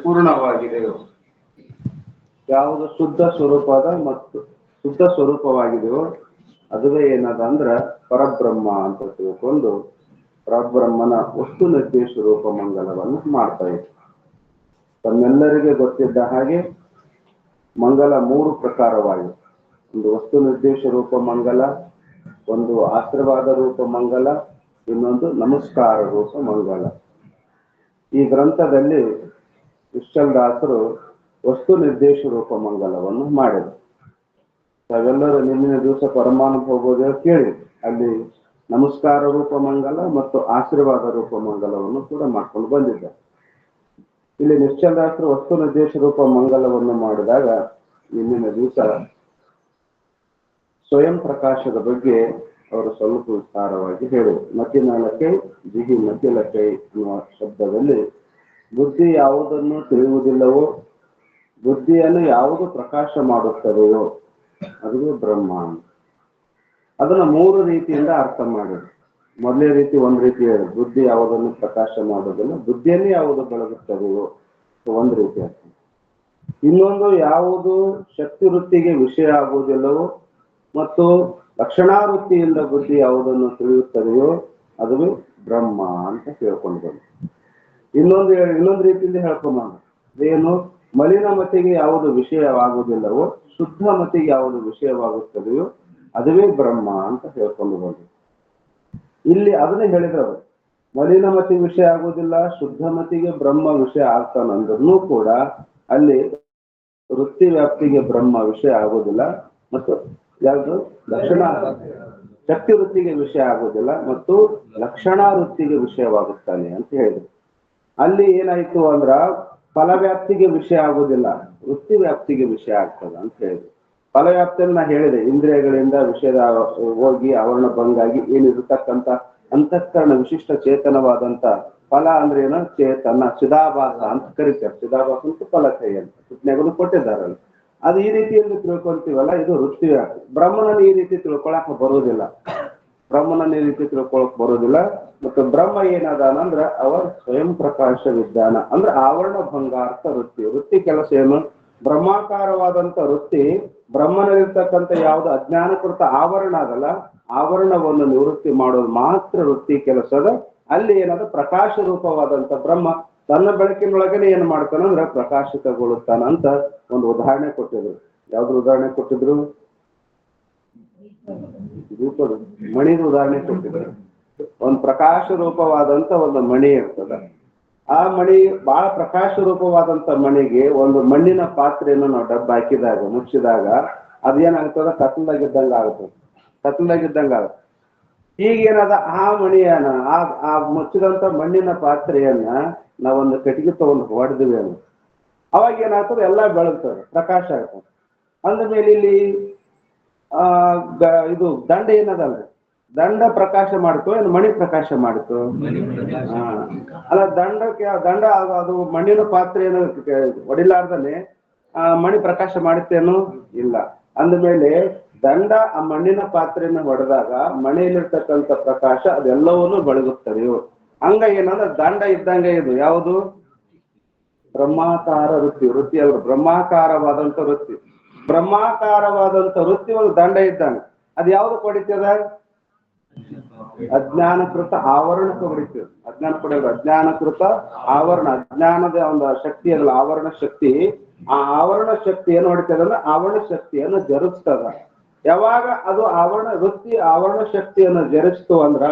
ಪೂರ್ಣವಾಗಿದೆಯೋ, ಯಾವುದು ಶುದ್ಧ ಸ್ವರೂಪವಾಗಿದೆಯೋ ಅದುವೇ ಏನದ ಅಂದ್ರ ಪರಬ್ರಹ್ಮ ಅಂತ ತಿಳ್ಕೊಂಡು ಪರಬ್ರಹ್ಮನ ವಸ್ತು ನಿರ್ದೇಶ ರೂಪ ಮಂಗಲವನ್ನು ಮಾಡ್ತಾ ಇತ್ತು. ತಮ್ಮೆಲ್ಲರಿಗೆ ಗೊತ್ತಿದ್ದ ಹಾಗೆ ಮಂಗಲ 3 ಪ್ರಕಾರವಾಗಿದೆ. ಒಂದು ವಸ್ತು ನಿರ್ದೇಶ ರೂಪ ಮಂಗಲ, ಒಂದು ಆಶೀರ್ವಾದ ರೂಪ ಮಂಗಲ, ಇನ್ನೊಂದು ನಮಸ್ಕಾರ ರೂಪ ಮಂಗಲ. ಈ ಗ್ರಂಥದಲ್ಲಿ ವಿಠ್ಠಲದಾಸರು ವಸ್ತು ನಿರ್ದೇಶ ರೂಪ ಮಂಗಲವನ್ನು ಮಾಡಿದರು. ತಾವೆಲ್ಲರೂ ನಿನ್ನಿನ ದಿವಸ ಪರಮಾನುಭವ ಕೇಳಿ ಅಲ್ಲಿ ನಮಸ್ಕಾರ ರೂಪ ಮಂಗಲ ಮತ್ತು ಆಶೀರ್ವಾದ ರೂಪ ಮಂಗಲವನ್ನು ಕೂಡ ಮಾಡ್ಕೊಂಡು ಬಂದಿದ್ದಾರೆ. ಇಲ್ಲಿ ನಿಶ್ಚಲದಾಸರು ವಸ್ತು ನಿರ್ದೇಶ ರೂಪ ಮಂಗಲವನ್ನು ಮಾಡಿದಾಗ ನಿನ್ನಿನ ದಿವಸ ಸ್ವಯಂ ಪ್ರಕಾಶದ ಬಗ್ಗೆ ಅವರು ಸ್ವಲ್ಪ ವಿಸ್ತಾರವಾಗಿ ಹೇಳಿದರು. ಮತಿನಾಲಕೈ ಜಿಹಿ ಮತಿಲಕೈ ಅನ್ನುವ ಶಬ್ದದಲ್ಲಿ ಬುದ್ಧಿ ಯಾವುದನ್ನು ತಿಳಿಯುವುದಿಲ್ಲವೋ, ಬುದ್ಧಿಯನ್ನು ಯಾವುದು ಪ್ರಕಾಶ ಮಾಡುತ್ತದೆಯೋ ಅದು ಬ್ರಹ್ಮ. ಅದನ್ನ 3 ರೀತಿಯಿಂದ ಅರ್ಥ ಮಾಡಿದ್ರು. ಮೊದಲನೇ ರೀತಿ ಒಂದು ರೀತಿ ಹೇಳಿ, ಬುದ್ಧಿ ಯಾವುದನ್ನು ಪ್ರಕಾಶ ಮಾಡೋದಿಲ್ಲ, ಬುದ್ಧಿಯಲ್ಲಿ ಯಾವುದು ಬೆಳಗುತ್ತದೆಯೋ ಒಂದು ರೀತಿ ಅರ್ಥ. ಇನ್ನೊಂದು, ಯಾವುದು ಶಕ್ತಿ ವೃತ್ತಿಗೆ ವಿಷಯ ಆಗುವುದಿಲ್ಲವೋ ಮತ್ತು ಲಕ್ಷಣಾವೃತ್ತಿಯಿಂದ ಬುದ್ಧಿ ಯಾವುದನ್ನು ತಿಳಿಯುತ್ತದೆಯೋ ಅದು ಬ್ರಹ್ಮ ಅಂತ ಹೇಳ್ಕೊಂಡು ಬಂದು. ಇನ್ನೊಂದು ರೀತಿಯಿಂದ ಹೇಳ್ಕೊಂಬಂದ, ಏನು ಮಲಿನ ಮತಿಗೆ ಯಾವುದು ವಿಷಯವಾಗುವುದಿಲ್ಲವೋ ಶುದ್ಧ ಮತಿಗೆ ಯಾವುದು ವಿಷಯವಾಗುತ್ತದೆಯೋ ಅದುವೇ ಬ್ರಹ್ಮ ಅಂತ ಹೇಳ್ಕೊಂಡು ಬಂದು. ಇಲ್ಲಿ ಅದನ್ನೇ ಹೇಳಿದ್ರು, ಮಲಿನ ಮತಿ ವಿಷಯ ಆಗುವುದಿಲ್ಲ, ಶುದ್ಧ ಮತಿಗೆ ಬ್ರಹ್ಮ ವಿಷಯ ಆಗ್ತಾನಂದ್ರೂ ಕೂಡ ಅಲ್ಲಿ ವೃತ್ತಿ ವ್ಯಾಪ್ತಿಗೆ ಬ್ರಹ್ಮ ವಿಷಯ ಆಗುವುದಿಲ್ಲ ಮತ್ತು ಯಾವುದು ಲಕ್ಷಣ ಶಕ್ತಿ ವೃತ್ತಿಗೆ ವಿಷಯ ಆಗುವುದಿಲ್ಲ ಮತ್ತು ಲಕ್ಷಣಾ ವೃತ್ತಿಗೆ ವಿಷಯವಾಗುತ್ತಾನೆ ಅಂತ ಹೇಳಿದ್ರು. ಅಲ್ಲಿ ಏನಾಯ್ತು ಅಂದ್ರ ಫಲವ್ಯಾಪ್ತಿಗೆ ವಿಷಯ ಆಗುವುದಿಲ್ಲ, ವೃತ್ತಿ ವ್ಯಾಪ್ತಿಗೆ ವಿಷಯ ಆಗ್ತದ ಅಂತ ಹೇಳಿದ್ರು. ಫಲವ್ಯಾಪ್ತಿಯನ್ನು ನಾ ಹೇಳಿದೆ, ಇಂದ್ರಿಯಗಳಿಂದ ವಿಷಯದ ಹೋಗಿ ಆವರಣ ಭಂಗಾಗಿ ಏನಿರತಕ್ಕಂಥ ಅಂತಃಕರಣ ವಿಶಿಷ್ಟ ಚೇತನವಾದಂತ ಫಲ ಅಂದ್ರೆ ಏನು, ಚೇತನ ಚಿದಾಭಾಸ ಅಂತ ಕರೀತಾರೆ. ಚಿದಾಭಾಸ ಅಂತ ಫಲ ಕೈ ಅಂತ ಸುಜ್ಞೆಗಳು ಕೊಟ್ಟಿದ್ದಾರಲ್ಲ. ಅದು ಈ ರೀತಿಯಲ್ಲಿ ತಿಳ್ಕೊಂತೀವಲ್ಲ, ಇದು ವೃತ್ತಿ ವ್ಯಾಪ್ತಿ. ಬ್ರಹ್ಮನನ್ನು ಈ ರೀತಿ ತಿಳ್ಕೊಳಕ್ ಬರೋದಿಲ್ಲ, ಮತ್ತು ಬ್ರಹ್ಮ ಏನದಾನಂದ್ರ ಅವರ ಸ್ವಯಂ ಪ್ರಕಾಶ ವಿಜ್ಞಾನ ಅಂದ್ರೆ ಆವರಣ ಭಂಗಾರ್ಥ ವೃತ್ತಿ ಕೆಲಸ ಏನು, ಬ್ರಹ್ಮಾಕಾರವಾದಂತ ವೃತ್ತಿ ಬ್ರಹ್ಮನಲ್ಲಿರ್ತಕ್ಕಂಥ ಯಾವ್ದು ಅಜ್ಞಾನಕೃತ ಆವರಣ ಅದಲ್ಲ, ಆವರಣವನ್ನು ನಿವೃತ್ತಿ ಮಾಡೋದು ಮಾತ್ರ ವೃತ್ತಿ ಕೆಲಸದ. ಅಲ್ಲಿ ಏನಾದ ಪ್ರಕಾಶ ರೂಪವಾದಂತ ಬ್ರಹ್ಮ ತನ್ನ ಬೆಳಕಿನೊಳಗನೆ ಏನ್ ಮಾಡ್ತಾನಂದ್ರ ಪ್ರಕಾಶಿತಗೊಳ್ಳುತ್ತಾನ ಅಂತ ಒಂದು ಉದಾಹರಣೆ ಕೊಟ್ಟಿದ್ರು. ಯಾವ್ದ್ರ ಉದಾಹರಣೆ ಕೊಟ್ಟಿದ್ರು? ದೀಪದ ಮಣಿದ ಉದಾಹರಣೆ ಕೊಟ್ಟಿದ್ರು. ಒಂದು ಪ್ರಕಾಶ ರೂಪವಾದಂತ ಒಂದು ಮಣಿ ಇರ್ತದ. ಆ ಮಣಿ ಬಹಳ ಪ್ರಕಾಶ ರೂಪವಾದಂತ ಮಣಿಗೆ ಒಂದು ಮಣ್ಣಿನ ಪಾತ್ರೆಯನ್ನು ನಾವು ಡಬ್ಬ ಹಾಕಿದಾಗ ಮುಚ್ಚಿದಾಗ ಅದೇನಾಗ್ತದ, ಕತ್ತಲಾಗಿದ್ದಂಗ ಆಗುತ್ತೆ. ಈಗೇನದ ಆ ಮಣಿಯನ್ನ ಆ ಮುಚ್ಚಿದಂತ ಮಣ್ಣಿನ ಪಾತ್ರೆಯನ್ನ ನಾವೊಂದು ಕಟ್ಟಿಗೆ ತಗೊಂಡು ಹೊಡೆದ್ವಿ ಅನ್ನು, ಅವಾಗ ಏನಾಗ್ತದೆ, ಎಲ್ಲ ಬೆಳಗ್ತದೆ, ಪ್ರಕಾಶ ಆಗ್ತದೆ. ಅಂದ್ಮೇಲೆ ಇಲ್ಲಿ ಇದು ದಂಡ ಏನದಲ್ರಿ, ದಂಡ ಪ್ರಕಾಶ ಮಾಡ್ತು ಏನು ಮಣಿ ಪ್ರಕಾಶ ಮಾಡ್ತು? ಅಲ್ಲ, ದಂಡ ಅದು ಮಣ್ಣಿನ ಪಾತ್ರೆಯನ್ನು ಹೊಡಿಲಾರ್ದನೆ ಮಣಿ ಪ್ರಕಾಶ ಮಾಡುತ್ತೇನು? ಇಲ್ಲ. ಅಂದ್ಮೇಲೆ ದಂಡ ಆ ಮಣ್ಣಿನ ಪಾತ್ರೆಯನ್ನು ಹೊಡೆದಾಗ ಮನೆಯಲ್ಲಿರ್ತಕ್ಕಂಥ ಪ್ರಕಾಶ ಅದೆಲ್ಲವನ್ನೂ ಬೆಳಗುತ್ತದೆಯೋ. ಹಂಗ ಏನಂದ್ರೆ ದಂಡ ಇದ್ದಂಗೆ ಇದು ಯಾವುದು ಬ್ರಹ್ಮಾಕಾರ ವೃತ್ತಿ ಅವರು ಬ್ರಹ್ಮಾಕಾರವಾದಂತ ವೃತ್ತಿ ಒಂದು ದಂಡ ಇದ್ದಂಗೆ. ಅದು ಯಾವ್ದು ಹೊಡಿತದ? ಅಜ್ಞಾನಕೃತ ಆವರಣಕ್ಕೆ ಹೊಡಿತದೆ. ಅಜ್ಞಾನಕೃತ ಆವರಣ, ಅಜ್ಞಾನದ ಒಂದು ಶಕ್ತಿ ಅದಲ್ಲ, ಆವರಣ ಶಕ್ತಿ. ಆ ಆವರಣ ಶಕ್ತಿ ಏನು ಹೊಡಿತದ ಅಂದ್ರೆ ಆವರಣ ಶಕ್ತಿಯನ್ನು ಜರುಗಿಸ್ತದ. ಯಾವಾಗ ಅದು ಆವರಣ ಶಕ್ತಿಯನ್ನು ಜರುಗಿಸ್ತು ಅಂದ್ರ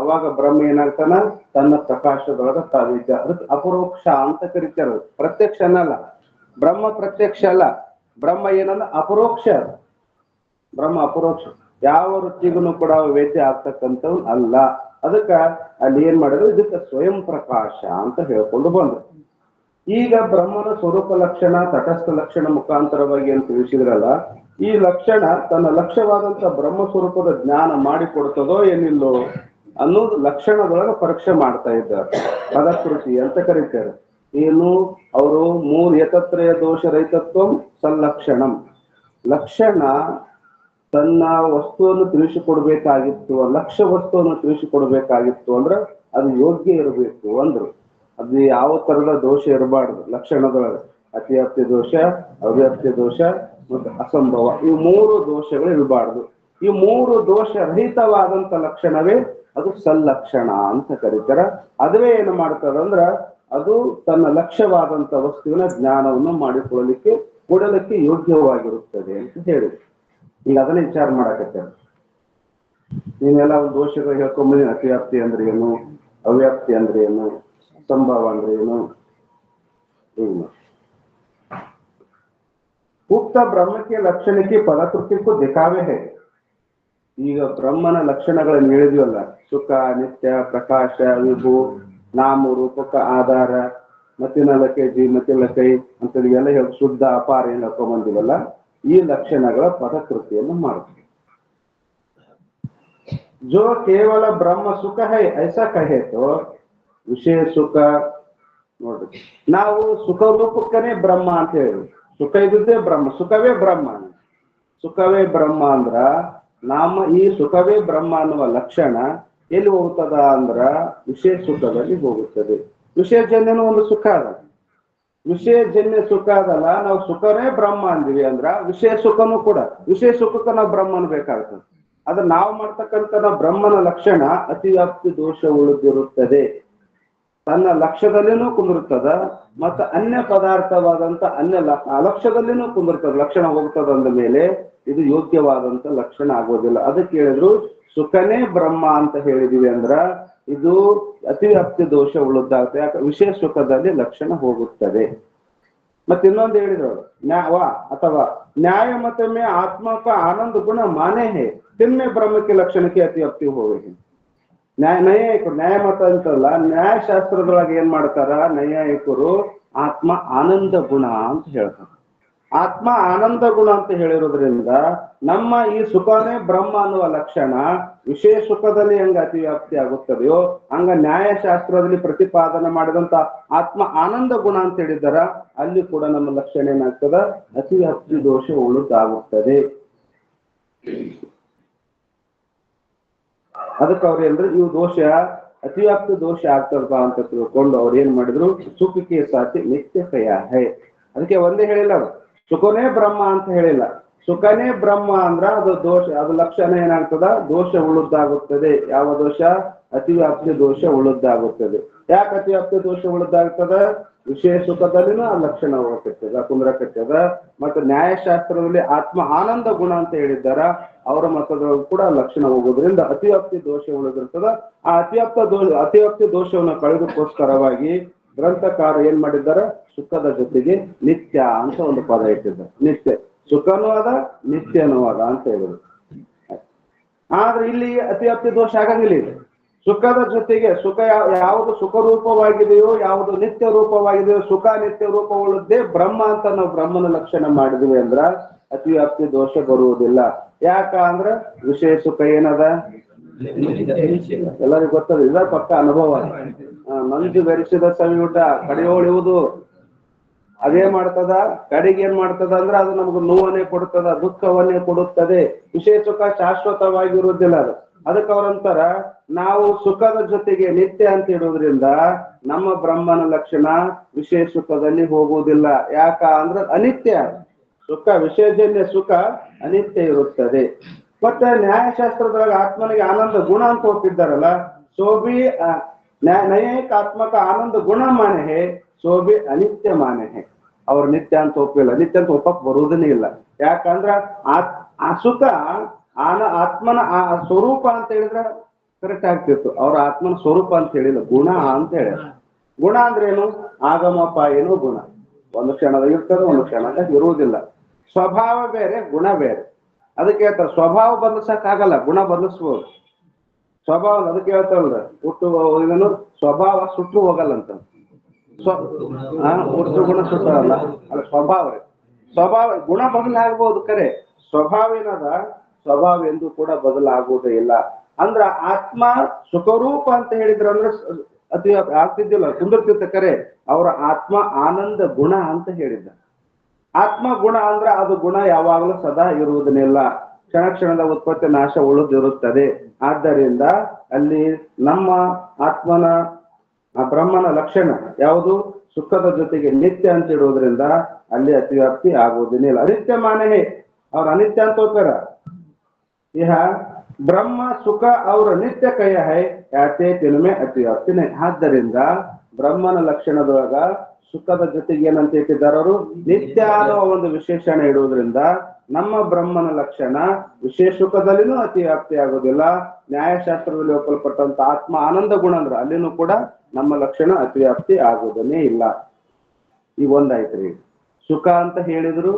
ಅವಾಗ ಬ್ರಹ್ಮ ಏನಾಗ್ತಾನ, ತನ್ನ ಪ್ರಕಾಶದೊಳಗ ತಾವಿದ್ದ. ಅದಕ್ಕೆ ಅಪರೋಕ್ಷ ಅಂತ ಕರಿತಾರೆ. ಪ್ರತ್ಯಕ್ಷ ಅನ್ನಲ್ಲ, ಬ್ರಹ್ಮ ಪ್ರತ್ಯಕ್ಷ ಅಲ್ಲ, ಬ್ರಹ್ಮ ಏನಂದ್ರೆ ಅಪರೋಕ್ಷ. ಬ್ರಹ್ಮ ಅಪರೋಕ್ಷ, ಯಾವ ವೃತ್ತಿಗೂ ಕೂಡ ವೇದ್ಯ ಆಗ್ತಕ್ಕಂಥವ್ ಅಲ್ಲ. ಅದಕ್ಕ ಅಲ್ಲಿ ಏನ್ ಮಾಡಿದ್ರು, ಇದಕ್ಕೆ ಸ್ವಯಂ ಪ್ರಕಾಶ ಅಂತ ಹೇಳ್ಕೊಂಡು ಬಂದ್ರು. ಈಗ ಬ್ರಹ್ಮನ ಸ್ವರೂಪ ಲಕ್ಷಣ ತಟಸ್ಥ ಲಕ್ಷಣ ಮುಖಾಂತರವಾಗಿ ಅಂತ ತಿಳಿಸಿದ್ರಲ್ಲ, ಈ ಲಕ್ಷಣ ತನ್ನ ಲಕ್ಷ್ಯವಾದಂತ ಬ್ರಹ್ಮ ಸ್ವರೂಪದ ಜ್ಞಾನ ಮಾಡಿಕೊಡ್ತದೋ ಏನಿಲ್ಲೋ ಅನ್ನೋದು ಲಕ್ಷಣದೊಳಗೆ ಪರೀಕ್ಷೆ ಮಾಡ್ತಾ ಇದ್ದಾರೆ. ಪದಕೃತಿ ಅಂತ ಕರೀತಾರೆ. ಏನು ಅವರು 3 ಏತತ್ರಯ ದೋಷ ರಹಿತತ್ವ ಸಲ್ಲಕ್ಷಣಂ. ಲಕ್ಷಣ ತನ್ನ ವಸ್ತುವನ್ನು ತಿಳಿಸಿಕೊಡ್ಬೇಕಾಗಿತ್ತು, ಲಕ್ಷ್ಯ ವಸ್ತುವನ್ನು ತಿಳಿಸಿಕೊಡ್ಬೇಕಾಗಿತ್ತು ಅಂದ್ರೆ ಅದು ಯೋಗ್ಯ ಇರಬೇಕು ಅಂದ್ರು. ಅದು ಯಾವ ತರದ ದೋಷ ಇರಬಾರ್ದು ಲಕ್ಷಣದೊಳಗೆ. ಅತಿವ್ಯಾಪ್ತಿ ದೋಷ, ಅವ್ಯಾಪ್ತಿ ದೋಷ ಮತ್ತು ಅಸಂಭವ, ಈ ಮೂರು ದೋಷಗಳು ಇರಬಾರ್ದು. ಈ ಮೂರು ದೋಷ ರಹಿತವಾದಂತ ಲಕ್ಷಣವೇ ಅದು ಸಲ್ಲಕ್ಷಣ ಅಂತ ಕರೀತಾರೆ. ಅದುವೇ ಏನು ಮಾಡ್ತದಂದ್ರ ಅದು ತನ್ನ ಲಕ್ಷ್ಯವಾದಂತ ವಸ್ತುವಿನ ಜ್ಞಾನವನ್ನು ಮಾಡಿಕೊಳ್ಳಲಿಕ್ಕೆ ಕೊಡಲಿಕ್ಕೆ ಯೋಗ್ಯವಾಗಿರುತ್ತದೆ ಅಂತ ಹೇಳಿದೆ. ಈಗ ಅದನ್ನ ವಿಚಾರ ಮಾಡಕತ್ತೇವೆ. ನೀವೆಲ್ಲ ಒಂದು ದೋಷಗಳು ಹೇಳ್ಕೊಂಬಂದಿ. ಅತಿವ್ಯಾಪ್ತಿ ಅಂದ್ರೆ ಏನು, ಅವ್ಯಾಪ್ತಿ ಅಂದ್ರೆ ಏನು, ಸಂಭವ ಅಂದ್ರೆ ಏನು. ಉಕ್ತ ಬ್ರಹ್ಮಕ್ಕೆ ಲಕ್ಷಣಕ್ಕೆ ಫಲಕೃತಿಗೂ ದಿಖಾವೆ ಹೇ. ಈಗ ಬ್ರಹ್ಮನ ಲಕ್ಷಣಗಳನ್ನು ಹೇಳಿದ್ವಲ್ಲ, ಸುಖ, ನಿತ್ಯ, ಪ್ರಕಾಶ, ವಿಭು, ನಾಮ ರೂಪಕ ಆಧಾರ, ಮತ್ತಿನಲಕೈ, ಜಿ ಮತ್ತಿಲಕೈ ಅಂತ ಇವೆಲ್ಲ ಹೇಳಿ ಶುದ್ಧ ಅಪಾರ ಏನು ಹೇಳ್ಕೊಂಬಂದಿವಲ್ಲ, ಈ ಲಕ್ಷಣಗಳ ಪದಕೃತಿಯನ್ನು ಮಾಡ್ತೀವಿ. जो केवल ब्रह्म सुख है ऐसा कहे तो ವಿಷಯ ಸುಖ ನೋಡ್ರಿ, ನಾವು ಸುಖ ರೂಪಕ್ಕನೇ ಬ್ರಹ್ಮ ಅಂತ ಹೇಳಿ, ಸುಖ ಇದ್ದೇ ಬ್ರಹ್ಮ, ಸುಖವೇ ಬ್ರಹ್ಮ. ಸುಖವೇ ಬ್ರಹ್ಮ ಅಂದ್ರ ನಮ್ಮ ಈ ಸುಖವೇ ಬ್ರಹ್ಮ ಅನ್ನುವ ಲಕ್ಷಣ ಎಲ್ಲಿ ಹೋಗ್ತದ ಅಂದ್ರ ವಿಷಯ ಸುಖದಲ್ಲಿ ಹೋಗುತ್ತದೆ. ವಿಷಯಜನ್ಯನೂ ಒಂದು ಸುಖ ಅದ, ವಿಷಯಜನ್ಯ ಸುಖ ಅದಲ್ಲ. ನಾವು ಸುಖನೇ ಬ್ರಹ್ಮ ಅಂದಿವಿ ಅಂದ್ರ ವಿಷಯ ಸುಖನೂ ಕೂಡ, ವಿಷಯ ಸುಖಕ್ಕೆ ನಾವು ಬ್ರಹ್ಮ ಅನ್ಬೇಕಾಗ್ತದೆ. ಅದ ನಾವು ಮಾಡ್ತಕ್ಕಂಥ ಬ್ರಹ್ಮನ ಲಕ್ಷಣ ಅತಿವ್ಯಾಪ್ತಿ ದೋಷ ಉಳಿದಿರುತ್ತದೆ, ತನ್ನ ಲಕ್ಷ್ಯದಲ್ಲಿನೂ ಕುಂದಿರ್ತದ, ಮತ್ತು ಅನ್ಯ ಪದಾರ್ಥವಾದಂತ ಅನ್ಯ ಅಲಕ್ಷ್ಯದಲ್ಲಿನೂ ಕುಂದಿರ್ತದ. ಲಕ್ಷಣ ಹೋಗ್ತದ ಅಂದ ಮೇಲೆ ಇದು ಯೋಗ್ಯವಾದಂತ ಲಕ್ಷಣ ಆಗೋದಿಲ್ಲ. ಅದಕ್ಕೆ ಹೇಳಿದ್ರು ಸುಖನೇ ಬ್ರಹ್ಮ ಅಂತ ಹೇಳಿದೀವಿ ಅಂದ್ರ ಇದು ಅತಿವ್ಯಾಪ್ತಿ ದೋಷ ಉಳಿದಾಗುತ್ತೆ. ಯಾಕೆ? ವಿಷಯ ಸುಖದಲ್ಲಿ ಲಕ್ಷಣ ಹೋಗುತ್ತದೆ. ಮತ್ತೆ ಇನ್ನೊಂದು ಹೇಳಿದ್ರು ಅಥವಾ ನ್ಯಾಯ ಮತ ಮೇ ಆತ್ಮ का आनंद गुण माने है तिनमें ब्रह्म के लक्षण की अतिव्याप्ति होगी. ನೈಯಾಯಿಕರು ನ್ಯಾಯಮತ ಅಂತಲ್ಲ, ನ್ಯಾಯಶಾಸ್ತ್ರದೊಳಗೆ ಏನ್ ಮಾಡ್ತಾರ ನೈಯಾಯಿಕರು, ಆತ್ಮ ಆನಂದ ಗುಣ ಅಂತ ಹೇಳ್ತಾರೆ. ಆತ್ಮ ಆನಂದ ಗುಣ ಅಂತ ಹೇಳಿರೋದ್ರಿಂದ ನಮ್ಮ ಈ ಸುಖನೇ ಬ್ರಹ್ಮ ಅನ್ನುವ ಲಕ್ಷಣ ವಿಶೇಷ ಸುಖದಲ್ಲಿ ಹೆಂಗ ಅತಿವ್ಯಾಪ್ತಿ ಆಗುತ್ತದೆಯೋ ಹಂಗ ನ್ಯಾಯಶಾಸ್ತ್ರದಲ್ಲಿ ಪ್ರತಿಪಾದನೆ ಮಾಡಿದಂತ ಆತ್ಮ ಆನಂದ ಗುಣ ಅಂತ ಹೇಳಿದಾರ, ಅಲ್ಲಿ ಕೂಡ ನಮ್ಮ ಲಕ್ಷಣ ಏನಾಗ್ತದ, ಅತಿವ್ಯಾಪ್ತಿ ದೋಷ ಉಳಿದಾಗುತ್ತದೆ. ಅದಕ್ಕೆ ಅವ್ರು ಏನ್ರಿ, ಇವು ದೋಷ ಅತಿವ್ಯಾಪ್ತಿ ದೋಷ ಆಗ್ತದ ಅಂತ ತಿಳ್ಕೊಂಡು ಅವ್ರು ಏನ್ ಮಾಡಿದ್ರು, ಸುಖಕ್ಕೆ ಸಾಥಿ ನಿತ್ಯ ಕಯ ಹೈ. ಅದಕ್ಕೆ ಒಂದೇ ಹೇಳಿಲ್ಲ, ಅವ್ರು ಸುಖನೇ ಬ್ರಹ್ಮ ಅಂತ ಹೇಳಿಲ್ಲ. ಸುಖನೇ ಬ್ರಹ್ಮ ಅಂದ್ರ ಅದು ದೋಷ, ಅದು ಲಕ್ಷಣ ಏನಾಗ್ತದ, ದೋಷ ಉಳಿದಾಗುತ್ತದೆ. ಯಾವ ದೋಷ? ಅತಿವ್ಯಾಪ್ತಿ ದೋಷ ಉಳಿದಾಗುತ್ತದೆ. ಯಾಕೆ ಅತಿವ್ಯಾಪ್ತಿ ದೋಷ ಉಳಿದಾಗ್ತದ? ವಿಷಯ ಸುಖದಲ್ಲಿನೂ ಆ ಲಕ್ಷಣ ಹೋಗಕತ್ತದ, ಕುಂದ್ರಕತ್ತದ. ಮತ್ತು ನ್ಯಾಯಶಾಸ್ತ್ರದಲ್ಲಿ ಆತ್ಮ ಆನಂದ ಗುಣ ಅಂತ ಹೇಳಿದ್ದಾರ, ಅವರ ಮತದೊಳಗೂ ಕೂಡ ಲಕ್ಷಣ ಹೋಗೋದ್ರಿಂದ ಅತಿವ್ಯಾಪ್ತಿ ದೋಷ ಉಳಿದಿರ್ತದ. ಆ ಅತಿವ್ಯಾಪ್ತಿ ದೋಷವನ್ನು ಕಳೆದಕ್ಕೋಸ್ಕರವಾಗಿ ಗ್ರಂಥಕಾರ ಏನ್ ಮಾಡಿದ್ದಾರೆ, ಸುಖದ ಜೊತೆಗೆ ನಿತ್ಯ ಅಂತ ಒಂದು ಪದ ಇಟ್ಟಿದ್ದಾರೆ. ನಿತ್ಯ ಸುಖನೂ ಅದ, ನಿತ್ಯನೂ ಅದ ಅಂತ ಹೇಳಿದ್ರು. ಆದ್ರೆ ಇಲ್ಲಿ ಅತಿವ್ಯಾಪ್ತಿ ದೋಷ ಆಗಂಗಿಲ್ಲ. ಇದೆ ಸುಖದ ಜೊತೆಗೆ ಸುಖ ಯಾವುದು ಸುಖ ರೂಪವಾಗಿದೆಯೋ, ಯಾವುದು ನಿತ್ಯ ರೂಪವಾಗಿದೆಯೋ, ಸುಖ ನಿತ್ಯ ರೂಪ ಉಳಿದೇ ಬ್ರಹ್ಮ ಅಂತ ನಾವು ಬ್ರಹ್ಮನ ಲಕ್ಷಣ ಮಾಡಿದ್ವಿ ಅಂದ್ರ ಅತಿವ್ಯಾಪ್ತಿ ದೋಷ ಬರುವುದಿಲ್ಲ. ಯಾಕ ಅಂದ್ರ ವಿಷಯ ಸುಖ ಏನದ ಎಲ್ಲರಿಗೂ ಗೊತ್ತದ, ಇದ ಪಕ್ಕ ಅನುಭವ. ಮಂಜು ಬೆರೆಸಿದ ಸವಿಯುಟ ಕಡಿಯೋಳಿಯುವುದು ಅದೇ ಮಾಡ್ತದ. ಕಡೆಗೆ ಏನ್ ಮಾಡ್ತದ ಅಂದ್ರ ಅದು ನಮ್ಗೆ ನೋವನ್ನೇ ಕೊಡುತ್ತದ, ದುಃಖವನ್ನೇ ಕೊಡುತ್ತದೆ. ವಿಷಯ ಸುಖ ಶಾಶ್ವತವಾಗಿರುವುದಿಲ್ಲ ಅದು. ಅದಕ್ಕೆ ಅವರಂತಾರ, ನಾವು ಸುಖದ ಜೊತೆಗೆ ನಿತ್ಯ ಅಂತ ಇಡೋದ್ರಿಂದ ನಮ್ಮ ಬ್ರಹ್ಮನ ಲಕ್ಷಣ ವಿಷಯ ಸುಖದಲ್ಲಿ ಹೋಗುವುದಿಲ್ಲ. ಯಾಕ ಅಂದ್ರ ಅನಿತ್ಯ ಸುಖ, ವಿಷಯಜನ್ಯ ಸುಖ ಅನಿತ್ಯ ಇರುತ್ತದೆ. ಮತ್ತೆ ನ್ಯಾಯಶಾಸ್ತ್ರದೊಳಗೆ ಆತ್ಮನಿಗೆ ಆನಂದ ಗುಣ ಅಂತ ಒಪ್ಪಿದ್ದಾರಲ್ಲ, ಸೋಬಿ ನೈಯಾಯಿಕಾತ್ಮಕ ಆನಂದ ಗುಣ ಮಾನೆ ಹೇ, ಸೋಬಿ ಅನಿತ್ಯ ಮಾನೆ ಹೇ. ಅವ್ರು ನಿತ್ಯ ಅಂತ ಒಪ್ಪಿಲ್ಲ, ನಿತ್ಯ ಅಂತ ಒಪ್ಪಕ್ ಬರುವುದನ್ನೇ ಇಲ್ಲ. ಯಾಕಂದ್ರ ಆ ಸುಖ ಆತ್ಮನ ಸ್ವರೂಪ ಅಂತ ಹೇಳಿದ್ರೆ ಕರೆಕ್ಟ್ ಆಗ್ತಿತ್ತು. ಅವ್ರ ಆತ್ಮನ ಸ್ವರೂಪ ಅಂತ ಹೇಳಿಲ್ಲ, ಗುಣ ಅಂತ ಹೇಳ. ಗುಣ ಅಂದ್ರೆ ಏನು? ಆಗಮಪ ಏನು ಗುಣ, ಒಂದು ಕ್ಷಣದಾಗ ಇರ್ತದೆ, ಒಂದು ಕ್ಷಣದಾಗ ಇರುವುದಿಲ್ಲ. ಸ್ವಭಾವ ಬೇರೆ, ಗುಣ ಬೇರೆ. ಅದಕ್ಕೆ ಹೇಳ್ತಾರೆ ಸ್ವಭಾವ ಬದಲಿಸಕ್ ಆಗಲ್ಲ, ಗುಣ ಬದಲಿಸ್ಬೋದು. ಸ್ವಭಾವ ಅದಕ್ಕೆ ಹೇಳ್ತಾರಲ್ಲ, ಹುಟ್ಟು ಇದನ್ನು ಸ್ವಭಾವ ಸುಟ್ಟು ಹೋಗಲ್ಲ ಅಂತ. ಹುಟ್ಟು ಗುಣ ಸುಟ್ಟಲ್ಲ, ಅಲ್ಲ ಸ್ವಭಾವ. ಸ್ವಭಾವ ಗುಣ ಬದಲಾಗಬಹುದು ಕರೆ, ಸ್ವಭಾವ ಏನದ, ಸ್ವಭಾವ ಎಂದು ಕೂಡ ಬದಲಾಗುವುದೇ ಇಲ್ಲ. ಅಂದ್ರ ಆತ್ಮ ಸುಖರೂಪ ಅಂತ ಹೇಳಿದ್ರ ಅಂದ್ರೆ ಅತಿ ಆಗ್ತಿದ್ದಿಲ್ಲ, ಕುಂದಿರ್ತಿತ್ತ ಕರೆ. ಅವರ ಆತ್ಮ ಆನಂದ ಗುಣ ಅಂತ ಹೇಳಿದ್ದ. ಆತ್ಮ ಗುಣ ಅಂದ್ರ ಅದು ಗುಣ ಯಾವಾಗಲೂ ಸದಾ ಇರುವುದನ್ನಿಲ್ಲ, ಕ್ಷಣ ಕ್ಷಣದ ಉತ್ಪತ್ತಿ ನಾಶ ಉಳಿದಿರುತ್ತದೆ. ಆದ್ದರಿಂದ ಅಲ್ಲಿ ನಮ್ಮ ಆತ್ಮನ ಆ ಬ್ರಹ್ಮನ ಲಕ್ಷಣ ಯಾವುದು? ಸುಖದ ಜೊತೆಗೆ ನಿತ್ಯ ಅಂತ ಇಡುವುದರಿಂದ ಅಲ್ಲಿ ಅತಿವ್ಯಾಪ್ತಿ ಆಗುವುದೇನೇ ಇಲ್ಲ. ಅನಿತ್ಯ ಮಾನೇ ಅವ್ರ ಅನಿತ್ಯ ಅಂತ ಹೋಗ್ತಾರ. यह ಬ್ರಹ್ಮ ಸುಖ ಅವರ ನಿತ್ಯ ಕಯ ಹೈ ಯಾತೆ ತಿನ್ಮೆ ಅತಿವ್ಯಾಪ್ತಿ ನೈ. ಆದ್ದರಿಂದ ಬ್ರಹ್ಮನ ಲಕ್ಷಣದೊಳಗ ಸುಖದ ಜೊತೆಗೆ ಏನಂತ ಇಟ್ಟಿದ್ದಾರೆ ಅವರು? ನಿತ್ಯ ಅನ್ನೋ ಒಂದು ವಿಶೇಷಣ ಇಡುವುದರಿಂದ ನಮ್ಮ ಬ್ರಹ್ಮನ ಲಕ್ಷಣ ವಿಶೇಷ ಸುಖದಲ್ಲಿನೂ ಅತಿವ್ಯಾಪ್ತಿ ಆಗುದಿಲ್ಲ. ನ್ಯಾಯಶಾಸ್ತ್ರದಲ್ಲಿ ಒಪ್ಪಲ್ಪಟ್ಟಂತ ಆತ್ಮ ಆನಂದ ಗುಣ ಅಂದ್ರೆ ಅಲ್ಲಿನೂ ಕೂಡ ನಮ್ಮ ಲಕ್ಷಣ ಅತಿವ್ಯಾಪ್ತಿ ಆಗುವುದನ್ನೇ ಇಲ್ಲ. ಈಗ ಒಂದಾಯ್ತ್ರಿ, ಸುಖ ಅಂತ ಹೇಳಿದ್ರು,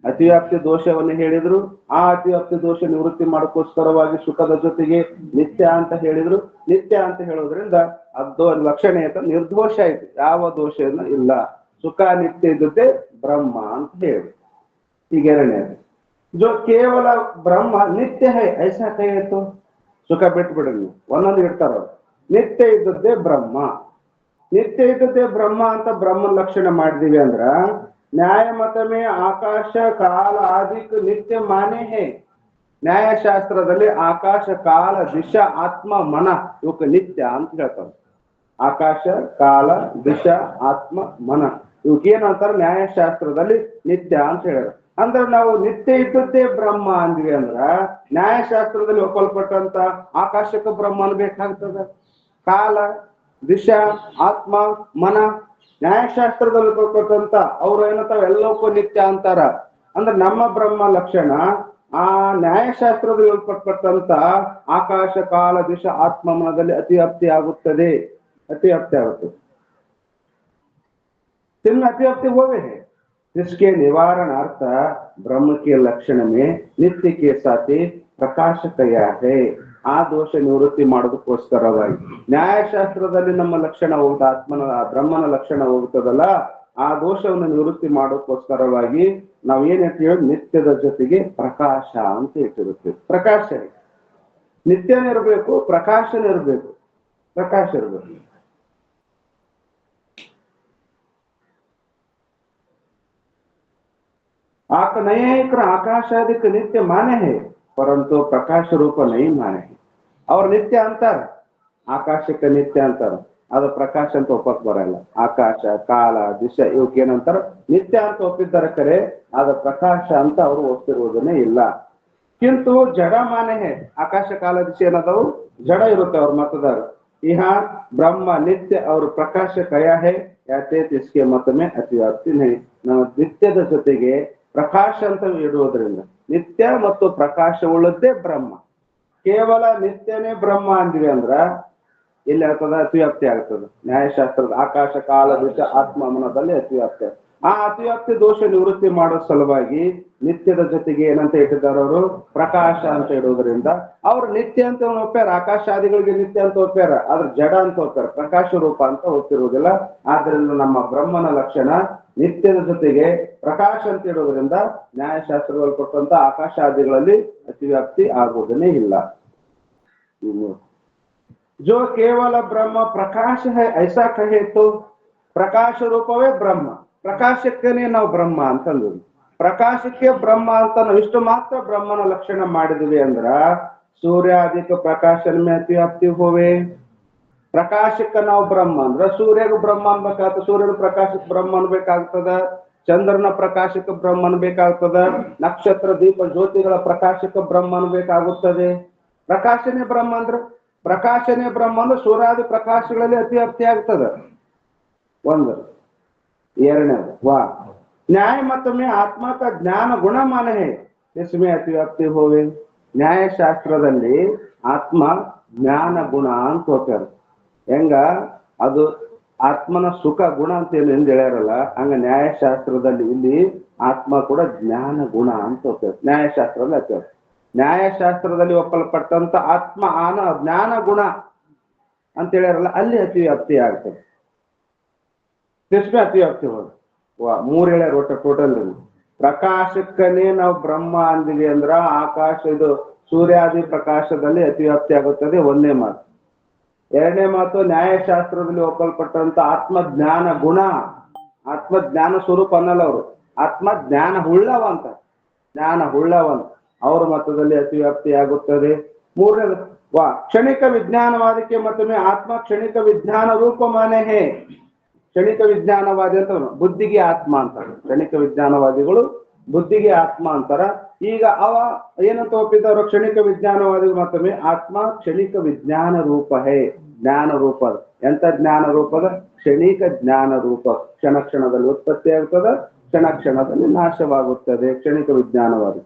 ಅತಿವ್ಯಾಪ್ತಿ ದೋಷವನ್ನು ಹೇಳಿದ್ರು, ಆ ಅತಿವ್ಯಾಪ್ತಿ ದೋಷ ನಿವೃತ್ತಿ ಮಾಡೋಕ್ಕೋಸ್ಕರವಾಗಿ ಸುಖದ ಜೊತೆಗೆ ನಿತ್ಯ ಅಂತ ಹೇಳಿದ್ರು. ನಿತ್ಯ ಅಂತ ಹೇಳೋದ್ರಿಂದ ಅದು ಲಕ್ಷಣ ಆಯ್ತು, ನಿರ್ದೋಷ ಆಯ್ತು, ಯಾವ ದೋಷನೂ ಇಲ್ಲ. ಸುಖ ನಿತ್ಯ ಇದ್ದದ್ದೇ ಬ್ರಹ್ಮ ಅಂತ ಹೇಳಿ. ಈಗ ಎರಡನೇದು, ಜೋ ಕೇವಲ ಬ್ರಹ್ಮ ನಿತ್ಯ ಹೈ ಐಸಾ ಕೈ ಆಯ್ತು. ಸುಖ ಬಿಟ್ಬಿಡ್ರಿ ನೀವು, ಒಂದೊಂದು ಇಡ್ತಾರ ಅವ್ರು. ನಿತ್ಯ ಇದ್ದದ್ದೇ ಬ್ರಹ್ಮ, ನಿತ್ಯ ಇದ್ದದ್ದೇ ಬ್ರಹ್ಮ ಅಂತ ಬ್ರಹ್ಮನ ಲಕ್ಷಣ ಮಾಡಿದೀವಿ ಅಂದ್ರ ನ್ಯಾಯ ಮತ ಮೇ ಆಕಾಶ ಕಾಲ ಆದಿಕ್ ನಿತ್ಯ ಮಾನೇ ಹೇ. ನ್ಯಾಯಶಾಸ್ತ್ರದಲ್ಲಿ ಆಕಾಶ ಕಾಲ ದಿಶಾ ಆತ್ಮ ಮನ ಇವಕ್ಕೆ ನಿತ್ಯ ಅಂತ ಹೇಳ್ತಾರೆ. ಆಕಾಶ ಕಾಲ ದಿಶಾ ಆತ್ಮ ಮನ ಇವಕ್ಕೆ ಏನಂತಾರೆ ನ್ಯಾಯಶಾಸ್ತ್ರದಲ್ಲಿ ನಿತ್ಯ ಅಂತ ಹೇಳ್ಯಾರ. ಅಂದ್ರೆ ನಾವು ನಿತ್ಯ ಇದ್ದದ್ದೇ ಬ್ರಹ್ಮ ಅಂದ್ವಿ ಅಂದ್ರ ನ್ಯಾಯಶಾಸ್ತ್ರದಲ್ಲಿ ಒಪ್ಪಲ್ಪಟ್ಟಂತ ಆಕಾಶಕ್ಕೆ ಬ್ರಹ್ಮ ಅನ್ಬೇಕಾಗ್ತದ. ಕಾಲ ದಿಶಾ ಆತ್ಮ ಮನ ನ್ಯಾಯಶಾಸ್ತ್ರದಲ್ಲಿ ಕೊಟ್ಟಂತ ಅವ್ರು ಏನಂತಾವ ಎಲ್ಲಕ್ಕೂ ನಿತ್ಯ ಅಂತಾರ. ಅಂದ್ರೆ ನಮ್ಮ ಬ್ರಹ್ಮ ಲಕ್ಷಣ ಆ ನ್ಯಾಯಶಾಸ್ತ್ರದಲ್ಲಿ ಕೊಟ್ಟಂತ ಆಕಾಶ ಕಾಲ ದಿಶಾ ಆತ್ಮ ಮನದಲ್ಲಿ ಅತಿವ್ಯಾಪ್ತಿ ಆಗುತ್ತದೆ, ಅತಿವ್ಯಾಪ್ತಿ ಆಗುತ್ತದೆ. तिनमें अतिव्याप्ति होवे है, जिसके निवारणार्थ ब्रह्म के लक्षण में नित्य के साथ प्रकाश कया है. ಆ ದೋಷ ನಿವೃತ್ತಿ ಮಾಡೋದಕ್ಕೋಸ್ಕರವಾಗಿ ನ್ಯಾಯಶಾಸ್ತ್ರದಲ್ಲಿ ನಮ್ಮ ಲಕ್ಷಣ ಹೋಗುತ್ತ ಆತ್ಮನ ಬ್ರಹ್ಮನ ಲಕ್ಷಣ ಹೋಗುತ್ತದಲ್ಲ, ಆ ದೋಷವನ್ನು ನಿವೃತ್ತಿ ಮಾಡೋಕ್ಕೋಸ್ಕರವಾಗಿ ನಾವು ಏನ್ ಹೇಳ್ತೀವಿ, ನಿತ್ಯದ ಜೊತೆಗೆ ಪ್ರಕಾಶ ಅಂತ ಇಟ್ಟಿರುತ್ತೆ. ಪ್ರಕಾಶ ನಿತ್ಯನೇ ಇರಬೇಕು, ಪ್ರಕಾಶನೇ ಇರಬೇಕು, ಪ್ರಕಾಶ ಇರಬೇಕು. ಆಕಾಶಾದಿಕ್ ನಿತ್ಯ ಮಾನೆ ಹೇ ಪರಂತು ಪ್ರಕಾಶ ರೂಪ ನೈ ಮಾನೆ ಹೇ. ಅವ್ರ ನಿತ್ಯ ಅಂತಾರ, ಆಕಾಶಕ್ಕೆ ನಿತ್ಯ ಅಂತಾರ, ಅದು ಪ್ರಕಾಶ ಅಂತ ಒಪ್ಪಕ್ ಬರಲ್ಲ. ಆಕಾಶ ಕಾಲ ದಿಶಾ ಇವಕ್ಕೆ ಏನಂತಾರ ನಿತ್ಯ ಅಂತ ಒಪ್ಪಿದ್ದಾರೆ, ಕರೆ ಅದ ಪ್ರಕಾಶ ಅಂತ ಅವರು ಒಪ್ಪಿರುವುದನ್ನೇ ಇಲ್ಲ. ಕಿಂತು ಜಡ ಮಾನೆ ಹೇ, ಆಕಾಶ ಕಾಲ ದಿಶೆ ಏನದವು ಜಡ ಇರುತ್ತೆ ಅವ್ರ ಮತದಾರ. ಇಹ ಬ್ರಹ್ಮ ನಿತ್ಯ ಅವರು ಪ್ರಕಾಶ ಕಯ ಹೇ ಯಾತೆ ತಿಸ್ಕೆ ಮತಮೆ ಅತಿವ್ಯಾಪ್ತಿ ನೈ. ನಾವು ನಿತ್ಯದ ಜೊತೆಗೆ ಪ್ರಕಾಶ ಅಂತ ಇಡುವುದರಿಂದ ನಿತ್ಯ ಮತ್ತು ಪ್ರಕಾಶ ಉಳ್ಳದ್ದೇ ಬ್ರಹ್ಮ. ಕೇವಲ ನಿತ್ಯನೇ ಬ್ರಹ್ಮ ಅಂದ್ವಿ ಅಂದ್ರ ಎಲ್ಲಿ ಆಗ್ತದ ಅತಿವ್ಯಾಪ್ತಿ ಆಗ್ತದೆ. ನ್ಯಾಯಶಾಸ್ತ್ರದ ಆಕಾಶ ಕಾಲ ದಿಶಾ ಆತ್ಮ ಮನದಲ್ಲಿ ಅತಿವ್ಯಾಪ್ತಿ. ಆ ಅತಿವ್ಯಾಪ್ತಿ ದೋಷ ನಿವೃತ್ತಿ ಮಾಡೋ ಸಲುವಾಗಿ ನಿತ್ಯದ ಜೊತೆಗೆ ಏನಂತ ಇಟ್ಟಿದ್ದಾರೆ ಅವರು, ಪ್ರಕಾಶ ಅಂತ ಇಡುವುದರಿಂದ ಅವ್ರು ನಿತ್ಯ ಅಂತ ಒಪ್ಪ್ಯಾರ. ಆಕಾಶಾದಿಗಳಿಗೆ ನಿತ್ಯ ಅಂತ ಒಪ್ಪ್ಯಾರ, ಆದ್ರೆ ಜಡ ಅಂತ ಒಪ್ಪ್ಯಾರ, ಪ್ರಕಾಶ ರೂಪ ಅಂತ ಒಪ್ಪಿರುವುದಿಲ್ಲ. ಆದ್ರಿಂದ ನಮ್ಮ ಬ್ರಹ್ಮನ ಲಕ್ಷಣ ನಿತ್ಯದ ಜೊತೆಗೆ ಪ್ರಕಾಶ ಅಂತ ಇಡುವುದರಿಂದ ನ್ಯಾಯಶಾಸ್ತ್ರದಲ್ಲಿ ಕೊಟ್ಟಂತ ಆಕಾಶಾದಿಗಳಲ್ಲಿ ಅತಿವ್ಯಾಪ್ತಿ ಆಗುವುದನ್ನೇ ಇಲ್ಲ. जो केवल ब्रह्म प्रकाश है ऐसा कहे तो ಪ್ರಕಾಶ ರೂಪವೇ ಬ್ರಹ್ಮ, ಪ್ರಕಾಶಕ್ಕೇನೆ ನಾವು ಬ್ರಹ್ಮ ಅಂತಂದ್ವಿ. ಪ್ರಕಾಶಕ್ಕೆ ಬ್ರಹ್ಮ ಅಂತ ನಾವು ಇಷ್ಟು ಮಾತ್ರ ಬ್ರಹ್ಮನ ಲಕ್ಷಣ ಮಾಡಿದ್ವಿ ಅಂದ್ರ ಸೂರ್ಯಾದಿಕ ಪ್ರಕಾಶನ ಮೇ ಅತಿವ್ಯಾಪ್ತಿ ಹೋವೆ. ಪ್ರಕಾಶಕ್ಕೆ ನಾವು ಬ್ರಹ್ಮ ಅಂದ್ರ ಸೂರ್ಯಗೂ ಬ್ರಹ್ಮ ಅನ್ಬೇಕಾಗ್ತದ, ಸೂರ್ಯನ ಪ್ರಕಾಶಕ್ಕೆ ಬ್ರಹ್ಮ ಅನ್ಬೇಕಾಗ್ತದ, ಚಂದ್ರನ ಪ್ರಕಾಶಕ್ಕೆ ಬ್ರಹ್ಮ ಅನ್ಬೇಕಾಗ್ತದ, ನಕ್ಷತ್ರ ದೀಪ ಜ್ಯೋತಿಗಳ ಪ್ರಕಾಶಕ್ಕೆ ಬ್ರಹ್ಮ ಅನ್ಬೇಕಾಗುತ್ತದೆ. ಪ್ರಕಾಶನೇ ಬ್ರಹ್ಮ ಅಂದ್ರ ಪ್ರಕಾಶನೇ ಬ್ರಹ್ಮ ಅಂದ್ರೆ ಸೂರ್ಯಾದಿ ಪ್ರಕಾಶಗಳಲ್ಲಿ ಅತಿವ್ಯಾಪ್ತಿ ಆಗ್ತದ. ಒಂದು ಎರಡನೇದು ವಾ ನ್ಯಾಯ ಮತ್ತೊಮ್ಮೆ ಆತ್ಮ का ಜ್ಞಾನ ಗುಣ ಮಾನೆ ಹೇ इसमें ಅತಿವ್ಯಾಪ್ತಿ ಹೋವೆ. ನ್ಯಾಯಶಾಸ್ತ್ರದಲ್ಲಿ ಆತ್ಮ ಜ್ಞಾನ ಗುಣ ಅಂತ ಹೋಗ್ತಾರೆ. ಹೆಂಗ ಅದು ಆತ್ಮನ ಸುಖ ಗುಣ ಅಂತ ಏನು ಹೇಳ್ಯಾರಲ್ಲ, ಹಂಗ ನ್ಯಾಯಶಾಸ್ತ್ರದಲ್ಲಿ ಇಲ್ಲಿ ಆತ್ಮ ಕೂಡ ಜ್ಞಾನ ಗುಣ ಅಂತ ಹೋಗ್ತಾರೆ. ನ್ಯಾಯಶಾಸ್ತ್ರದಲ್ಲಿ ಅತಿವ್ಯಾಪ್ತಿ, ನ್ಯಾಯಶಾಸ್ತ್ರದಲ್ಲಿ ಒಪ್ಪಲ್ಪಟ್ಟಂತ ಆತ್ಮ ಜ್ಞಾನ ಗುಣ ಅಂತ ಹೇಳ್ಯಾರಲ್ಲ, ಅಲ್ಲಿ ಅತಿವ್ಯಾಪ್ತಿ ಆಗ್ತದೆ. ಅತಿವ್ಯಾಪ್ತಿ ಹೋದ ಮೂರ್ ಹೇಳ್ಯಾರ ಒಟ್ಟ ಟೋಟಲ್. ಪ್ರಕಾಶಕ್ಕನೇ ನಾವು ಬ್ರಹ್ಮ ಅಂದಿವಿ ಅಂದ್ರ ಆಕಾಶ ಇದು ಸೂರ್ಯಾದಿ ಪ್ರಕಾಶದಲ್ಲಿ ಅತಿವ್ಯಾಪ್ತಿ ಆಗುತ್ತದೆ, ಒಂದೇ ಮಾತು. ಎರಡನೇ ಮಾತು, ನ್ಯಾಯಶಾಸ್ತ್ರದಲ್ಲಿ ಒಪ್ಪಲ್ಪಟ್ಟಂತ ಆತ್ಮಜ್ಞಾನ ಗುಣ, ಆತ್ಮಜ್ಞಾನ ಸ್ವರೂಪ ಅನ್ನಲ್ಲ ಅವರು, ಆತ್ಮಜ್ಞಾನ ಹುಳ್ಳವ ಅಂತ, ಜ್ಞಾನ ಹುಳ್ಳವಂತ ಅವ್ರ ಮತದಲ್ಲಿ ಅತಿವ್ಯಾಪ್ತಿ ಆಗುತ್ತದೆ. ಮೂರನೇದು ಕ್ಷಣಿಕ ವಿಜ್ಞಾನವಾದಕ್ಕೆ ಮತ್ತೊಮ್ಮೆ ಆತ್ಮ ಕ್ಷಣಿಕ ವಿಜ್ಞಾನ ರೂಪ ಮಾನೆ ಹೇ. ಕ್ಷಣಿಕ ವಿಜ್ಞಾನವಾದಿ ಅಂತ ಬುದ್ಧಿಗೆ ಆತ್ಮ ಅಂತಾರೆ. ಕ್ಷಣಿಕ ವಿಜ್ಞಾನವಾದಿಗಳು ಬುದ್ಧಿಗೆ ಆತ್ಮ ಅಂತಾರ. ಈಗ ಅವ ಏನಂತ ಒಪ್ಪಿದವರು ಕ್ಷಣಿಕ ವಿಜ್ಞಾನವಾದಿಗಳು ಮತ್ತೊಮ್ಮೆ ಆತ್ಮ ಕ್ಷಣಿಕ ವಿಜ್ಞಾನ ರೂಪ ಹೇ. ಜ್ಞಾನ ರೂಪ. ಎಂತ ಜ್ಞಾನ ರೂಪದ? ಕ್ಷಣಿಕ ಜ್ಞಾನ ರೂಪ. ಕ್ಷಣ ಕ್ಷಣದಲ್ಲಿ ಉತ್ಪತ್ತಿ ಆಗ್ತದೆ, ಕ್ಷಣ ಕ್ಷಣದಲ್ಲಿ ನಾಶವಾಗುತ್ತದೆ. ಕ್ಷಣಿಕ ವಿಜ್ಞಾನವಾದಿ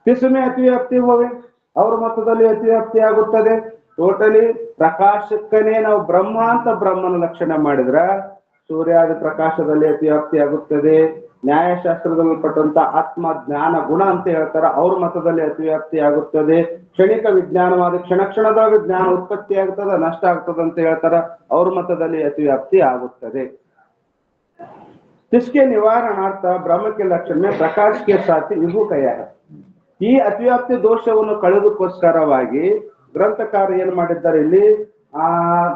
ಕಿಸುಮೆ ಅತಿವ್ಯಾಪ್ತಿ ಹೋವೆ, ಅವ್ರ ಮತದಲ್ಲಿ ಅತಿವ್ಯಾಪ್ತಿ ಆಗುತ್ತದೆ. ಟೋಟಲಿ ಪ್ರಕಾಶಕ್ಕನೇ ನಾವು ಬ್ರಹ್ಮ ಅಂತ ಬ್ರಹ್ಮನ ಲಕ್ಷಣ ಮಾಡಿದ್ರ ಸೂರ್ಯಾದಿ ಪ್ರಕಾಶದಲ್ಲಿ ಅತಿವ್ಯಾಪ್ತಿ ಆಗುತ್ತದೆ. ನ್ಯಾಯಶಾಸ್ತ್ರದಲ್ಲಿ ಪಟ್ಟಂತ ಆತ್ಮ ಜ್ಞಾನ ಗುಣ ಅಂತ ಹೇಳ್ತಾರ, ಅವ್ರ ಮತದಲ್ಲಿ ಅತಿವ್ಯಾಪ್ತಿ ಆಗುತ್ತದೆ. ಕ್ಷಣಿಕ ವಿಜ್ಞಾನವಾದ ಕ್ಷಣ ಕ್ಷಣದೊಳಗೆ ಜ್ಞಾನ ಉತ್ಪತ್ತಿ ಆಗ್ತದ, ನಷ್ಟ ಆಗ್ತದ ಅಂತ ಹೇಳ್ತಾರ, ಅವ್ರ ಮತದಲ್ಲಿ ಅತಿವ್ಯಾಪ್ತಿ ಆಗುತ್ತದೆ. जिसके निवारणार्थ ब्रह्म के लक्षण में प्रकाश के साथ विभु कया है. ಈ ಅತಿವ್ಯಾಪ್ತಿ ದೋಷವನ್ನು ಕಳೆದಕ್ಕೋಸ್ಕರವಾಗಿ ಗ್ರಂಥಕಾರ ಏನ್ ಮಾಡಿದ್ದಾರೆ ಇಲ್ಲಿ? ಆ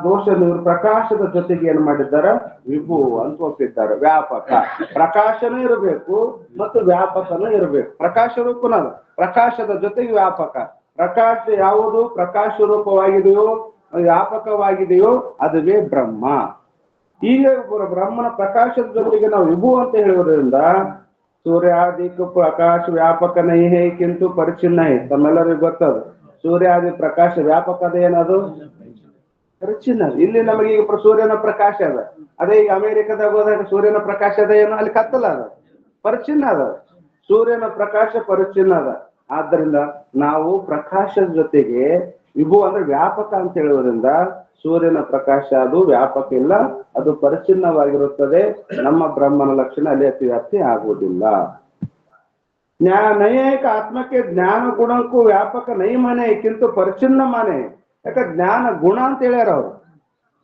ದೋಷ ಪ್ರಕಾಶದ ಜೊತೆಗೆ ಏನ್ ಮಾಡಿದ್ದಾರೆ? ವಿಭು ಅಂತ ಒಪ್ಪಿದ್ದಾರೆ. ವ್ಯಾಪಕ ಪ್ರಕಾಶನೂ ಇರಬೇಕು ಮತ್ತು ವ್ಯಾಪಕನೂ ಇರಬೇಕು. ಪ್ರಕಾಶ ರೂಪನ ಪ್ರಕಾಶದ ಜೊತೆಗೆ ವ್ಯಾಪಕ. ಪ್ರಕಾಶ ಯಾವುದು ಪ್ರಕಾಶ ರೂಪವಾಗಿದೆಯೋ ವ್ಯಾಪಕವಾಗಿದೆಯೋ ಅದುವೇ ಬ್ರಹ್ಮ. ಈಗ ಬ್ರಹ್ಮನ ಪ್ರಕಾಶದ ಜೊತೆಗೆ ನಾವು ವಿಭು ಅಂತ ಹೇಳುವುದರಿಂದ सूर्यादि को प्रकाश व्यापक नहीं है किंतु परिचिन्न है. तम्मेಲ್ಲರಿಗೂ ಗೊತ್ತದು ಸೂರ್ಯಾದಿ ಪ್ರಕಾಶ ವ್ಯಾಪಕ ಅದೇನದು ಪರಿಚಿನ್ನ. ಇಲ್ಲಿ ನಮಗೆ ಈಗ ಸೂರ್ಯನ ಪ್ರಕಾಶ ಅದ, ಅದೇ ಈಗ ಅಮೆರಿಕದಾಗ ಹೋದಾಗ ಸೂರ್ಯನ ಪ್ರಕಾಶ ಅದ ಏನು? ಅಲ್ಲಿ ಕತ್ತಲ ಅದ, ಪರಿಚಿನ್ನ ಅದ. ಸೂರ್ಯನ ಪ್ರಕಾಶ ಪರಿಚಿನ್ನ ಅದ. ಆದ್ದರಿಂದ ನಾವು ಪ್ರಕಾಶದ ಜೊತೆಗೆ ವಿಭು ಅಂದ್ರೆ ವ್ಯಾಪಕ ಅಂತ ಹೇಳುವುದರಿಂದ ಸೂರ್ಯನ ಪ್ರಕಾಶ ಅದು ವ್ಯಾಪಕ ಇಲ್ಲ, ಅದು ಪರಿಚಿನ್ನವಾಗಿರುತ್ತದೆ. ನಮ್ಮ ಬ್ರಹ್ಮನ ಲಕ್ಷಣ ಅಲ್ಲಿ ಅತಿವ್ಯಾಪ್ತಿ ಆಗುವುದಿಲ್ಲ. ನೈಯಾಯಿಕ ಆತ್ಮಕ್ಕೆ ಜ್ಞಾನ ಗುಣಕ್ಕೂ ವ್ಯಾಪಕ ನೈ ಮಾನೆ ಕಿಂತು ಪರಿಚಿನ್ನ ಮಾನೆ. ಯಾಕ ಜ್ಞಾನ ಗುಣ ಅಂತ ಹೇಳ್ಯಾರ ಅವ್ರು.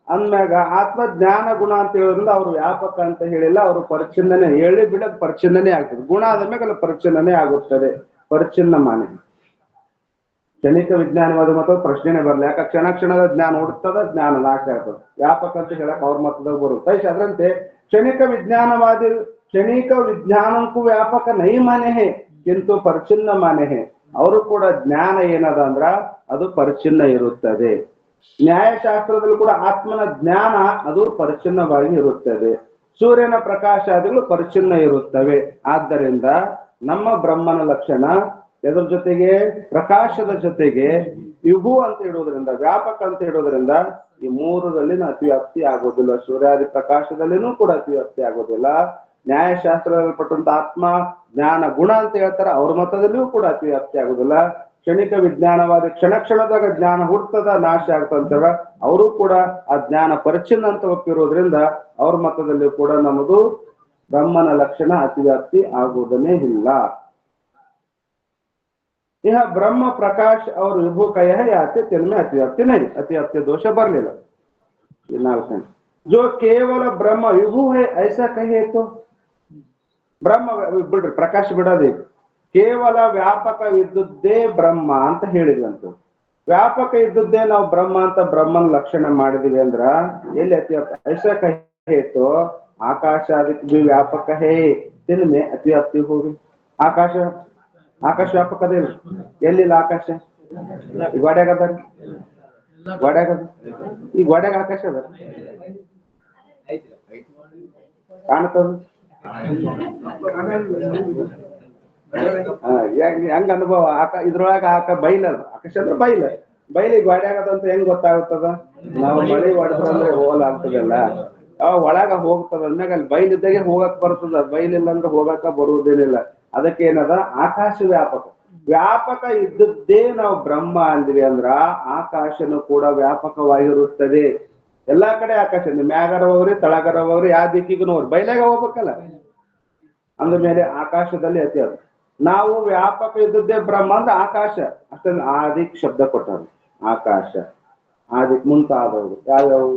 ಅಂದ್ಮ್ಯಾಗ ಆತ್ಮ ಜ್ಞಾನ ಗುಣ ಅಂತ ಹೇಳೋದ್ರಿಂದ ಅವ್ರು ವ್ಯಾಪಕ ಅಂತ ಹೇಳಿಲ್ಲ, ಅವರು ಪರಿಚಿನ್ನನೆ ಹೇಳಿ ಬಿಡಕ್ ಪರಿಚಿನ್ನನೆ ಆಗ್ತದೆ. ಗುಣ ಆದ್ಮ್ಯಾಗ ಅಲ್ಲಿ ಪರಿಚಿನ್ನನೆ ಆಗುತ್ತದೆ. ಪರಿಚಿನ್ನ ಮಾನೆ. ಕ್ಷಣಿಕ ವಿಜ್ಞಾನವಾದ ಮತ ಪ್ರಶ್ನೆನೇ ಬರಲ್ಲ. ಯಾಕ ಕ್ಷಣ ಕ್ಷಣದ ಜ್ಞಾನ ಹುಡುಕ್ತದ, ಜ್ಞಾನ ನಾಶ ಆಗ್ತದೆ. ವ್ಯಾಪಕ ಅಂತ ಹೇಳಕ್ ಅವ್ರ ಮತದಾಗ ಬರುತ್ತೆ. ಅದರಂತೆ ಕ್ಷಣಿಕ ವಿಜ್ಞಾನವಾದಿ ಕ್ಷಣಿಕ ವಿಜ್ಞಾನಕ್ಕೂ ವ್ಯಾಪಕ ನೈ ಮಾನೆ ಹೇ ಕಿಂತು ಪರಿಚಿನ್ನ ಮಾನೆ ಹೇ. ಅವರು ಕೂಡ ಜ್ಞಾನ ಏನದ ಅಂದ್ರ ಅದು ಪರಿಚಿನ್ನ ಇರುತ್ತದೆ. ನ್ಯಾಯಶಾಸ್ತ್ರದಲ್ಲಿ ಕೂಡ ಆತ್ಮನ ಜ್ಞಾನ ಅದು ಪರಿಚಿನ್ನವಾಗಿ ಇರುತ್ತದೆ. ಸೂರ್ಯನ ಪ್ರಕಾಶಾದಿಗಳು ಪರಿಚಿನ್ನ ಇರುತ್ತವೆ. ಆದ್ದರಿಂದ ನಮ್ಮ ಬ್ರಹ್ಮನ ಲಕ್ಷಣ ಎದ್ರ ಜೊತೆಗೆ? ಪ್ರಕಾಶದ ಜೊತೆಗೆ ವಿಭು ಅಂತ ಇಡುವುದರಿಂದ, ವ್ಯಾಪಕ ಅಂತ ಇಡುವುದರಿಂದ ಈ ಮೂರರಲ್ಲಿ ಅತಿವ್ಯಾಪ್ತಿ ಆಗೋದಿಲ್ಲ. ಸೂರ್ಯಾದಿ ಪ್ರಕಾಶದಲ್ಲಿನೂ ಕೂಡ ಅತಿವ್ಯಾಪ್ತಿ ಆಗೋದಿಲ್ಲ. ನ್ಯಾಯಶಾಸ್ತ್ರದಲ್ಲಿ ಪಟ್ಟಂತ ಆತ್ಮ ಜ್ಞಾನ ಗುಣ ಅಂತ ಹೇಳ್ತಾರೆ, ಅವ್ರ ಮತದಲ್ಲಿಯೂ ಕೂಡ ಅತಿವ್ಯಾಪ್ತಿ ಆಗೋದಿಲ್ಲ. ಕ್ಷಣಿಕ ವಿಜ್ಞಾನವಾದ ಕ್ಷಣ ಕ್ಷಣದಾಗ ಜ್ಞಾನ ಹುಡ್ತದ, ನಾಶ ಆಗ್ತಂತಾರ, ಅವರು ಕೂಡ ಆ ಜ್ಞಾನ ಪರಿಚಿನ್ನ ಅಂತ ಒಪ್ಪಿರೋದ್ರಿಂದ ಅವ್ರ ಮತದಲ್ಲಿ ಕೂಡ ನಮ್ಮದು ಬ್ರಹ್ಮನ ಲಕ್ಷಣ ಅತಿವ್ಯಾಪ್ತಿ ಆಗುವುದನ್ನೇ ಇಲ್ಲ. यह ब्रह्म प्रकाश और विभु कह है आते तिनमें अतिव्याप्ति नहीं, अतिव्याप्ति दोष बरलिಲ್ಲ. जो केवल ब्रह्म विभु है ऐसा कहे तो ಬ್ರಹ್ಮ ಬಿಡ್ರಿ, ಪ್ರಕಾಶ ಬಿಡೋದೇ ಕೇವಲ ವ್ಯಾಪಕ ಇದ್ದುದೇ ಬ್ರಹ್ಮ ಅಂತ ಹೇಳಿದ್ವಂತ. ವ್ಯಾಪಕ ಇದ್ದುದೇ ನಾವು ಬ್ರಹ್ಮ ಅಂತ ಬ್ರಹ್ಮನ ಲಕ್ಷಣ ಮಾಡಿದ್ವಿ ಅಂದ್ರ ಎಲ್ಲಿ ಅತಿವ್ಯಾಪ್ತಿ? ಐಸಾ ಕಹೆ ತೋ ಆಕಾಶ ಅದಕ್ಕೆ ವ್ಯಾಪಕ ಹೇ ತಿನ್ಮೆ ಅತಿವ್ಯಾಪ್ತಿ ಹೋಗಿ. ಆಕಾಶ ಆಕಾಶ ವ್ಯಾಪಕ ಅದೇ ಎಲ್ಲಿಲ್ಲ ಆಕಾಶ? ಈ ಗೋಡ್ಯಾಗ ಅದ, ಗೋಡ್ಯಾಗ ಈ ಗೋಡ್ಯಾಗ ಆಕಾಶ ಅದ ಕಾಣತದ. ಹೆಂಗ ಅನುಭವ? ಇದ್ರೊಳಗ ಬೈಲ ಆಕಾಶ ಅಂದ್ರೆ ಬೈಲಿ ಗೋಡ್ಯಾಗ ಅದಂತ ಹೆಂಗ್ ಗೊತ್ತಾಗುತ್ತದ? ನಾವು ಮಳೆ ಹೊಡೆದ್ರಂದ್ರೆ ಹೋಗಲ್ಲ ಆಗ್ತದಲ್ಲ, ಒಳಗ ಹೋಗ್ತದ ಅಂದಾಗ ಅಲ್ಲಿ ಬೈಲಿದ್ದಾಗೆ ಹೋಗಕ್ ಬರ್ತದ. ಬೈಲಿಲ್ಲ ಅಂದ್ರೆ ಹೋಗಕ ಬರುವುದೇನಿಲ್ಲ. ಅದಕ್ಕೆ ಏನದ? ಆಕಾಶ ವ್ಯಾಪಕ. ವ್ಯಾಪಕ ಇದ್ದದ್ದೇ ನಾವು ಬ್ರಹ್ಮ ಅಂದ್ವಿ ಅಂದ್ರ ಆಕಾಶನು ಕೂಡ ವ್ಯಾಪಕವಾಗಿರುತ್ತದೆ. ಎಲ್ಲಾ ಕಡೆ ಆಕಾಶ, ಮ್ಯಾಗರ ಹೋಗ್ರಿ ತಳಗರ ಹೋಗ್ರಿ ಯಾವ ದಿಕ್ಕಿಗೂ ನೋಡ್ರಿ ಬೈಲಾಗ ಹೋಗ್ಬೇಕಲ್ಲ. ಅಂದ ಮೇಲೆ ಆಕಾಶದಲ್ಲಿ ಅತಿ ಅದು. ನಾವು ವ್ಯಾಪಕ ಇದ್ದದ್ದೇ ಬ್ರಹ್ಮ ಅಂದ್ರೆ ಆಕಾಶ. ಅಷ್ಟೊಂದು ಆದಿಕ್ ಶಬ್ದ ಕೊಟ್ಟರು. ಆಕಾಶ ಆದಿಕ್ ಮುಂತಾದವರು ಯಾವ್ಯಾವು?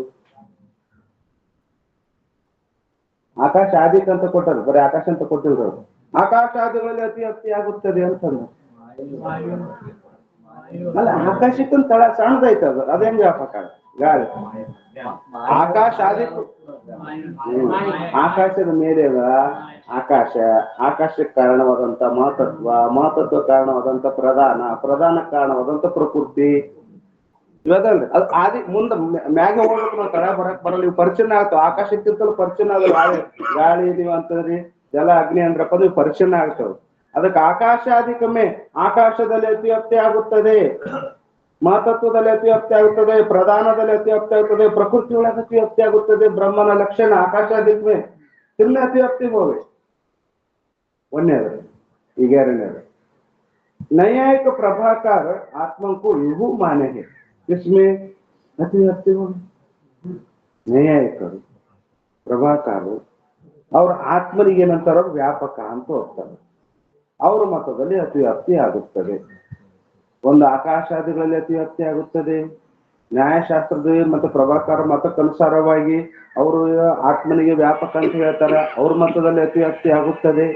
ಆಕಾಶ ಆದಿಕ್ ಅಂತ ಕೊಟ್ಟರು, ಬರೀ ಆಕಾಶ ಅಂತ ಕೊಟ್ಟಿದ್ರು. ಆಕಾಶ ಆದಿಗಳಲ್ಲಿ ಅತಿ ಆಗುತ್ತದೆ ಅಂತಂದ್ರೆ ಅಲ್ಲ ಆಕಾಶಕ್ಕಿಂತ ತಳ ಸಣ್ಣದೈತೆ ಅದು ಅದೇನ್ ವ್ಯಾಪಕ ಗಾಳಿ ಆಕಾಶ ಆದಿತ್ತು ಆಕಾಶದ ಮೇಲೆ ಆಕಾಶ ಆಕಾಶಕ್ಕೆ ಕಾರಣವಾದಂತ ಮಹತತ್ವ ಕಾರಣವಾದಂತ ಪ್ರಧಾನ ಕಾರಣವಾದಂತ ಪ್ರಕೃತಿ ಇವದಲ್ರಿ ಅದು ಆದಿ ಮುಂದೆ ಮ್ಯಾಗ ಹೋಗ್ಬೇಕು ನಾವು ತಳ ಬರಕ್ ಬರಲ್ಲ ಇವು ಪರಿಚಯ ಆಗ್ತಾವ ಆಕಾಶಕ್ಕಿಂತಲೂ ಪರಿಚಯ ಆಗಲ್ಲ ಗಾಳಿ ನೀವು ಅಂತಂದ್ರಿ ಜಲ ಅಗ್ನಿ ಅಂದ್ರಪ್ಪ ನೀವು ಪರಿಚಯ ಆಗ್ತಾವ ಅದಕ್ಕೆ ಆಕಾಶಾದಿ ಕಮ್ಮಿ ಆಕಾಶದಲ್ಲಿ ಅತಿವ್ಯಾಪ್ತಿ ಆಗುತ್ತದೆ ಮಹತತ್ವದಲ್ಲಿ ಅತಿವ್ಯಾಪ್ತಿ ಆಗುತ್ತದೆ ಪ್ರಧಾನದಲ್ಲಿ ಅತಿವ್ಯಾಪ್ತಿ ಆಗುತ್ತದೆ ಪ್ರಕೃತಿ ಒಳಗೆ ಅತಿವ್ಯಾಪ್ತಿ ಆಗುತ್ತದೆ ಬ್ರಹ್ಮನ ಲಕ್ಷಣ ಆಕಾಶಾದಿಕ್ಮೆ ತಿನ್ನ ಅತಿವ್ಯಾಪ್ತಿ ಹೋಗಿ ಒಂದೇದು ಈಗ ಎರಡನೇದು नैयायिक प्रभाकर आत्मा को युहू माने हैं इसमें अतिव्याप्ति होगी नैयायिक प्रभाकर और ಆತ್ಮನಿಗೆ ಏನಂತಾರ ವ್ಯಾಪಕ ಅಂತ ಹೋಗ್ತಾರೆ ಅವರ ಮತದಲ್ಲಿ ಅತಿವ್ಯಾಪ್ತಿ ಆಗುತ್ತದೆ ಒಂದು ಆಕಾಶಾದಿಗಳಲ್ಲಿ ಅತಿವ್ಯಾಪ್ತಿ ಆಗುತ್ತದೆ ನ್ಯಾಯಶಾಸ್ತ್ರದ ಮತ್ತು ಪ್ರಭಾಕರ ಮತಕ್ಕನುಸಾರವಾಗಿ ಅವರು ಆತ್ಮನಿಗೆ ವ್ಯಾಪಕ ಅಂತ ಹೇಳ್ತಾರೆ ಅವ್ರ ಮತದಲ್ಲಿ ಅತಿವ್ಯಾಪ್ತಿ ಆಗುತ್ತದೆ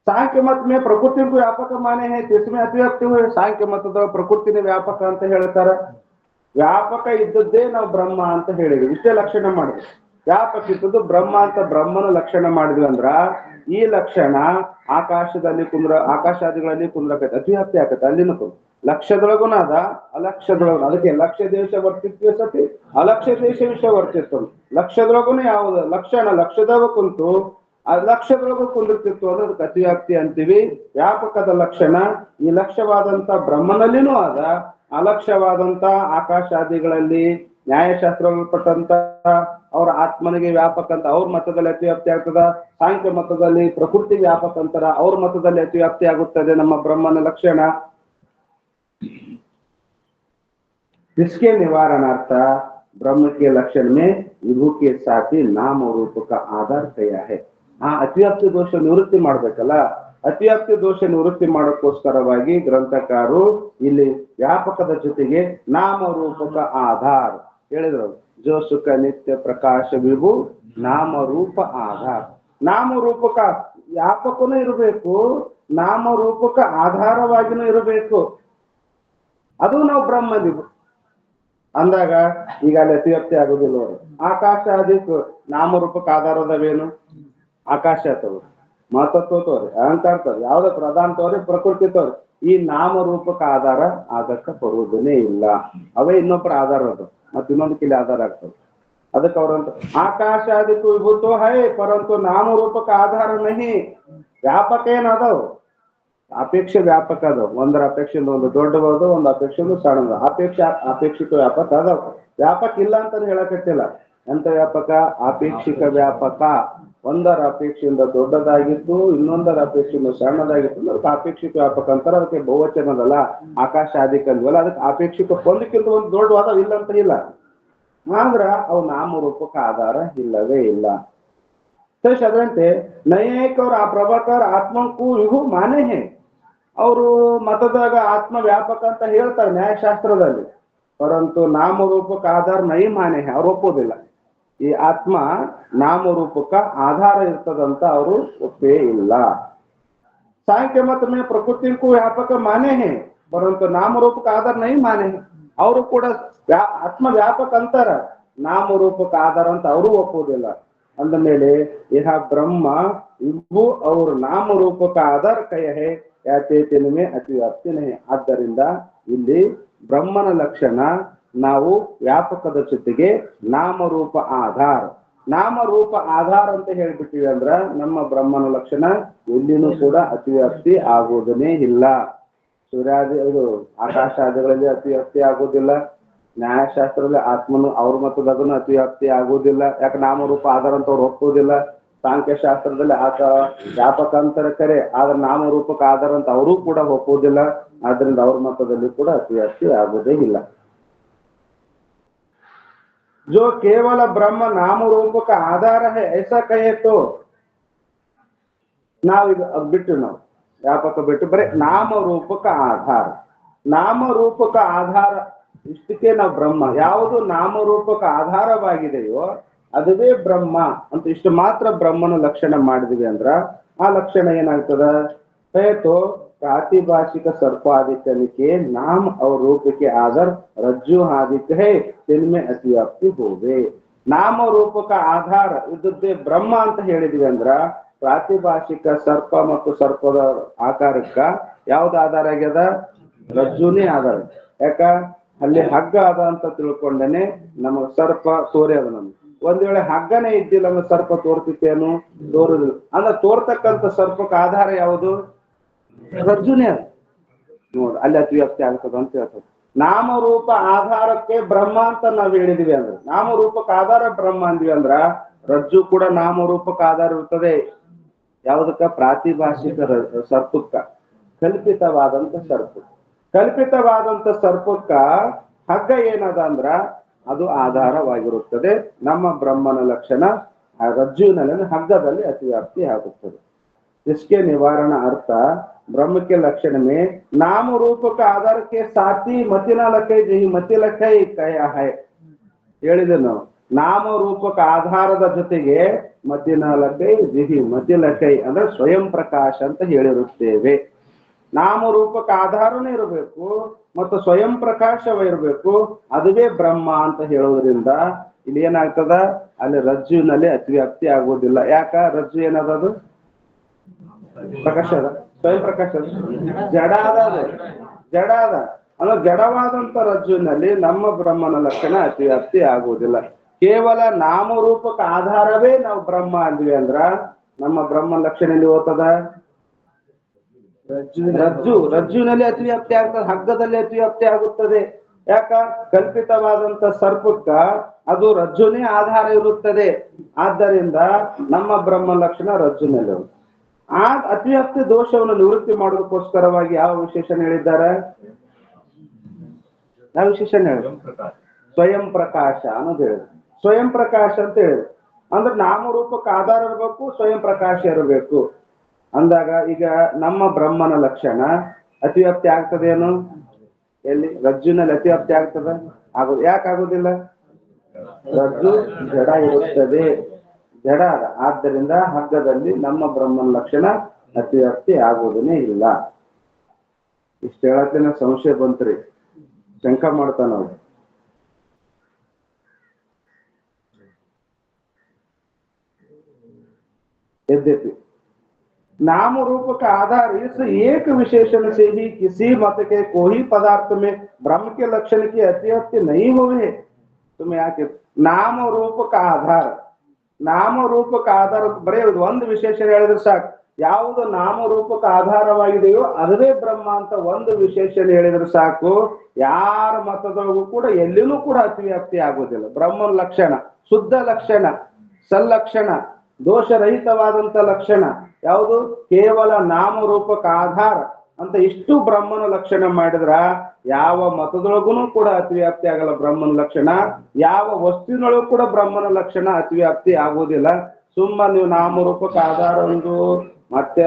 सांख्य मत में प्रकृति को व्यापक माने हैं जिसमें अतिव्याप्ति हुए सांख्य मतದ ಪ್ರಕೃತಿನೇ ವ್ಯಾಪಕ ಅಂತ ಹೇಳ್ತಾರೆ ವ್ಯಾಪಕ ಇದ್ದದ್ದೇ ನಾವು ಬ್ರಹ್ಮ ಅಂತ ಹೇಳಿದ್ವಿ ಇಷ್ಟೇ ಲಕ್ಷಣ ಮಾಡಿದ್ವಿ ವ್ಯಾಪಕ ಇದ್ದದ್ದು ಬ್ರಹ್ಮ ಅಂತ ಬ್ರಹ್ಮನ ಲಕ್ಷಣ ಮಾಡಿದ್ವಿ ಅಂದ್ರ ಈ ಲಕ್ಷಣ ಆಕಾಶಾದಿಗಳಲ್ಲಿ ಕುಂದ್ರಕೈತೆ ಅತಿವ್ಯಾಪ್ತಿ ಆಕತ್ತೆ ಅಲ್ಲಿನ ಲಕ್ಷ್ಯದೊಳಗುನ ಅದ ಅಲಕ್ಷ್ಯದೊಳಗ ಅದಕ್ಕೆ ಲಕ್ಷ್ಯ ದೇಶ ವರ್ತಿತ್ವ ಸತಿ ಅಲಕ್ಷ್ಯ ದೇಶ ವಿಷಯ ವರ್ತಿತ್ವ ಲಕ್ಷ್ಯದೊಳಗುನ ಯಾವುದು ಲಕ್ಷ್ಯದೊಳಗ ಕುಂತು ಆ ಲಕ್ಷ್ಯದೊಳಗೂ ಕುಂದಿರ್ತಿತ್ತು ಅನ್ನೋದಕ್ಕೆ ಅತಿವ್ಯಾಪ್ತಿ ಅಂತೀವಿ ವ್ಯಾಪಕದ ಲಕ್ಷಣ ಈ ಲಕ್ಷ್ಯವಾದಂತ ಬ್ರಹ್ಮನಲ್ಲಿನೂ ಅದ ಅಲಕ್ಷ್ಯವಾದಂತ ಆಕಾಶಾದಿಗಳಲ್ಲಿ ನ್ಯಾಯಶಾಸ್ತ್ರಪಟ್ಟಂತ ಅವ್ರ ಆತ್ಮನಿಗೆ ವ್ಯಾಪಕ ಅಂತ ಅವ್ರ ಮತದಲ್ಲಿ ಅತಿವ್ಯಾಪ್ತಿ ಆಗ್ತದ ಸಾಂಖ್ಯ ಮತದಲ್ಲಿ ಪ್ರಕೃತಿ ವ್ಯಾಪಕ ಅಂತಾರ ಅವ್ರ ಮತದಲ್ಲಿ ಅತಿವ್ಯಾಪ್ತಿ ಆಗುತ್ತದೆ ನಮ್ಮ ಬ್ರಹ್ಮನ ಲಕ್ಷಣ इसके निवारणार्थ ब्रह्म के लक्षण में विभू के साथ ही नाम और रूप का आधार किया है ಆ ಅತಿವ್ಯಾಪ್ತಿ ದೋಷ ನಿವೃತ್ತಿ ಮಾಡ್ಬೇಕಲ್ಲ ಅತಿವ್ಯಾಪ್ತಿ ದೋಷ ನಿವೃತ್ತಿ ಮಾಡೋಕ್ಕೋಸ್ಕರವಾಗಿ ಗ್ರಂಥಕಾರರು ಇಲ್ಲಿ ವ್ಯಾಪಕದ ಜೊತೆಗೆ ನಾಮರೂಪಕ ಆಧಾರ ಹೇಳಿದ್ರು ಜೋ ಸುಖ ನಿತ್ಯ ಪ್ರಕಾಶ ವಿಭು ನಾಮರೂಪ ಆಧಾರ ನಾಮರೂಪಕ ವ್ಯಾಪಕನೂ ಇರಬೇಕು ನಾಮರೂಪಕ ಆಧಾರವಾಗಿನೂ ಇರಬೇಕು ಅದು ನಾವು ಬ್ರಹ್ಮದಿವು ಅಂದಾಗ ಈಗ ಅಲ್ಲಿ ಅತಿವ್ಯಾಪ್ತಿ ಆಗುದಿಲ್ಲ ಅವರು ಆಕಾಶ ಅದಕ್ಕೆ ನಾಮರೂಪಕ ಆಧಾರದವೇನು ಆಕಾಶ ತೋರಿ ಮಹತತ್ವ ತೋರಿ ಅಹಂಕಾರ ತೋರಿ ಯಾವ್ದ ಪ್ರಧಾನ ತೋರಿ ಪ್ರಕೃತಿ ತೋರಿ ಈ ನಾಮರೂಪಕ ಆಧಾರ ಆಗಕ್ಕ ಬರುವುದನ್ನೇ ಇಲ್ಲ ಅವೇ ಇನ್ನೊಬ್ಬರ ಆಧಾರ ಅದು ಮತ್ತೆ ಇನ್ನೊಂದು ಕಿಲಿ ಆಧಾರ ಆಗ್ತದೆ ಅದಕ್ಕೆ ಅವ್ರಂತ ಆಕಾಶ ಅದಕ್ಕೂ ವಿಭೂತೋ ಹೈ ಪರಂತು ನಾಮರೂಪಕ ಆಧಾರ ನಹಿ ವ್ಯಾಪಕ ಏನದಾವ್ ಅಪೇಕ್ಷೆ ವ್ಯಾಪಕ ಅದಾವ ಒಂದರ ಅಪೇಕ್ಷೆಯಿಂದ ಒಂದು ದೊಡ್ಡದು ಒಂದು ಅಪೇಕ್ಷೆಯಿಂದ ಸಣ್ಣದ ಅಪೇಕ್ಷಿತ ವ್ಯಾಪಕ ಅದಾವ ವ್ಯಾಪಕ ಇಲ್ಲ ಅಂತ ಹೇಳಕತ್ತಿಲ್ಲ ಎಂತ ವ್ಯಾಪಕ ಅಪೇಕ್ಷಿಕ ವ್ಯಾಪಕ ಒಂದರ ಅಪೇಕ್ಷೆಯಿಂದ ದೊಡ್ಡದಾಗಿತ್ತು ಇನ್ನೊಂದರ ಅಪೇಕ್ಷೆಯಿಂದ ಸಣ್ಣದಾಗಿತ್ತು ಅದಕ್ಕೆ ಅಪೇಕ್ಷಿಕ ವ್ಯಾಪಕ ಅಂತಾರೆ ಅದಕ್ಕೆ ಬಹುವಚನದಲ್ಲ ಆಕಾಶ ಆದಿಕ ಅಂದ್ವಲ್ಲ ಅದಕ್ಕೆ ಅಪೇಕ್ಷಿಕ ಒಂದಕ್ಕಿಂತ ಒಂದು ದೊಡ್ಡವಾದ ಇಲ್ಲ ಅಂತ ಇಲ್ಲ ಆದ್ರ ಅವು ನಾಮರೂಪಕ ಆಧಾರ ಇಲ್ಲವೇ ಇಲ್ಲ ಅದರಂತೆ ನೈಯಾಯಿಕ ಅವ್ರ ಆ ಪ್ರಭಾಕರ್ ಆತ್ಮಕ್ಕೂ ಇವು ಮಾನೇ ಹೇ ಅವರು ಮತದಾಗ ಆತ್ಮ ವ್ಯಾಪಕ ಅಂತ ಹೇಳ್ತಾರೆ ನ್ಯಾಯಶಾಸ್ತ್ರದಲ್ಲಿ ಪರಂತು ನಾಮರೂಪಕ ಆಧಾರ ನೈ ಮಾನೇ ಹೇ ಅವ್ರು ಒಪ್ಪೋದಿಲ್ಲ ಈ ಆತ್ಮ ನಾಮರೂಪಕ ಆಧಾರ ಇರ್ತದಂತ ಅವರು ಒಪ್ಪೇ ಇಲ್ಲ सांख्य मत में प्रकृति को व्यापक माने हैं परंतु नामरूपक आधार नहीं माने हैं ಅವರು ಕೂಡ ಆತ್ಮ ವ್ಯಾಪಕ ಅಂತಾರ ನಾಮರೂಪಕ ಆಧಾರ ಅಂತ ಅವರು ಒಪ್ಪೋದಿಲ್ಲ ಅಂದ ಮೇಲೆ यह ब्रह्म ಇವು ಅವರು ನಾಮರೂಪಕ ಆಧಾರ ಕಯ ಹೇ ಯಾಚೇತನ ಅತಿವ್ಯಾಪ್ತಿ ನಹಿ ಆದ್ದರಿಂದ ಇಲ್ಲಿ ಬ್ರಹ್ಮನ ಲಕ್ಷಣ ನಾವು ವ್ಯಾಪಕದ ಜೊತೆಗೆ ನಾಮರೂಪ ಆಧಾರ ಅಂತ ಹೇಳ್ಬಿಟ್ಟಿವಿ ಅಂದ್ರ ನಮ್ಮ ಬ್ರಹ್ಮನ ಲಕ್ಷಣ ಎಲ್ಲಿನೂ ಕೂಡ ಅತಿವ್ಯಾಪ್ತಿ ಆಗೋದನ್ನೇ ಇಲ್ಲ ಸೂರ್ಯಾದಿ ಇದು ಆಕಾಶಾದಿಗಳಲ್ಲಿ ಅತಿವ್ಯಾಪ್ತಿ ಆಗೋದಿಲ್ಲ ನ್ಯಾಯಶಾಸ್ತ್ರದಲ್ಲಿ ಆತ್ಮನು ಅವ್ರ ಮತದಾಗನು ಅತಿವ್ಯಾಪ್ತಿ ಆಗೋದಿಲ್ಲ ಯಾಕೆ ನಾಮರೂಪ ಆಧಾರ ಅಂತ ಅವ್ರು ಒಪ್ಪೋದಿಲ್ಲ ಸಾಂಖ್ಯಶಾಸ್ತ್ರದಲ್ಲಿ ವ್ಯಾಪಕ ಅಂತರ ಕರೆ ಆದ್ರೆ ನಾಮರೂಪಕ ಆಧಾರ ಅಂತ ಅವರು ಕೂಡ ಒಪ್ಪೋದಿಲ್ಲ ಆದ್ರಿಂದ ಅವ್ರ ಮತದಲ್ಲಿ ಕೂಡ ಅತಿವ್ಯಾಪ್ತಿ ಆಗೋದೇ ಇಲ್ಲ जो केवल ब्रह्म नाम रूप का आधार है ऐसा कहे तो नाविग बिट्टु ನಾವು ವ್ಯಾಪಕ ಬಿಟ್ಟು ಬರೀ ನಾಮರೂಪಕ ಆಧಾರ ಇಷ್ಟಕ್ಕೆ ನಾವು ಬ್ರಹ್ಮ ಯಾವುದು ನಾಮರೂಪಕ ಆಧಾರವಾಗಿದೆಯೋ ಅದುವೇ ಬ್ರಹ್ಮ ಅಂತ ಇಷ್ಟು ಮಾತ್ರ ಬ್ರಹ್ಮನ ಲಕ್ಷಣ ಮಾಡಿದ್ವಿ ಅಂದ್ರ ಆ ಲಕ್ಷಣ ಏನಾಗ್ತದ ಹೇತು प्रातिभाषिक सर्पादिक के नाम और रूप के आधार रज्जु आदिक है जिनमें अतिव्याप्ति होवे नाम रूप का आधार ಇದ್ದದ್ದೇ ಬ್ರಹ್ಮ ಅಂತ ಹೇಳಿದ್ವಿ ಅಂದ್ರ ಪ್ರಾತಿಭಾಷಿಕ ಸರ್ಪ ಮತ್ತು ಸರ್ಪದ ಆಕಾರಕ್ಕ ಯಾವ್ದು ಆಧಾರ ಆಗ್ಯದ ರಜ್ಜುನೇ ಆಧಾರ ಯಾಕ ಅಲ್ಲಿ ಹಗ್ಗ ಅದ ಅಂತ ತಿಳ್ಕೊಂಡೇನೆ ನಮಗ ಸರ್ಪ ತೋರ್ಯದ ನಮ್ಗೆ ಒಂದ್ ವೇಳೆ ಹಗ್ಗನೇ ಇದ್ದಿಲ್ಲ ಅಂದ್ರೆ ಸರ್ಪ ತೋರ್ತಿತ್ತೇನು ತೋರುದಿಲ್ಲ ಅಂದ್ರೆ ತೋರ್ತಕ್ಕಂಥ ಸರ್ಪಕ್ಕೆ ಆಧಾರ ಯಾವುದು ರಜ್ಜುನೇ ಅದ ನೋಡ್ರಿ ಅಲ್ಲಿ ಅತಿವ್ಯಾಪ್ತಿ ಆಗ್ತದ ಅಂತ ಹೇಳ್ತದೆ ನಾಮರೂಪ ಆಧಾರಕ್ಕೆ ಬ್ರಹ್ಮ ಅಂತ ನಾವ್ ಹೇಳಿದ್ವಿ ಅಂದ್ರೆ ನಾಮರೂಪಕ್ಕೆ ಆಧಾರ ಬ್ರಹ್ಮ ಅಂದ್ವಿ ಅಂದ್ರ ರಜ್ಜು ಕೂಡ ನಾಮರೂಪಕ್ಕೆ ಆಧಾರ ಇರ್ತದೆ ಯಾವುದಕ್ಕ ಪ್ರಾತಿಭಾಷಿಕ ಸರ್ಪಕ್ಕ ಕಲ್ಪಿತವಾದಂತ ಸರ್ಪಕ್ಕ ಹಗ್ಗ ಏನದ ಅಂದ್ರ ಅದು ಆಧಾರವಾಗಿರುತ್ತದೆ ನಮ್ಮ ಬ್ರಹ್ಮನ ಲಕ್ಷಣ ಆ ರಜ್ಜುವಿನಲ್ಲಿ ಹಗ್ಗದಲ್ಲಿ ಅತಿವ್ಯಾಪ್ತಿ ಆಗುತ್ತದೆ इसके निवारण अर्थ ब्रह्म के लक्षण में नाम रूप का आधार के साथ ही मतिना लखई जही मति लखई कया है ಹೇಳಿದೆ ನಾವು ನಾಮ ರೂಪಕ ಆಧಾರದ ಜೊತೆಗೆ ಮತಿನ ಲಕೈ ಜಿಹಿ ಮತಿ ಲಕೈ ಅಂದ್ರೆ ಸ್ವಯಂ ಪ್ರಕಾಶ ಅಂತ ಹೇಳಿರುತ್ತೇವೆ ನಾಮರೂಪಕ ಆಧಾರನೇ ಇರಬೇಕು ಮತ್ತು ಸ್ವಯಂ ಪ್ರಕಾಶವಿರಬೇಕು ಅದುವೇ ಬ್ರಹ್ಮ ಅಂತ ಹೇಳೋದ್ರಿಂದ ಇಲ್ಲಿ ಏನಾಗ್ತದ ಅಲ್ಲಿ ರಜ್ಜುವಿನಲ್ಲಿ ಅತಿವ್ಯಾಪ್ತಿ ಆಗುವುದಿಲ್ಲ ಯಾಕ ರಜ್ಜು ಏನದದು ಪ್ರಕಾಶ ಅದ ಸ್ವಯಂ ಪ್ರಕಾಶ ಜಡ ಅದ ಅಂದ್ರೆ ಜಡವಾದಂತ ರಜ್ಜುವಿನಲ್ಲಿ ನಮ್ಮ ಬ್ರಹ್ಮನ ಲಕ್ಷಣ ಅತಿವ್ಯಾಪ್ತಿ ಆಗುವುದಿಲ್ಲ ಕೇವಲ ನಾಮರೂಪಕ ಆಧಾರವೇ ನಾವು ಬ್ರಹ್ಮ ಅಂದ್ವಿ ಅಂದ್ರ ನಮ್ಮ ಬ್ರಹ್ಮನ ಲಕ್ಷಣ ಎಲ್ಲಿ ಹೋಗ್ತದ ರಜ್ಜುವಿನಲ್ಲಿ ಅತಿವ್ಯಾಪ್ತಿ ಆಗ್ತದೆ ಹಗ್ಗದಲ್ಲಿ ಅತಿವ್ಯಾಪ್ತಿ ಆಗುತ್ತದೆ ಯಾಕ ಕಲ್ಪಿತವಾದಂತ ಸರ್ಪಕ್ಕ ಅದು ರಜ್ಜುನೇ ಆಧಾರ ಇರುತ್ತದೆ ಆದ್ದರಿಂದ ನಮ್ಮ ಬ್ರಹ್ಮ ಲಕ್ಷಣ ರಜ್ಜುನಲ್ಲಿ ಆ ಅತಿವ್ಯಾಪ್ತಿ ದೋಷವನ್ನು ನಿವೃತ್ತಿ ಮಾಡೋದಕ್ಕೋಸ್ಕರವಾಗಿ ಯಾವ ವಿಶೇಷಣ ಹೇಳಿದ್ದಾರೆ ಯಾವ ವಿಶೇಷಣ ಹೇಳಿ ಸ್ವಯಂ ಪ್ರಕಾಶ ಅನ್ನೋದು ಹೇಳಿದ್ರು ಸ್ವಯಂ ಪ್ರಕಾಶ ಅಂತ ಹೇಳಿದ್ರು ಅಂದ್ರೆ ನಾಮರೂಪಕ್ಕೆ ಆಧಾರ ಇರಬೇಕು ಸ್ವಯಂ ಪ್ರಕಾಶ ಇರಬೇಕು ಅಂದಾಗ ಈಗ ನಮ್ಮ ಬ್ರಹ್ಮನ ಲಕ್ಷಣ ಅತಿವ್ಯಾಪ್ತಿ ಆಗ್ತದೇನು ಎಲ್ಲಿ ರಜ್ಜುನಲ್ಲಿ ಅತಿವ್ಯಾಪ್ತಿ ಆಗ್ತದ ಆಗೋದು ಯಾಕೆ ಆಗೋದಿಲ್ಲ ರಜ್ಜು ಜಡ ಇರುತ್ತದೆ ಜಡ ಅದ ಆದ್ದರಿಂದ ಹಗ್ಗದಲ್ಲಿ ನಮ್ಮ ಬ್ರಹ್ಮನ ಲಕ್ಷಣ ಅತಿವ್ಯಾಪ್ತಿ ಆಗೋದನ್ನೇ ಇಲ್ಲ ಇಷ್ಟ ಹೇಳತ್ತೇನೆ ಸಂಶಯ ಬಂತ್ರಿ ಶಂಕ ಮಾಡ್ತಾನ ನಾವು यद्यपि नाम रूप का आधार इस एक विशेषण से ही किसी मत के कोई पदार्थ में ब्रह्म के लक्षण की अतिव्याप्ति नहीं हुए तुम्हें याके नाम रूप का आधार ಬರೀ ಒಂದು ವಿಶೇಷಣ ಹೇಳಿದ್ರೆ ಸಾಕು ಯಾವುದು ನಾಮರೂಪಕ ಆಧಾರವಾಗಿದೆಯೋ ಅದುವೇ ಬ್ರಹ್ಮ ಅಂತ ಒಂದು ವಿಶೇಷಣ ಹೇಳಿದ್ರೆ ಸಾಕು ಯಾರ ಮತದೊಳಗೂ ಕೂಡ ಎಲ್ಲಿನೂ ಕೂಡ ಅತಿವ್ಯಾಪ್ತಿ ಆಗೋದಿಲ್ಲ ಬ್ರಹ್ಮನ ಲಕ್ಷಣ ಶುದ್ಧ ಲಕ್ಷಣ ಸಲ್ಲಕ್ಷಣ ದೋಷರಹಿತವಾದಂತ ಲಕ್ಷಣ ಯಾವುದು ಕೇವಲ ನಾಮರೂಪಕ ಆಧಾರ ಅಂತ ಇಷ್ಟು ಬ್ರಹ್ಮನ ಲಕ್ಷಣ ಮಾಡಿದ್ರ ಯಾವ ಮತದೊಳಗೂ ಕೂಡ ಅತಿವ್ಯಾಪ್ತಿ ಆಗಲ್ಲ ಬ್ರಹ್ಮನ ಲಕ್ಷಣ ಯಾವ ವಸ್ತುವಿನೊಳಗೂ ಕೂಡ ಬ್ರಹ್ಮನ ಲಕ್ಷಣ ಅತಿವ್ಯಾಪ್ತಿ ಆಗುವುದಿಲ್ಲ ಸುಮ್ಮ ನೀವು ನಾಮರೂಪಕ ಆಧಾರ ಒಂದು ಮತ್ತೆ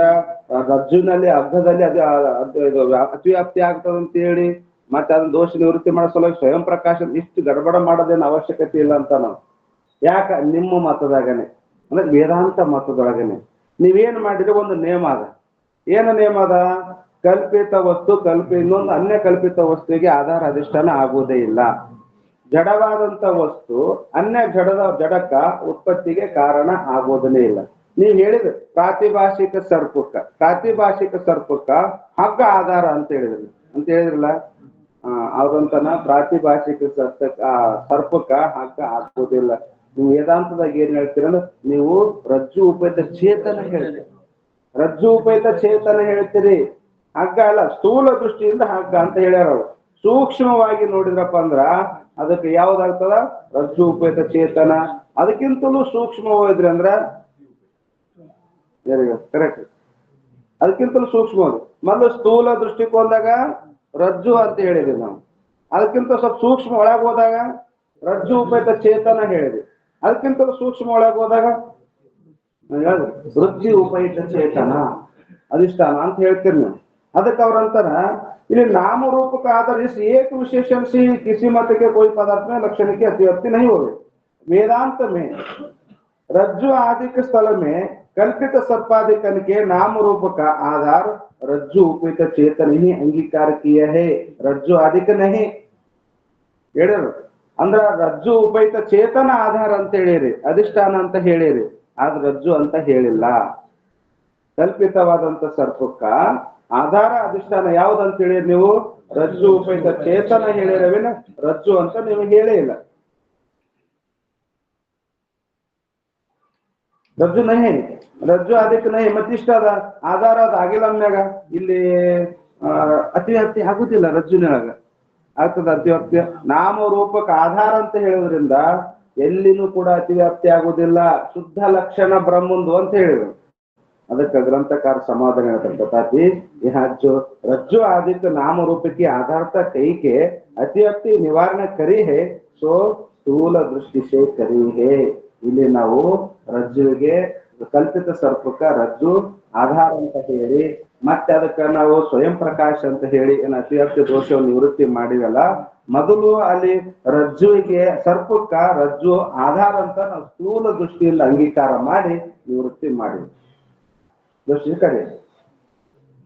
ರಜ್ಜುನಲ್ಲಿ ಹಗ್ಗದಲ್ಲಿ ಅದು ಅತಿವ್ಯಾಪ್ತಿ ಆಗ್ತದೆ ಅಂತ ಹೇಳಿ ಮತ್ತೆ ಅದನ್ನ ದೋಷ ನಿವೃತ್ತಿ ಮಾಡೋ ಸಲುವಾಗಿ ಸ್ವಯಂ ಪ್ರಕಾಶ ಇಷ್ಟು ಗಡಬಡ ಮಾಡೋದೇನು ಅವಶ್ಯಕತೆ ಇಲ್ಲ ಅಂತ ನಾವು ಯಾಕ ನಿಮ್ಮ ಮತದಾಗನೆ ಅಂದ್ರೆ ವೇದಾಂತ ಮತದೊಳಗನೆ ನೀವೇನ್ ಮಾಡಿದ್ರೆ ಒಂದು ನೇಮ ಅದ ಏನು ನೇಮ ಅದ ಕಲ್ಪಿತ ವಸ್ತು ಇನ್ನೊಂದು ಅನ್ಯ ಕಲ್ಪಿತ ವಸ್ತುವಿಗೆ ಆಧಾರ ಅಧಿಷ್ಠಾನ ಆಗುವುದೇ ಇಲ್ಲ ಜಡವಾದಂತ ವಸ್ತು ಅನ್ಯ ಜಡಕ್ಕ ಉತ್ಪತ್ತಿಗೆ ಕಾರಣ ಆಗೋದನ್ನೇ ಇಲ್ಲ ನೀವು ಹೇಳಿದ್ರಿ ಪ್ರಾತಿಭಾಷಿಕ ಸರ್ಪಕ್ಕ ಹಗ್ಗ ಆಧಾರ ಅಂತ ಹೇಳಿದ್ರಲ್ಲ ಅವ್ರಂತನ ಪ್ರಾತಿಭಾಷಿಕ ಸರ್ಪಕ್ಕ ಹಗ್ಗ ಆಗೋದಿಲ್ಲ ನೀವು ವೇದಾಂತದಾಗ ಏನ್ ಹೇಳ್ತೀರಂದ್ರೆ ನೀವು ರಜ್ಜು ಉಪೇತ ಚೇತನ ಹೇಳ್ತೀರಿ ಹಗ್ಗ ಅಲ್ಲ ಸ್ಥೂಲ ದೃಷ್ಟಿಯಿಂದ ಹಗ್ಗ ಅಂತ ಹೇಳ್ಯಾರ ಅವ್ರು ಸೂಕ್ಷ್ಮವಾಗಿ ನೋಡಿದ್ರಪ್ಪ ಅಂದ್ರ ಅದಕ್ಕೆ ಯಾವ್ದಾಗ್ತದ ರಜ್ಜು ಉಪೇತ ಚೇತನ ಅದಕ್ಕಿಂತಲೂ ಸೂಕ್ಷ್ಮ ಹೋದ್ರಿ ಅಂದ್ರ ಕರೆಕ್ಟ್ ಅದಕ್ಕಿಂತಲೂ ಸೂಕ್ಷ್ಮ ಮೊದಲು ಸ್ಥೂಲ ದೃಷ್ಟಿಕೋನದಾಗ ರಜ್ಜು ಅಂತ ಹೇಳಿದ್ವಿ ನಾವು ಅದಕ್ಕಿಂತ ಸ್ವಲ್ಪ ಸೂಕ್ಷ್ಮ ಒಳಗೆ ಹೋದಾಗ ರಜ್ಜು ಉಪೇತ ಚೇತನ ಹೇಳಿದ್ವಿ ಅದಕ್ಕಿಂತಲೂ ಸೂಕ್ಷ್ಮ ಒಳಗೆ ಹೋದಾಗ ವೃತ್ತಿ ಉಪಯುಕ್ತ ಚೇತನ ಅಧಿಷ್ಠಾನ ಅಂತ ಹೇಳ್ತೀರಿ ನೀವು ಅದಕ್ಕೆ ಅವ್ರಂತಾರ ಇಲ್ಲಿ नामरूप का आधार इस एक विशेषण से किसी मत के कोई पदार्थ में लक्षण की अतिव्याप्ति नहीं हो वेदांत में रज्जु आदि के स्थल में कल्पित सर्पाधिकन के नाम रूप का आधार रज्जु उपयुक्त चेतन ही अंगीकार किया है, रज्जु अधिक नहीं ಹೇಳಿರು ಅಂದ್ರ ರಜ್ಜು ಉಪಯುಕ್ತ ಚೇತನ ಆಧಾರ ಅಂತ ಹೇಳಿರಿ, ಅಧಿಷ್ಠಾನ ಅಂತ ಹೇಳಿರಿ, ಆದ್ರೆ ರಜ್ಜು ಅಂತ ಹೇಳಿಲ್ಲ. ಕಲ್ಪಿತವಾದಂತ ಸರ್ಪಕ್ಕ ಆಧಾರ ಅಧಿಷ್ಠಾನ ಯಾವ್ದಂತ ಹೇಳಿರಿ ನೀವು? ರಜ್ಜು ಉಪಯುಕ್ತ ಚೇತನ ಹೇಳಿರವೇನ, ರಜ್ಜು ಅಂತ ನೀವು ಹೇಳೇ ಇಲ್ಲ. ರಜ್ಜು ನಹಿ, ರಜ್ಜು ಅದಕ್ಕೆ ನಹಿ, ಮತ್ತಿಷ್ಟ ಅದ ಆಧಾರ ಅದ ಆಗಿಲ್ಲ ಅಂದ್ಮ್ಯಾಗ ಇಲ್ಲಿ ಅತಿವ್ಯಾಪ್ತಿ ಆಗುದಿಲ್ಲ. ರಜ್ಜುನೊಳಗ ಆಗ್ತದ ಅತಿವ್ಯಾಪ್ತಿ. ನಾಮರೂಪಕ್ಕೆ ಆಧಾರ ಅಂತ ಹೇಳೋದ್ರಿಂದ ಎಲ್ಲಿನೂ ಕೂಡ ಅತಿವ್ಯಾಪ್ತಿ ಆಗುದಿಲ್ಲ. ಶುದ್ಧ ಲಕ್ಷಣ ಬ್ರಹ್ಮಂದು ಅಂತ ಹೇಳಿದ್ರು. ಅದಕ್ಕೆ ಗ್ರಂಥಕಾರ समाधान ಹೇಳ್ತಾರೆ, तथापि यह जो रज्जु आदित्य नाम रूप की आधारता कई के अतिव्याप्ति निवारण करी है, सो ಸ್ಥೂಲ ದೃಷ್ಟಿ से करी है. ಇಲ್ಲಿ ನಾವು ರಜ್ಜುವಿಗೆ ಕಲ್ಪಿತ ಸರ್ಪಕ್ಕ ರಜ್ಜು ಆಧಾರ ಅಂತ ಹೇಳಿ, ಮತ್ತೆ ಅದಕ್ಕೆ ನಾವು ಸ್ವಯಂ ಪ್ರಕಾಶ ಅಂತ ಹೇಳಿ ಏನು ಅತಿವ್ಯಾಪ್ತಿ ದೋಷವನ್ನು ನಿವೃತ್ತಿ ಮಾಡಿವಲ್ಲ, ಮೊದಲು ಅಲ್ಲಿ ರಜ್ಜುವಿಗೆ ಸರ್ಪಕ್ಕ ರಜ್ಜು ಆಧಾರ ಅಂತ ನಾವು ಸ್ಥೂಲ ದೃಷ್ಟಿಯಲ್ಲಿ ಅಂಗೀಕಾರ ಮಾಡಿ ನಿವೃತ್ತಿ ಮಾಡಿವಿ. दृष्टि करे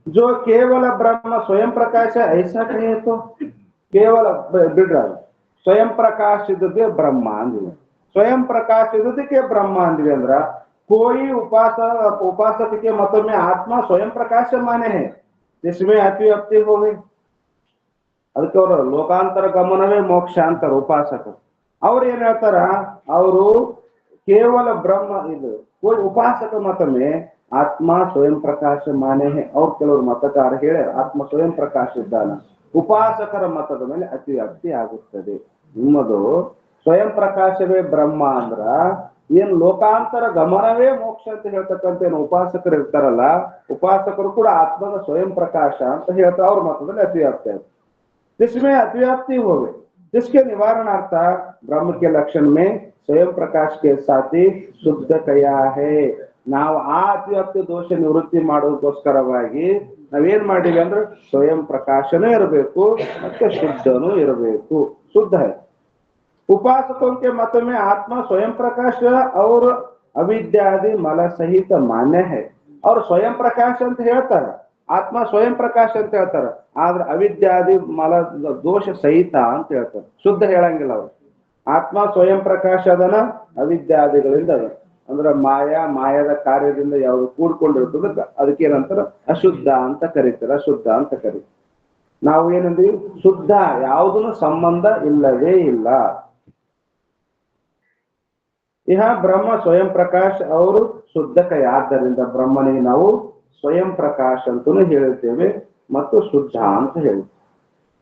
जो केवल ब्रह्म स्वयं प्रकाश ऐसा कहे तो केवल बिड्रा स्वयं प्रकाश इद्दे ब्रह्म अंदिवे, स्वयं प्रकाश इद्दे ब्रह्म अंदिवे अंದ್ರ कोई उपासक के मत में आत्मा स्वयं प्रकाश माने है, जिसमें अतिव्याप्ति हो गई. ಅದಕ್ಕೆ ಅವರು ಲೋಕಾಂತರ ಗಮನವೇ ಮೋಕ್ಷ ಅಂತಾರೆ ಉಪಾಸಕರು. ಅವ್ರು ಏನ್ ಹೇಳ್ತಾರ, ಅವರು ಕೇವಲ ಬ್ರಹ್ಮ ಇದು कोई उपासक मत में ಆತ್ಮ ಸ್ವಯಂ ಪ್ರಕಾಶ ಮಾನೆ ಹೇ. ಅವ್ರು ಕೆಲವರು ಮತಕಾರ ಹೇಳ್ಯಾರ ಆತ್ಮ ಸ್ವಯಂ ಪ್ರಕಾಶ ಇದ್ದಾನ. ಉಪಾಸಕರ ಮತದ ಮೇಲೆ ಅತಿವ್ಯಾಪ್ತಿ ಆಗುತ್ತದೆ. ನಿಮ್ಮದು ಸ್ವಯಂ ಪ್ರಕಾಶವೇ ಬ್ರಹ್ಮ ಅಂದ್ರ ಏನ್ ಲೋಕಾಂತರ ಗಮನವೇ ಮೋಕ್ಷ ಅಂತ ಹೇಳ್ತಕ್ಕಂಥ ಏನು ಉಪಾಸಕರು ಇರ್ತಾರಲ್ಲ, ಉಪಾಸಕರು ಕೂಡ ಆತ್ಮದ ಸ್ವಯಂ ಪ್ರಕಾಶ ಅಂತ ಹೇಳ್ತಾರೆ. ಅವ್ರ ಮತದಲ್ಲಿ ಅತಿವ್ಯಾಪ್ತಿ ಆಗುತ್ತೆ. जिसमें अतिव्याप्ति हो गई, जिसके निवारणार्थ ब्रह्म के लक्षण में स्वयं प्रकाश के साथ ही शुद्ध कया है. ನಾವು ಆ ಅತಿವ್ಯಾಪ್ತಿ ದೋಷ ನಿವೃತ್ತಿ ಮಾಡೋದಕ್ಕೋಸ್ಕರವಾಗಿ ನಾವೇನ್ ಮಾಡಿವಿ ಅಂದ್ರೆ ಸ್ವಯಂ ಪ್ರಕಾಶನೂ ಇರಬೇಕು ಮತ್ತೆ ಶುದ್ಧನೂ ಇರಬೇಕು. ಶುದ್ಧ है. उपासकों के मत में आत्मा स्वयं प्रकाश और अविद्यादि मल सहित मान्य है. और स्वयं प्रकाश ಅಂತ ಹೇಳ್ತಾರೆ, ಆತ್ಮ ಸ್ವಯಂ ಪ್ರಕಾಶ ಅಂತ ಹೇಳ್ತಾರೆ, ಆದ್ರೆ ಅವಿದ್ಯಾದಿ ಮಲ ದೋಷ ಸಹಿತ ಅಂತ ಹೇಳ್ತಾರೆ. ಶುದ್ಧ ಹೇಳಂಗಿಲ್ಲ ಅವರು. ಆತ್ಮ ಸ್ವಯಂ ಪ್ರಕಾಶ ಅದನ, ಅವಿದ್ಯಾದಿಗಳಿಂದ ಅದ ಅಂದ್ರೆ ಮಾಯದ ಕಾರ್ಯದಿಂದ ಯಾವುದು ಕೂಡ್ಕೊಂಡಿರ್ತದ ಅದಕ್ಕೆ ಏನಂತಾರ ಅಶುದ್ಧ ಅಂತ ಕರೀತಾರೆ, ಅಶುದ್ಧ ಅಂತ ಕರೀತಾರೆ. ನಾವು ಏನಂದ್ವಿ, ಶುದ್ಧ ಯಾವುದನ್ನು ಸಂಬಂಧ ಇಲ್ಲವೇ ಇಲ್ಲ. ಇಹ ಬ್ರಹ್ಮ ಸ್ವಯಂ ಪ್ರಕಾಶ ಅವರು ಶುದ್ಧಕಯ. ಆದ್ದರಿಂದ ಬ್ರಹ್ಮನಿಗೆ ನಾವು ಸ್ವಯಂ ಪ್ರಕಾಶ ಅಂತಲೂ ಹೇಳುತ್ತೇವೆ ಮತ್ತು ಶುದ್ಧ ಅಂತ ಹೇಳುತ್ತೇವೆ.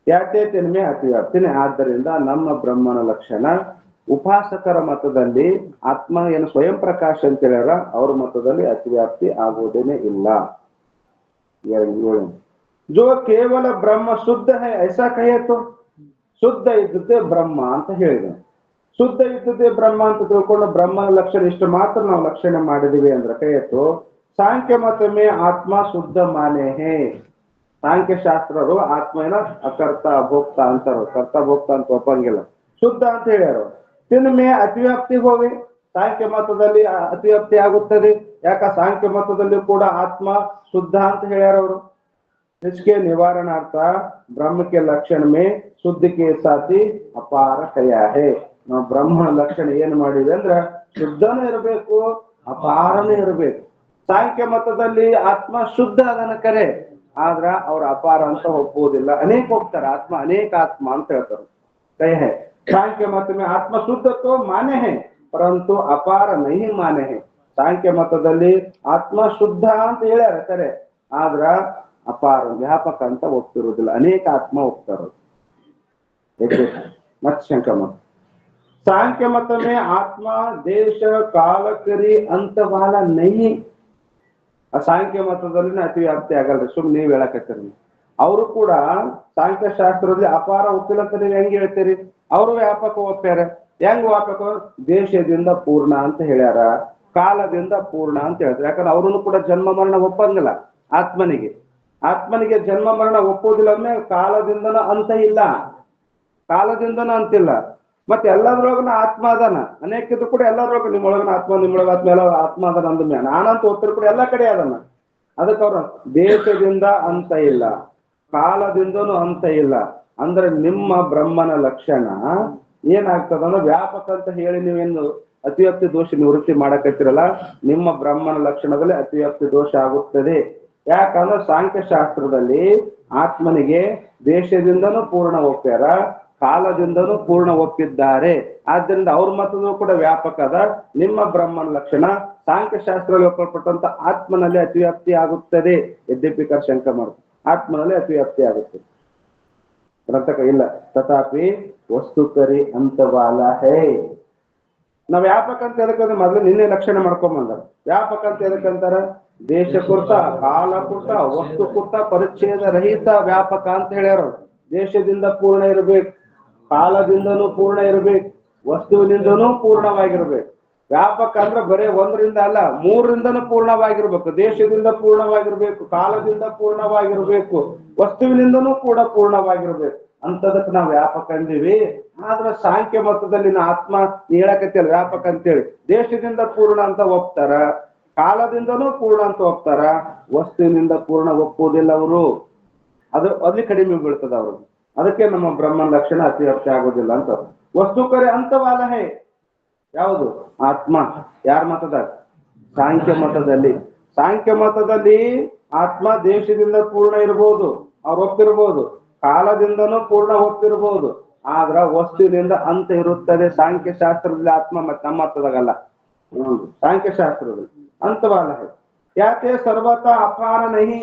ಯಾಕೆ ತಿನ್ಮೆ ಅತಿವ್ಯಾಪ್ತಿನೇ. ಆದ್ದರಿಂದ ನಮ್ಮ ಬ್ರಹ್ಮನ ಲಕ್ಷಣ ಉಪಾಸಕರ ಮತದಲ್ಲಿ ಆತ್ಮ ಏನು ಸ್ವಯಂ ಪ್ರಕಾಶ ಅಂತ ಹೇಳ್ಯಾರ, ಅವ್ರ ಮತದಲ್ಲಿ ಅತಿವ್ಯಾಪ್ತಿ ಆಗುವುದೇನೆ ಇಲ್ಲ. जो केवल ब्रह्म शुद्ध है ऐसा कहे तो ಶುದ್ಧ ಇದ್ದದ್ದೇ ಬ್ರಹ್ಮ ಅಂತ ಹೇಳಿದೆ. ಶುದ್ಧ ಇದ್ದದ್ದೇ ಬ್ರಹ್ಮ ಅಂತ ತಿಳ್ಕೊಂಡು ಬ್ರಹ್ಮನ ಲಕ್ಷಣ ಇಷ್ಟು ಮಾತ್ರ ನಾವು ಲಕ್ಷಣೆ ಮಾಡಿದೀವಿ ಅಂದ್ರೆ ಕೈಯತ್ತು. ಸಾಂಖ್ಯ ಮತ ಮೇ ಆತ್ಮ ಶುದ್ಧ ಮಾನೆ ಹೇ. ಸಾಂಖ್ಯ ಶಾಸ್ತ್ರರು ಆತ್ಮ ಏನ ಅಕರ್ತ ಅಭೋಕ್ತ ಅಂತಾರ, ಕರ್ತ ಭೋಕ್ತ ಅಂತ ಒಪ್ಪಂಗಿಲ್ಲ, ಶುದ್ಧ ಅಂತ ಹೇಳ್ಯಾರ. ತಿನ್ಮೆ ಅತಿವ್ಯಾಪ್ತಿ ಹೋಗಿ ಸಾಂಖ್ಯ ಮತದಲ್ಲಿ ಅತಿವ್ಯಾಪ್ತಿ ಆಗುತ್ತದೆ. ಯಾಕ ಸಾಂಖ್ಯ ಮತದಲ್ಲಿ ಕೂಡ ಆತ್ಮ ಶುದ್ಧ ಅಂತ ಹೇಳ್ಯಾರ ಅವರು. इसके निवारणार्थ ब्रह्म के लक्षण में शुद्ध के साथ ही अपार कया है. ನಾವು ಬ್ರಹ್ಮನ ಲಕ್ಷಣ ಏನ್ ಮಾಡಿದ್ವಿ ಅಂದ್ರ ಶುದ್ಧನೂ ಇರಬೇಕು, ಅಪಾರನೂ ಇರಬೇಕು. ಸಾಂಖ್ಯ ಮತದಲ್ಲಿ ಆತ್ಮ ಶುದ್ಧ ಅದನ್ನ ಕರೆ, ಆದ್ರ ಅವ್ರ ಅಪಾರ ಅಂತ ಒಪ್ಪುವುದಿಲ್ಲ. ಅನೇಕ ಹೋಗ್ತಾರೆ ಆತ್ಮ ಅನೇಕ ಆತ್ಮ ಅಂತ ಹೇಳ್ತಾರೆ. ಕೈ ಹೈ सांख्य मत में आत्म शुद्ध तो माने हैं परंतु अपार नहीं माने हैं. सांख्य मतದಲ್ಲಿ ಆತ್ಮ ಶುದ್ಧ ಅಂತ ಹೇಳ್ಯಾರ ಕರೆ, ಆದ್ರ ಅಪಾರ ವ್ಯಾಪಕ ಅಂತ ಒಪ್ತಿರೋದಿಲ್ಲ. ಅನೇಕ ಆತ್ಮ ಒಪ್ತಾರ. मत शंका मत. सांख्य मत में आत्मा देश काल करी अंत वाला नहीं. ಸಾಂಖ್ಯ ಮತದಲ್ಲಿ ಅತಿವ್ಯಾಪ್ತಿ ಆಗಲ್ರಿ. ಸುಮ್ಮನೆ ನೀವು ಹೇಳಕತ್ತೀರಿ. ಅವರು ಕೂಡ ಸಾಂಖ್ಯ ಶಾಸ್ತ್ರದಲ್ಲಿ ಅಪಾರ ಒಪ್ಪಿಲತ್ತೀರಿ. ಹೆಂಗ್ ಹೇಳ್ತೀರಿ? ಅವರು ವ್ಯಾಪಕ ಒಪ್ಪ್ಯಾರ. ಹೆಂಗ್ ವ್ಯಾಪಕ? ದೇಶದಿಂದ ಪೂರ್ಣ ಅಂತ ಹೇಳ್ಯಾರ, ಕಾಲದಿಂದ ಪೂರ್ಣ ಅಂತ ಹೇಳ್ತಾರೆ. ಯಾಕಂದ್ರೆ ಅವ್ರನ್ನು ಕೂಡ ಜನ್ಮ ಮರಣ ಒಪ್ಪಂಗಿಲ್ಲ. ಆತ್ಮನಿಗೆ ಜನ್ಮ ಮರಣ ಒಪ್ಪುವುದಿಲ್ಲ ಅಂದ್ರೆ ಕಾಲದಿಂದನ ಅಂತ ಇಲ್ಲ, ಕಾಲದಿಂದನ ಅಂತಿಲ್ಲ. ಮತ್ತೆ ಎಲ್ಲದ್ರೊಳಗನ ಆತ್ಮ ಅದಾನ, ಅನೇಕಿದ್ರು ಕೂಡ ಎಲ್ಲರೊಳಗ ನಿಮ್ಮೊಳಗನ ಆತ್ಮ, ನಿಮ್ಮೊಳಗ ಆತ್ಮ, ಎಲ್ಲ ಆತ್ಮ ಅದಾನ ಅಂದ ಮ್ಯಾಲ ನಾನಂತ ಓದ್ತಿರ್ ಕೂಡ ಎಲ್ಲ ಕಡೆ ಅದನ್ನ. ಅದಕ್ಕೆ ಅವ್ರ ದೇಶದಿಂದ ಅಂತ ಇಲ್ಲ, ಕಾಲದಿಂದನೂ ಅಂತ ಇಲ್ಲ. ಅಂದ್ರೆ ನಿಮ್ಮ ಬ್ರಹ್ಮನ ಲಕ್ಷಣ ಏನಾಗ್ತದ ಅಂದ್ರೆ ವ್ಯಾಪಕ ಅಂತ ಹೇಳಿ ನೀವೇನು ಅತಿವ್ಯಾಪ್ತಿ ದೋಷ ನಿವೃತ್ತಿ ಮಾಡಕತ್ತಿರಲ್ಲ, ನಿಮ್ಮ ಬ್ರಹ್ಮನ ಲಕ್ಷಣದಲ್ಲಿ ಅತಿವ್ಯಾಪ್ತಿ ದೋಷ ಆಗುತ್ತದೆ. ಯಾಕಂದ್ರೆ ಸಾಂಖ್ಯಶಾಸ್ತ್ರದಲ್ಲಿ ಆತ್ಮನಿಗೆ ದೇಶದಿಂದನೂ ಪೂರ್ಣ ಒಪ್ಪ್ಯಾರ, ಕಾಲದಿಂದನೂ ಪೂರ್ಣ ಒಪ್ಪಿದ್ದಾರೆ. ಆದ್ದರಿಂದ ಅವ್ರ ಮತದಲ್ಲೂ ಕೂಡ ವ್ಯಾಪಕ ಅದ. ನಿಮ್ಮ ಬ್ರಹ್ಮನ ಲಕ್ಷಣ ಸಾಂಖ್ಯಶಾಸ್ತ್ರದಲ್ಲಿ ಒಪ್ಪಲ್ಪಟ್ಟಂತ ಆತ್ಮನಲ್ಲಿ ಅತಿವ್ಯಾಪ್ತಿ ಆಗುತ್ತದೆ. ಯದ್ಯಪಿಕರ ಶಂಕ ಮಾಡ್ತಾರೆ, ಆತ್ಮನಲ್ಲಿ ಅತಿವ್ಯಾಪ್ತಿ ಆಗುತ್ತದೆ. ಗ್ರಂಥಕ ಇಲ್ಲ. ತಥಾಪಿ ವಸ್ತುಕರಿ ಅಂತವಾಲ ಹೇ. ನಾವ್ ವ್ಯಾಪಕ ಅಂತ ಎದಕ್ಕಂದ್ರೆ ಮೊದಲು ನಿನ್ನೆ ಲಕ್ಷಣ ಮಾಡ್ಕೊಂಬಂದಾರ. ವ್ಯಾಪಕ ಅಂತ ಎದಕ್ಕಂತಾರ? ದೇಶ ಕುರ್ತ, ಕಾಲ ಕುರ್ತ, ವಸ್ತು ಕುರ್ತ, ಪರಿಚ್ಛೇದ ರಹಿತ ವ್ಯಾಪಕ ಅಂತ ಹೇಳ್ಯಾರ. ದೇಶದಿಂದ ಪೂರ್ಣ ಇರ್ಬೇಕು, ಕಾಲದಿಂದನೂ ಪೂರ್ಣ ಇರ್ಬೇಕು, ವಸ್ತುವಿನಿಂದನೂ ಪೂರ್ಣವಾಗಿರ್ಬೇಕು. ವ್ಯಾಪಕ ಅಂದ್ರೆ ಬರೇ ಒಂದರಿಂದ ಅಲ್ಲ, ಮೂರರಿಂದನೂ ಪೂರ್ಣವಾಗಿರ್ಬೇಕು. ದೇಶದಿಂದ ಪೂರ್ಣವಾಗಿರ್ಬೇಕು, ಕಾಲದಿಂದ ಪೂರ್ಣವಾಗಿರ್ಬೇಕು, ವಸ್ತುವಿನಿಂದನೂ ಕೂಡ ಪೂರ್ಣವಾಗಿರ್ಬೇಕು. ಅಂತದಕ್ಕೆ ನಾವು ವ್ಯಾಪಕ ಅಂದೀವಿ. ಆದ್ರೆ ಸಾಂಖ್ಯ ಮತದಲ್ಲಿನ ಆತ್ಮ ಹೇಳಕತ್ತಿಲ್ಲ ವ್ಯಾಪಕ ಅಂತೇಳಿ. ದೇಶದಿಂದ ಪೂರ್ಣ ಅಂತ ಒಪ್ತಾರ, ಕಾಲದಿಂದನೂ ಪೂರ್ಣ ಅಂತ ಒಪ್ತಾರ, ವಸ್ತುವಿನಿಂದ ಪೂರ್ಣ ಒಪ್ಪುವುದಿಲ್ಲ ಅವರು. ಅದು ಅಲ್ಲಿ ಕಡಿಮೆ ಬೀಳ್ತದ ಅವ್ರಿಗೆ. ಅದಕ್ಕೆ ನಮ್ಮ ಬ್ರಹ್ಮನ ಲಕ್ಷಣ ಅತಿವ್ಯಾಪ್ತಿ ಆಗೋದಿಲ್ಲ ಅಂತ. ವಸ್ತುಕರಿ ಅಂತವಾಲ ಹೇ ಯಾವುದು? ಆತ್ಮ. ಯಾರ ಮತದಾಗ? ಸಾಂಖ್ಯ ಮತದಲ್ಲಿ. ಸಾಂಖ್ಯ ಮತದಲ್ಲಿ ಆತ್ಮ ದೇಶದಿಂದ ಪೂರ್ಣ ಇರ್ಬೋದು, ಅವ್ರು ಒಪ್ಪಿರ್ಬೋದು, ಕಾಲದಿಂದನೂ ಪೂರ್ಣ ಒಪ್ಪಿರ್ಬೋದು, ಆದ್ರ ವಸ್ತುವಿನಿಂದ ಅಂತ ಇರುತ್ತದೆ. ಸಾಂಖ್ಯ ಶಾಸ್ತ್ರದಲ್ಲಿ ಆತ್ಮ ಮತ್ತೆ ನಮ್ಮ ಮತದಾಗಲ್ಲ. ಸಾಂಖ್ಯ ಶಾಸ್ತ್ರದಲ್ಲಿ ಅಂತವಾಲ ಹೇ. ಯಾಕೆ? ಸರ್ವತ ಅಪಾರ ನಹಿ.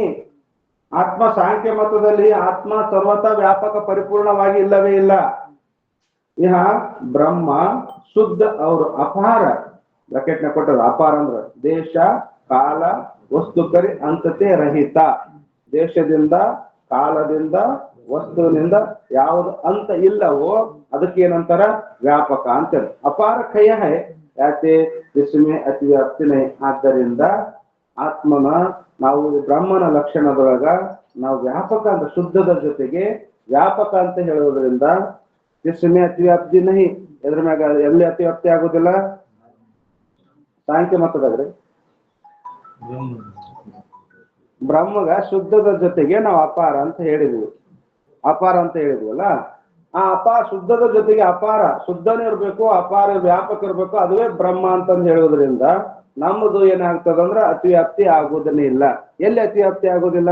ಆತ್ಮ ಸಾಂಖ್ಯ ಮತದಲ್ಲಿ ಆತ್ಮ ಸರ್ವತ ವ್ಯಾಪಕ ಪರಿಪೂರ್ಣವಾಗಿ ಇಲ್ಲವೇ ಇಲ್ಲ. ಇಹ ಬ್ರಹ್ಮ ಶುದ್ಧ ಅವರು ಅಪಾರ. ಬ್ರಾಕೆಟ್ನ ಕೊಟ್ಟರು. ಅಪಾರ ಅಂದ್ರೆ ದೇಶ, ಕಾಲ, ವಸ್ತುಕರಿ ಅಂತತೆ ರಹಿತ. ದೇಶದಿಂದ, ಕಾಲದಿಂದ, ವಸ್ತುವಿನಿಂದ ಯಾವುದು ಅಂತ ಇಲ್ಲವೋ ಅದಕ್ಕೆ ಏನಂತಾರ? ವ್ಯಾಪಕ ಅಂತೇಳಿ. ಅಪಾರ ಕೈಯ ಹೈ ಯಾಕೆ? ವಿಸ್ಮಯ ಅತಿವ್ಯಾಪ್ತಿನೇ. ಆದ್ದರಿಂದ ಆತ್ಮನ ನಾವು ಬ್ರಹ್ಮನ ಲಕ್ಷಣದೊಳಗ ನಾವು ವ್ಯಾಪಕ ಅಂತ ಶುದ್ಧದ ಜೊತೆಗೆ ವ್ಯಾಪಕ ಅಂತ ಹೇಳುವುದರಿಂದ ವಿಸ್ಮಯ ಅತಿವ್ಯಾಪ್ತಿ ನಹಿ. ಎದ್ರ ಮ್ಯಾಗ ಎಲ್ಲಿ ಅತಿವ್ಯಾಪ್ತಿ ಆಗುದಿಲ್ಲ? ಸಾಂಖ್ಯ ಮತದಾಗ್ರಿ ಬ್ರಹ್ಮಗ ಶುದ್ಧದ ಜೊತೆಗೆ ನಾವು ಅಪಾರ ಅಂತ ಹೇಳಿದ್ವಿ. ಅಪಾರ ಅಂತ ಹೇಳಿದ್ವಲ್ಲ, ಆ ಅಪಾರ ಶುದ್ಧದ ಜೊತೆಗೆ ಅಪಾರ ಶುದ್ಧನೇ ಇರ್ಬೇಕು, ಅಪಾರ ವ್ಯಾಪಕ ಇರ್ಬೇಕು, ಅದುವೇ ಬ್ರಹ್ಮ ಅಂತಂದು ಹೇಳುವುದರಿಂದ ನಮ್ಮದು ಏನಾಗ್ತದಂದ್ರ ಅತಿವ್ಯಾಪ್ತಿ ಆಗುವುದನ್ನೇ ಇಲ್ಲ. ಎಲ್ಲಿ ಅತಿವ್ಯಾಪ್ತಿ ಆಗುದಿಲ್ಲ?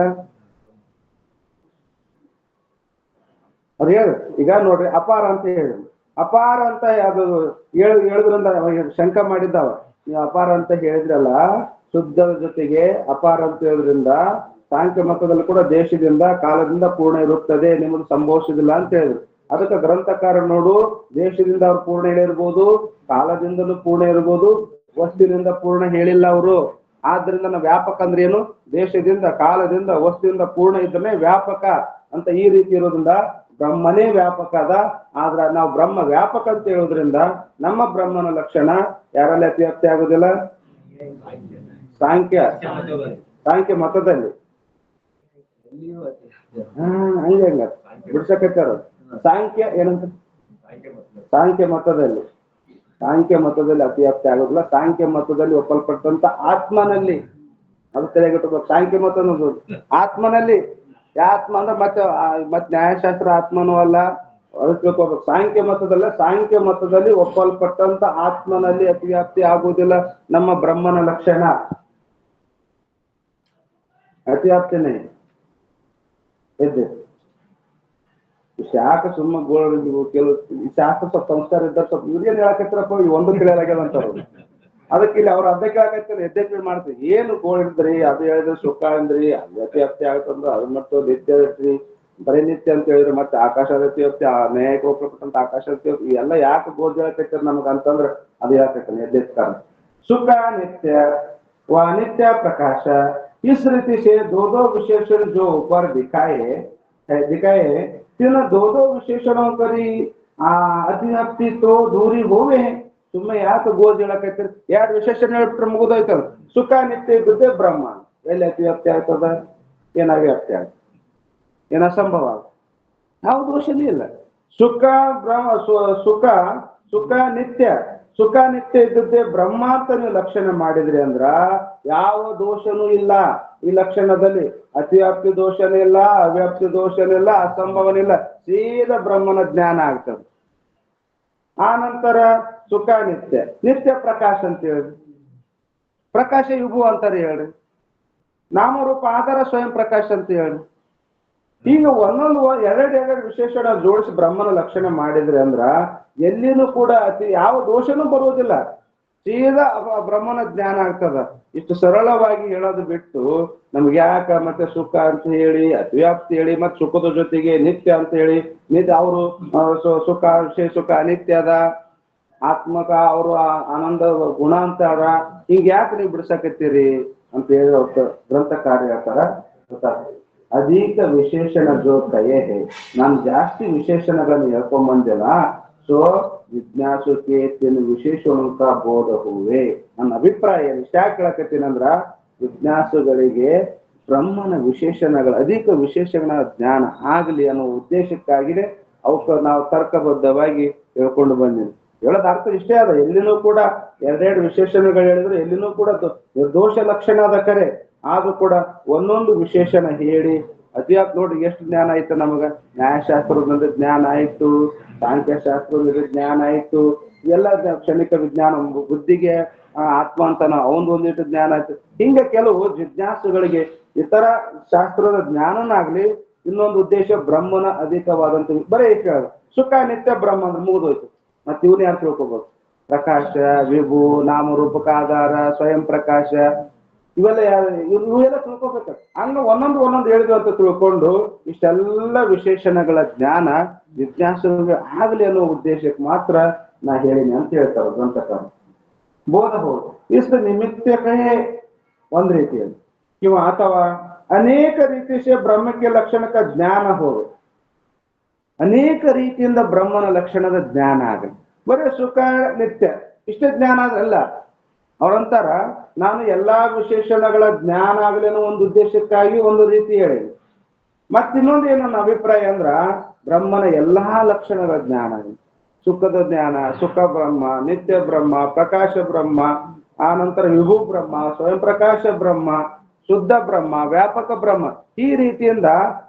ಅವ್ರು ಹೇಳಿ. ಈಗ ನೋಡ್ರಿ, ಅಪಾರ ಅಂತ ಹೇಳಿ, ಅಪಾರ ಅಂತ ಅದು ಹೇಳಿದ್ರಿಂದ ಶಂಕ ಮಾಡಿದ್ದಾವ. ನೀವು ಅಪಾರ ಅಂತ ಹೇಳಿದ್ರಲ್ಲ, ಶುದ್ಧದ ಜೊತೆಗೆ ಅಪಾರ ಅಂತ ಹೇಳೋದ್ರಿಂದ ಸಾಂಖ್ಯ ಮತದಲ್ಲಿ ಕೂಡ ದೇಶದಿಂದ, ಕಾಲದಿಂದ ಪೂರ್ಣ ಇರುತ್ತದೆ, ನಿಮ್ಮದು ಸಂಭವಿಸುದಿಲ್ಲ ಅಂತ ಹೇಳಿದ್ರು. ಅದಕ್ಕೆ ಗ್ರಂಥಕಾರ ನೋಡು, ದೇಶದಿಂದ ಅವ್ರು ಪೂರ್ಣ ಹೇಳಿರ್ಬೋದು, ಕಾಲದಿಂದಲೂ ಪೂರ್ಣ ಇರ್ಬೋದು, ವಸ್ತುವಿನಿಂದ ಪೂರ್ಣ ಹೇಳಿಲ್ಲ ಅವರು. ಆದ್ರಿಂದ ನಾವು ವ್ಯಾಪಕ ಅಂದ್ರೆ ಏನು? ದೇಶದಿಂದ, ಕಾಲದಿಂದ, ವಸ್ತುವಿಂದ ಪೂರ್ಣ ಇದ್ರೆ ವ್ಯಾಪಕ ಅಂತ ಈ ರೀತಿ ಇರೋದ್ರಿಂದ ಬ್ರಹ್ಮನೇ ವ್ಯಾಪಕ ಅದ. ಆದ್ರ ನಾವು ಬ್ರಹ್ಮ ವ್ಯಾಪಕ ಅಂತ ಹೇಳೋದ್ರಿಂದ ನಮ್ಮ ಬ್ರಹ್ಮನ ಲಕ್ಷಣ ಯಾರಲ್ಲಿ ಅತಿವ್ಯಾಪ್ತಿ ಆಗುದಿಲ್ಲ? ಸಾಂಖ್ಯ ಮತದಲ್ಲಿ. ಹಂಗ ಬಿಡ್ಸಕತ್ತಾರ. ಸಾಂಖ್ಯ ಏನಂತ? ಸಾಂಖ್ಯ ಮತದಲ್ಲಿ ಅತಿವ್ಯಾಪ್ತಿ ಆಗೋದಿಲ್ಲ. ಸಾಂಖ್ಯ ಮತದಲ್ಲಿ ಒಪ್ಪಲ್ಪಟ್ಟಂತ ಆತ್ಮನಲ್ಲಿ, ಅದು ತಿಳಿಯಾಗಿಟ್ಟು. ಸಾಂಖ್ಯ ಮತ ಅನ್ನೋದು ಆತ್ಮನಲ್ಲಿ. ಆತ್ಮ ಅಂದ್ರೆ ಮತ್ತೆ ನ್ಯಾಯಶಾಸ್ತ್ರ ಆತ್ಮನೂ ಅಲ್ಲ, ಅದಕ್ಕೆ ತಿಳ್ಕೊಬೇಕು. ಸಾಂಖ್ಯ ಮತದಲ್ಲ, ಸಾಂಖ್ಯ ಮತದಲ್ಲಿ ಒಪ್ಪಲ್ಪಟ್ಟಂತ ಆತ್ಮನಲ್ಲಿ ಅತಿವ್ಯಾಪ್ತಿ ಆಗುವುದಿಲ್ಲ ನಮ್ಮ ಬ್ರಹ್ಮನ ಲಕ್ಷಣ. ಅತಿವ್ಯಾಪ್ತಿನೇ ಎದ್ದೆ ಶಾಖ ಸುಮ್ಮ ಗೋಳು ಕೆಲವು ಶಾಖ ಸ್ವಲ್ಪ ಸಂಸ್ಕಾರ ಇದ್ದಾರೆ. ಸ್ವಲ್ಪ ಇವ್ರಿಗೇನು ಹೇಳಕತ್ತಿರಪ್ಪ, ಈ ಒಂದು ತಿಳಿಯಲಾಗ್ಯದ ಅಂತಾರ. ಅದಕ್ಕೆ ಇಲ್ಲಿ ಅವ್ರು ಅರ್ಧ ಕೇಳಕತ್ತಿರ ಎದ್ದೆ ಮಾಡ್ತೀವಿ. ಏನು ಗೋಳಿದ್ರಿ, ಅದು ಹೇಳಿದ್ರೆ ಸುಖ ಅಂದ್ರಿ, ಅತಿವ್ಯಾಪ್ತಿ ಆಗತ್ತಂದ್ರ ಅದು ಮತ್ತು ನಿತ್ಯ ಇರ್ತೀರಿ, ಬರೀ ನಿತ್ಯ ಅಂತ ಹೇಳಿದ್ರೆ ಮತ್ತೆ ಆಕಾಶ ಅತಿವ್ಯಾಪ್ತಿ, ನ್ಯಾಯಕ್ಕೆ ಒಪ್ಪಲ್ಪಟ್ಟಂತ ಆಕಾಶ ಅತಿವ್ಯಾಪ್ತಿ ಎಲ್ಲ ಯಾಕೆ ಗೋಳ್ ಹೇಳಕತ್ತಿರ ನಮಗ ಅಂತಂದ್ರೆ ಅದು ಹೇಳಕತ್ತಾನೆ ಎದ್ದೆತ್ತಾರೆ. ಸುಖ नित्य व नित्य प्रकाश इस रीति से दो विशेषण जो ऊपर दिखाए तीन दो विशेषणों करी अतिव्याप्ति तो दूरी होवे. ಸುಮ್ಮನೆ ಯಾಕೆ ಗೋಜ್ ಹೇಳಕತ್ತೀರಿ? ಎರಡು ವಿಶೇಷಣ ಹೇಳ್ಬಿಟ್ರೆ ಮುಗಿದೋಯ್ತಲ್ಲ. ಸುಖ ನಿತ್ಯ ಇದ್ದೇ ಬ್ರಹ್ಮ ಎಲ್ಲಿ ಅತಿವ್ಯಾಪ್ತಿ ಆಗ್ತದ? ಏನಾಗಿ ವ್ಯಾಪ್ತಿ ಆಗ್ತದೆ? ಏನ ಅಸಂಭವ? ಯಾವ ದೋಷನೇ ಇಲ್ಲ. ಸುಖ ಸುಖ ಸುಖ ನಿತ್ಯ, ಸುಖ ನಿತ್ಯ ಇದ್ದದ್ದೇ ಬ್ರಹ್ಮ ಅಂತ ನೀವು ಲಕ್ಷಣ ಮಾಡಿದ್ರಿ ಅಂದ್ರ ಯಾವ ದೋಷನೂ ಇಲ್ಲ ಈ ಲಕ್ಷಣದಲ್ಲಿ. ಅತಿವ್ಯಾಪ್ತಿ ದೋಷನೇ ಇಲ್ಲ, ಅವ್ಯಾಪ್ತಿ ದೋಷನೇ ಇಲ್ಲ, ಅಸಂಭವನಿಲ್ಲ, ಸೀದಾ ಬ್ರಹ್ಮನ ಜ್ಞಾನ ಆಗ್ತದೆ. ಆ ನಂತರ ಸುಖ ನಿತ್ಯ, ನಿತ್ಯ ಪ್ರಕಾಶ ಅಂತ ಹೇಳಿ, ಪ್ರಕಾಶ ವಿಭು ಅಂತಾರೆ ಹೇಳ್ರಿ. ನಾಮರೂಪ ಆಧಾರ ಸ್ವಯಂ ಪ್ರಕಾಶ ಅಂತ ಹೇಳಿ. ಈಗ ಒಂದೊಂದು ಎರಡೆರಡು ವಿಶೇಷಣ ಜೋಡಿಸಿ ಬ್ರಹ್ಮನ ಲಕ್ಷಣ ಮಾಡಿದ್ರೆ ಅಂದ್ರ ಎಲ್ಲಿನೂ ಕೂಡ ಯಾವ ದೋಷನೂ ಬರುವುದಿಲ್ಲ, ಸೀದಾ ಬ್ರಹ್ಮನ ಜ್ಞಾನ ಆಗ್ತದ. ಇಷ್ಟು ಸರಳವಾಗಿ ಹೇಳೋದು ಬಿಟ್ಟು ನಮ್ಗೆ ಯಾಕ ಮತ್ತೆ ಸುಖ ಅಂತ ಹೇಳಿ, ಅತಿವ್ಯಾಪ್ತಿ ಹೇಳಿ, ಮತ್ತೆ ಸುಖದ ಜೊತೆಗೆ ನಿತ್ಯ ಅಂತ ಹೇಳಿ, ನಿತ್ಯ ಅವರು ಸುಖ ವಿಶೇಷ ಸುಖ ಅನಿತ್ಯದ ಆತ್ಮಕ ಅವರು ಆನಂದ ಗುಣ ಅಂತಾರ, ಹಿಂಗ ಯಾಕೆ ನೀವು ಬಿಡ್ಸಕತ್ತೀರಿ ಅಂತ ಹೇಳಿ ಗ್ರಂಥಕಾರ ಹೇಳ್ತಾರ. ಅಧಿಕ ವಿಶೇಷಣ ಜೋ ಕಯೇ ಹೇ, ನಾನು ಜಾಸ್ತಿ ವಿಶೇಷಣಗಳನ್ನು ಹೇಳ್ಕೊಂಬಂದಿಲ್ಲ. ಸೊ ಜಿಜ್ಞಾಸು ಕೇತಿನ ವಿಶೇಷಣಕ ಬೋಧ ಹೂವೆ. ನನ್ನ ಅಭಿಪ್ರಾಯ ಇಷ್ಟ ಯಾಕೆ ಹೇಳಕತ್ತೀನಂದ್ರ, ಜಿಜ್ಞಾಸುಗಳಿಗೆ ಬ್ರಹ್ಮನ ವಿಶೇಷಣಗಳ ಅಧಿಕ ವಿಶೇಷಗಳ ಜ್ಞಾನ ಆಗಲಿ ಅನ್ನೋ ಉದ್ದೇಶಕ್ಕಾಗಿದೆ ಅವಕ್ಕೆ ನಾವು ತರ್ಕಬದ್ಧವಾಗಿ ಹೇಳ್ಕೊಂಡು ಬಂದೀವಿ. ಹೇಳೋದ ಅರ್ಥ ಇಷ್ಟೇ ಅದ. ಎಲ್ಲಿನೂ ಕೂಡ ಎರಡೆರಡು ವಿಶೇಷಣಗಳು ಹೇಳಿದ್ರೆ ಎಲ್ಲಿನೂ ಕೂಡ ನಿರ್ದೋಷ ಲಕ್ಷಣ ಅದ ಕರೆ, ಆದ್ರೂ ಕೂಡ ಒಂದೊಂದು ವಿಶೇಷಣ ಹೇಳಿ ಅತಿಯಾತ್ ನೋಡ್ರಿ ಎಷ್ಟು ಜ್ಞಾನ ಆಯ್ತು ನಮಗ. ನ್ಯಾಯಶಾಸ್ತ್ರದ ಜ್ಞಾನ ಆಯ್ತು, ಸಾಂಖ್ಯಶಾಸ್ತ್ರದ ಜ್ಞಾನ ಆಯ್ತು, ಎಲ್ಲ ಕ್ಷಣಿಕ ವಿಜ್ಞಾನ, ಬುದ್ಧಿಗೆ ಆತ್ಮ ಅಂತ ಅವನದೊಂದಿಟ್ಟು ಜ್ಞಾನ ಆಯ್ತು. ಹಿಂಗ ಕೆಲವು ಜಿಜ್ಞಾಸುಗಳಿಗೆ ಇತರ ಶಾಸ್ತ್ರದ ಜ್ಞಾನನಾಗ್ಲಿ, ಇನ್ನೊಂದು ಉದ್ದೇಶ ಬ್ರಹ್ಮನ ಅಧಿಕವಾದಂತ ಬರೀ ಕೇಳೋದು. ಸುಖ ನಿತ್ಯ ಬ್ರಹ್ಮ ಅಂದ್ರೆ ಮುಗಿದೋಯ್ತು. ಮತ್ತೆ ಇವನ್ ಯಾರು ತಿಳ್ಕೊಬೋದು? ಪ್ರಕಾಶ ವಿಭು ನಾಮರೂಪಕ ಆಧಾರ ಸ್ವಯಂ ಪ್ರಕಾಶ ಇವೆಲ್ಲ ಇವೆಲ್ಲ ತಿಳ್ಕೊಬೇಕು. ಹಂಗ ಒಂದೊಂದು ಹೇಳಿದ್ವಿ ಅಂತ ತಿಳ್ಕೊಂಡು ಇಷ್ಟೆಲ್ಲ ವಿಶೇಷಣಗಳ ಜ್ಞಾನ ಜಿಜ್ಞಾಸುಗಳಿಗೆ ಆಗಲಿ ಅನ್ನೋ ಉದ್ದೇಶಕ್ಕೆ ಮಾತ್ರ ನಾ ಹೇಳಿನಿ ಅಂತ ಹೇಳ್ತಾರೆ ಗ್ರಂಥಕಾರ. ಬೋಧಬಹುದು ಇಷ್ಟು ನಿಮಿತ್ತಕೇ ಒಂದ್ ರೀತಿಯಲ್ಲಿ ಇವ ಅಥವಾ ಅನೇಕ ರೀತಿ ಬ್ರಹ್ಮಕ್ಕೆ ಲಕ್ಷಣಕ ಜ್ಞಾನ ಹೋಗ, ಅನೇಕ ರೀತಿಯಿಂದ ಬ್ರಹ್ಮನ ಲಕ್ಷಣದ ಜ್ಞಾನ ಆಗಲಿ. ಬರೀ ಸುಖ ನಿತ್ಯ ಇಷ್ಟೇ ಜ್ಞಾನ ಆದ್ರಲ್ಲ. ಅವ್ರಂತಾರ ನಾನು ಎಲ್ಲಾ ವಿಶೇಷಣಗಳ ಜ್ಞಾನ ಆಗಲಿ ಅನ್ನೋ ಒಂದು ಉದ್ದೇಶಕ್ಕಾಗಿ ಒಂದು ರೀತಿ ಹೇಳಿದೆ. ಮತ್ತಿನ್ನೊಂದು ಏನು ನನ್ನ ಅಭಿಪ್ರಾಯ ಅಂದ್ರ, ಬ್ರಹ್ಮನ ಎಲ್ಲಾ ಲಕ್ಷಣಗಳ ಜ್ಞಾನ ಆಗಲಿ. ಸುಖದ ಜ್ಞಾನ, ಸುಖ ಬ್ರಹ್ಮ, ನಿತ್ಯ ಬ್ರಹ್ಮ, ಪ್ರಕಾಶ ಬ್ರಹ್ಮ, ಆ ನಂತರ ವಿಭು ಬ್ರಹ್ಮ, ಸ್ವಯಂ ಪ್ರಕಾಶ ಬ್ರಹ್ಮ, ಶುದ್ಧ ಬ್ರಹ್ಮ, ವ್ಯಾಪಕ ಬ್ರಹ್ಮ, ಈ ರೀತಿಯಿಂದ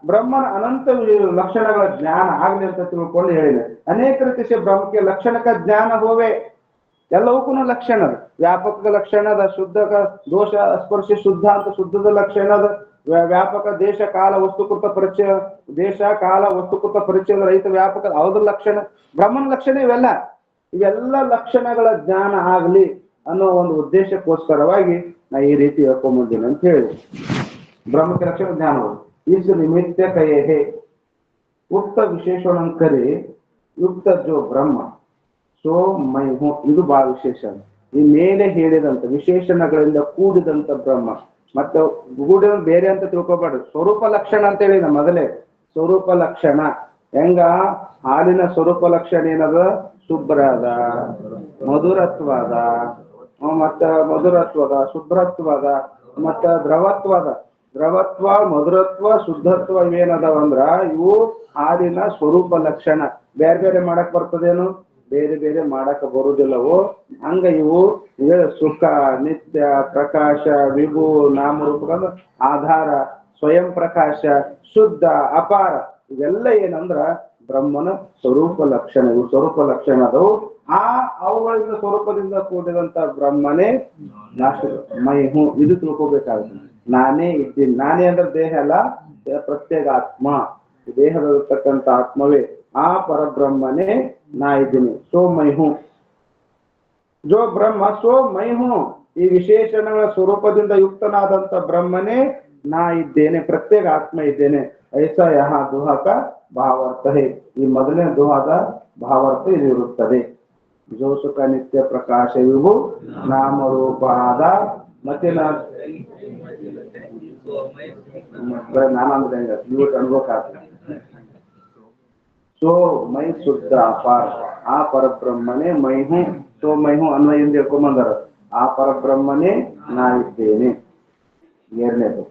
ಬ್ರಹ್ಮನ ಅನಂತ ಲಕ್ಷಣಗಳ ಜ್ಞಾನ ಆಗ್ಲಿ ಅಂತ ತಿಳ್ಕೊಂಡು ಹೇಳಿದೆ. ಅನೇಕ ರೀತಿ ಬ್ರಹ್ಮಕ್ಕೆ ಲಕ್ಷಣಕ ಜ್ಞಾನ ಹೋವೆ, ಎಲ್ಲವಕ್ಕೂ ಲಕ್ಷಣದ ವ್ಯಾಪಕ ಲಕ್ಷಣದ, ಶುದ್ಧಕ ದೋಷ ಸ್ಪರ್ಶ ಶುದ್ಧ ಅಂತ ಶುದ್ಧದ ಲಕ್ಷಣದ, ವ್ಯಾಪಕ ದೇಶ ಕಾಲ ವಸ್ತುಕೃತ ಪರಿಚಯ, ದೇಶ ಕಾಲ ವಸ್ತುಕೃತ ಪರಿಚಯದ ರಹಿತ ವ್ಯಾಪಕ ಅವ್ರ ಲಕ್ಷಣ, ಬ್ರಹ್ಮನ ಲಕ್ಷಣ ಇವೆಲ್ಲ ಲಕ್ಷಣಗಳ ಜ್ಞಾನ ಆಗ್ಲಿ ಅನ್ನೋ ಒಂದು ಉದ್ದೇಶಕ್ಕೋಸ್ಕರವಾಗಿ ನಾ ಈ ರೀತಿ ಹೇಳ್ಕೊಂಬಂದಿನಿ ಅಂತ ಹೇಳಿ. ಬ್ರಹ್ಮಕ್ಕೆ ಲಕ್ಷಣ ಜ್ಞಾನ ಈಸ್ ನಿಮಿತ್ತ ಕಯೇ ಉಕ್ತ ವಿಶೇಷಣಂಕರಿ ಯುಕ್ತ ಜೋ ಬ್ರಹ್ಮ ಸೋ ಮೈ ಹೂ. ಇದು ಬಹಳ ವಿಶೇಷ. ಈ ಮೇಲೆ ಹೇಳಿದಂತ ವಿಶೇಷಣಗಳಿಂದ ಕೂಡಿದಂತ ಬ್ರಹ್ಮ, ಮತ್ತೆ ಕೂಡಿದ ಬೇರೆ ಅಂತ ತಿಳ್ಕೊಬಾರ್ದು. ಸ್ವರೂಪ ಲಕ್ಷಣ ಅಂತ ಹೇಳಿ ನಾ ಮೊದಲೇ. ಸ್ವರೂಪ ಲಕ್ಷಣ ಹೆಂಗ ಹಾಲಿನ ಸ್ವರೂಪ ಲಕ್ಷಣ ಏನದ? ಶುಭ್ರ ಅದ, ಮಧುರತ್ವದ, ಮಧುರತ್ವದ, ಶುಭ್ರತ್ವದ, ಮತ್ತ ದ್ರವತ್ವದ. ದ್ರವತ್ವ, ಮಧುರತ್ವ, ಶುದ್ಧತ್ವ ಇವೇನದಾವಂದ್ರ ಇವು ಹಾಲಿನ ಸ್ವರೂಪ ಲಕ್ಷಣ. ಬೇರೆ ಬೇರೆ ಮಾಡಕ್ ಬರ್ತದೇನು? ಬೇರೆ ಬೇರೆ ಮಾಡಕ್ ಬರುದಿಲ್ಲವು. ಹಂಗ ಇವು ಸುಖ ನಿತ್ಯ ಪ್ರಕಾಶ ವಿಭು ನಾಮರೂಪಗಳ ಆಧಾರ ಸ್ವಯಂ ಪ್ರಕಾಶ ಶುದ್ಧ ಅಪಾರ ಇವೆಲ್ಲ ಏನಂದ್ರ ಬ್ರಹ್ಮನ ಸ್ವರೂಪ ಲಕ್ಷಣ. ಇವು ಸ್ವರೂಪ ಲಕ್ಷಣ ಅದವು. ಅವುಗಳಿಂದ ಸ್ವರೂಪದಿಂದ ಕೂಡಿದಂತ ಬ್ರಹ್ಮನೇ ನಾಶ ಮೈ ಹೂ. ಇದು ತಿಳ್ಕೊಬೇಕಾಗುತ್ತೆ. ನಾನೇ ಇದ್ದೀನಿ. ನಾನೇ ಅಂದ್ರೆ ದೇಹ ಅಲ್ಲ, ಪ್ರತ್ಯೇಕ ಆತ್ಮ, ದೇಹದಲ್ಲಿರ್ತಕ್ಕಂಥ ಆತ್ಮವೇ ಆ ಪರಬ್ರಹ್ಮನೇ ನಾ ಇದ್ದೀನಿ. ಸೋ ಮೈ ಹೂ ಜೋ ಬ್ರಹ್ಮ ಸೋ ಮೈ ಹೂ. ಈ ವಿಶೇಷಣಗಳ ಸ್ವರೂಪದಿಂದ ಯುಕ್ತನಾದಂತ ಬ್ರಹ್ಮನೇ ನಾ ಇದ್ದೇನೆ, ಪ್ರತ್ಯೇಕ ಆತ್ಮ ಇದ್ದೇನೆ. ಐಸಾ ಯಹ ದುಹಕ ಭಾವಾರ್ಥ ಹೇ. ಈ ಮೊದಲನೇ ದುಹದ ಭಾವಾರ್ಥ ಇದು ಇರುತ್ತದೆ. ಜೋ ಸುಖ ನಿತ್ಯ ಪ್ರಕಾಶ ವಿಭು ನಾಮರೂಪಾದ ಮತ್ತೆ ನಾನಂದ್ರೆ ನೀವು ಅನ್ಬೇಕಾಗ್ತದೆ. ಸೋ ಮೈ ಶುದ್ಧ ಅಪಾರ ಆ ಪರಬ್ರಹ್ಮನೇ ಮೈ ಹೂ. ಸೋ ಮೈ ಹೂ ಅನ್ವಯಿಂದ ಹೇಳ್ಕೊಂಬಂದಾರ. ಆ ಪರಬ್ರಹ್ಮನೇ ನಾ ಇದ್ದೇನೆ. ಎರಡನೇದು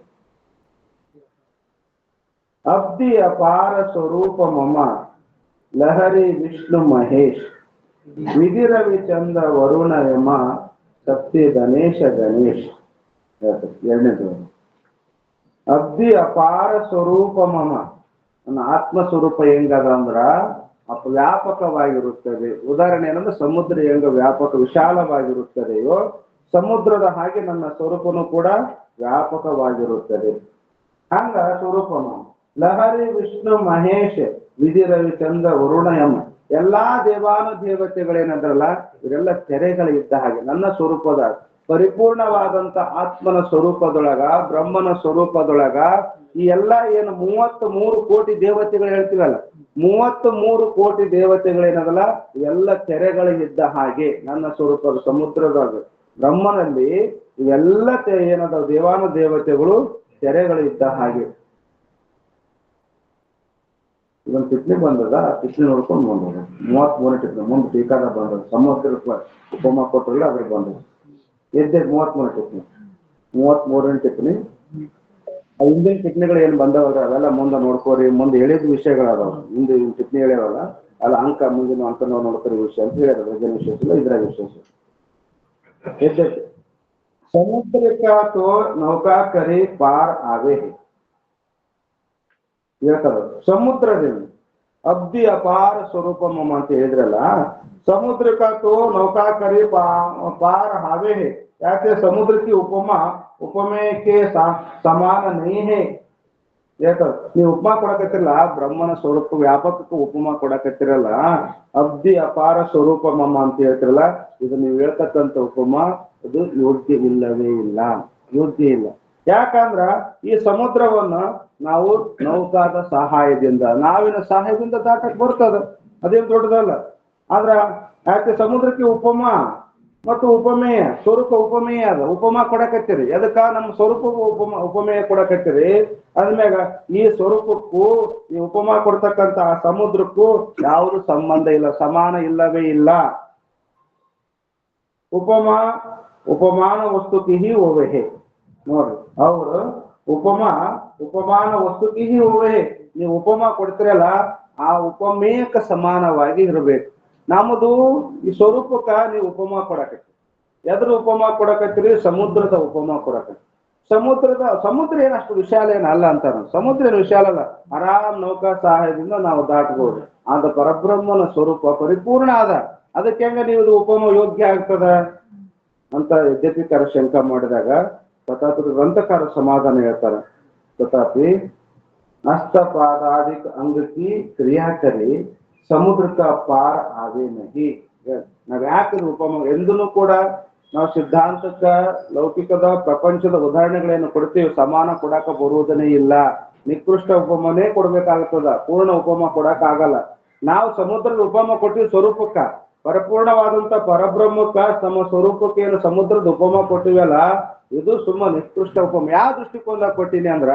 ಅಬ್ಧಿ ಅಪಾರ ಸ್ವರೂಪ ಮಮ ಲಹರಿ ವಿಷ್ಣು ಮಹೇಶ್ ವಿಧಿ ರವಿಚಂದ್ರ ವರುಣ ಯಮ ಸತ್ಯ ಗಣೇಶ ಗಣೇಶ್. ಎರಡನೇದು ಅಬ್ಧಿ ಅಪಾರ ಸ್ವರೂಪ ಮಮ, ನನ್ನ ಆತ್ಮ ಸ್ವರೂಪ ಹೆಂಗದ ಅಂದ್ರ ವ್ಯಾಪಕವಾಗಿರುತ್ತದೆ. ಉದಾಹರಣೆ ಏನಂದ್ರೆ ಸಮುದ್ರ ಹೆಂಗ ವ್ಯಾಪಕ ವಿಶಾಲವಾಗಿರುತ್ತದೆಯೋ ಸಮುದ್ರದ ಹಾಗೆ ನನ್ನ ಸ್ವರೂಪನು ಕೂಡ ವ್ಯಾಪಕವಾಗಿರುತ್ತದೆ. ಹಂಗ ಸ್ವರೂಪ ಲಹರಿ ವಿಷ್ಣು ಮಹೇಶ್ ವಿಧಿ ರವಿಚಂದ್ರ ವರುಣ ಯಮ ಎಲ್ಲಾ ದೇವಾನುದೇವತೆಗಳೇನಂದ್ರಲ್ಲ ಇವರೆಲ್ಲ ತೆರೆಗಳಿದ್ದ ಹಾಗೆ ನನ್ನ ಸ್ವರೂಪದ ಪರಿಪೂರ್ಣವಾದಂತ ಆತ್ಮನ ಸ್ವರೂಪದೊಳಗ ಬ್ರಹ್ಮನ ಸ್ವರೂಪದೊಳಗ ಈ ಎಲ್ಲ ಏನು 33 ಕೋಟಿ ದೇವತೆಗಳು ಹೇಳ್ತೀವಲ್ಲ 33 ಕೋಟಿ ದೇವತೆಗಳೇನದಲ್ಲ ಇವೆಲ್ಲ ತೆರೆಗಳಿದ್ದ ಹಾಗೆ ನನ್ನ ಸ್ವರೂಪದ ಸಮುದ್ರದಾಗ ಬ್ರಹ್ಮನಲ್ಲಿ ಇವೆಲ್ಲ ಏನದ ದೇವಾನು ದೇವತೆಗಳು ತೆರೆಗಳಿದ್ದ ಹಾಗೆ. ಇದೊಂದು ಟಿಪ್ಪಣಿ ಬಂದದ, ಆ ಟಿಪ್ಪಣಿ ನೋಡ್ಕೊಂಡು ಬಂದದ 33 ಟಿಪ್ಪಣಿ ಮುಂದೆ ಟೀಕಾದ ಬಂದದ ಸಮುದ್ರಕ್ಕೆ ಉಪಮ ಕೊಟ್ಟರಲ್ಲ ಅದ್ರ ಬಂದದ. ಎದ್ದೆ 33 ಟಿಪ್ಪಣಿ 33ನೇ ಟಿಪ್ಪಣಿ. ಹಿಂದಿನ ಟಿಪ್ಪಣಿಗಳು ಏನ್ ಬಂದವಲ್ರಿ ಅವೆಲ್ಲ ಮುಂದೆ ನೋಡ್ಕೋರಿ, ಮುಂದೆ ಹೇಳಿದ ವಿಷಯಗಳದಾವ. ಹಿಂದೆ ಟಿಪ್ಪಣಿ ಹೇಳ್ಯಾವಲ್ಲ ಅಲ್ಲ ಅಂಕ ಮುಂದಿನ ಅಂಕ ನಾವು ನೋಡ್ಕೋರಿ ವಿಷಯ ಅಂತ ಹೇಳ್ಯಾರ. ಇದರ ವಿಶೇಷ ಇಲ್ಲ, ಇದ್ರ ವಿಶೇಷ. ಎದ್ದೈತೆ ಸಮುದ್ರ का तो नौका करे पार आवे है ಹೇಳ್ತಾರೆ. ಸಮುದ್ರದಿಂದ ಅಬ್ಧಿ ಅಪಾರ ಸ್ವರೂಪ ಮಮ ಅಂತ ಹೇಳಿದ್ರಲ್ಲ, ಸಮುದ್ರ का तो नौका करे पार आवे है. ಯಾಕೆ ಸಮುದ್ರ की उपमेय के समान नहीं है. ಹೇಳ್ತಾರೆ ನೀವು ಉಪಮಾ ಕೊಡಕತ್ತಿರಲ್ಲ ಬ್ರಹ್ಮನ ಸ್ವರೂಪ ವ್ಯಾಪಕಕ್ಕೆ ಉಪಮಾ ಕೊಡಕತ್ತಿರಲ್ಲ, ಅಬ್ಧಿ ಅಪಾರ ಸ್ವರೂಪ ಮಮ ಅಂತ ಹೇಳ್ತಿರಲ್ಲ, ಇದು ನೀವು ಹೇಳ್ತಕ್ಕಂಥ ಉಪಮಾ ಅದು ಯೋಗ್ಯವಿಲ್ಲವೇ ಇಲ್ಲ, ಯೋಗ್ಯ ಇಲ್ಲ. ಯಾಕಂದ್ರ ಈ ಸಮುದ್ರವನ್ನ ನಾವು ನೌಕಾದ ಸಹಾಯದಿಂದ ನಾವಿನ ಸಹಾಯದಿಂದ ದಾಟಕ್ ಬರ್ತದ, ಅದೇನು ದೊಡ್ಡದಲ್ಲ. ಆದ್ರ ಯಾಕೆ ಸಮುದ್ರಕ್ಕೆ ಉಪಮಾ ಮತ್ತು ಉಪಮೇಯ ಸ್ವರೂಪ ಉಪಮೇಯ ಅದ ಉಪಮಾ ಕೊಡಕತ್ತೀರಿ. ಅದಕ್ಕ ನಮ್ಮ ಸ್ವರೂಪ ಉಪಮೇಯ ಕೊಡಕತ್ತೀರಿ. ಅದ್ಮ್ಯಾಗ ಈ ಸ್ವರೂಪಕ್ಕೂ ಈ ಉಪಮಾ ಕೊಡ್ತಕ್ಕಂತ ಆ ಸಮುದ್ರಕ್ಕೂ ಯಾವುದು ಸಂಬಂಧ ಇಲ್ಲ, ಸಮಾನ ಇಲ್ಲವೇ ಇಲ್ಲ. ಉಪಮಾನ ವಸ್ತುಕಿಹಿ ಓವೆಹೆ ನೋಡ್ರಿ, ಅವರು ಉಪಮಾನ ವಸ್ತುಕಿಹಿ ಓವೆಹೆ. ನೀವು ಉಪಮಾ ಕೊಡ್ತಿರಲ್ಲ ಆ ಉಪಮೇಯಕ್ಕೆ ಸಮಾನವಾಗಿ ಇರಬೇಕು. ನಮ್ಮದು ಈ ಸ್ವರೂಪಕ್ಕ ನೀವು ಉಪಮಾ ಕೊಡಕತ್ತೀರಿ. ಎದ್ರ ಉಪಮಾ ಕೊಡಕತ್ತೀರಿ? ಸಮುದ್ರದ ಉಪಮಾ ಕೊಡಕತ್ತೀರಿ. ಸಮುದ್ರ ಏನಷ್ಟು ವಿಶಾಲ ಏನಲ್ಲ ಅಂತಾರ. ಸಮುದ್ರ ಏನು ವಿಶಾಲ ಅಲ್ಲ, ಆರಾಮ್ ನೌಕಾ ಸಹಾಯದಿಂದ ನಾವು ದಾಟಬಹುದು. ಆದ ಪರಬ್ರಹ್ಮನ ಸ್ವರೂಪ ಪರಿಪೂರ್ಣ ಅದ, ಅದಕ್ಕೆ ಹೆಂಗ ನೀವು ಉಪಮ ಯೋಗ್ಯ ಆಗ್ತದ ಅಂತ ಯದ್ಯಪಿಕಾರ ಶಂಕ ಮಾಡಿದಾಗ ತಥಾಪಿ ಗ್ರಂಥಕಾರ ಸಮಾಧಾನ ಹೇಳ್ತಾರೆ. ತಥಾಪಿ ಹಸ್ತಪಾದಾದಿಕ ಅಂಗಕಿ ಕ್ರಿಯಾಕರಿ ಸಮುದ್ರಕ ಪಾರ ಆವೇ ನಹಿ. ನಾವ್ ಯಾಕೆ ಉಪಮ ಎಂದೂ ಕೂಡ ನಾವು ಸಿದ್ಧಾಂತಕ್ಕ ಲೌಕಿಕದ ಪ್ರಪಂಚದ ಉದಾಹರಣೆಗಳೇನು ಕೊಡ್ತೀವಿ, ಸಮಾನ ಕೊಡಾಕ ಬರುವುದನೇ ಇಲ್ಲ. ನಿಕೃಷ್ಟ ಉಪಮನೇ ಕೊಡ್ಬೇಕಾಗ್ತದ, ಪೂರ್ಣ ಉಪಮ ಕೊಡಾಕ ಆಗಲ್ಲ. ನಾವು ಸಮುದ್ರದ ಉಪಮ ಕೊಟ್ಟಿವಿ ಸ್ವರೂಪಕ್ಕ, ಪರಿಪೂರ್ಣವಾದಂತ ಪರಬ್ರಹ್ಮಕ್ಕ ತಮ್ಮ ಸ್ವರೂಪಕ್ಕೆ ಏನು ಸಮುದ್ರದ ಉಪಮ ಕೊಟ್ಟಿವಲ್ಲ, ಇದು ಸುಮ್ಮ ನಿಕೃಷ್ಟ ಉಪಮ. ಯಾವ ದೃಷ್ಟಿಕೋನ ಕೊಟ್ಟಿನಿ ಅಂದ್ರ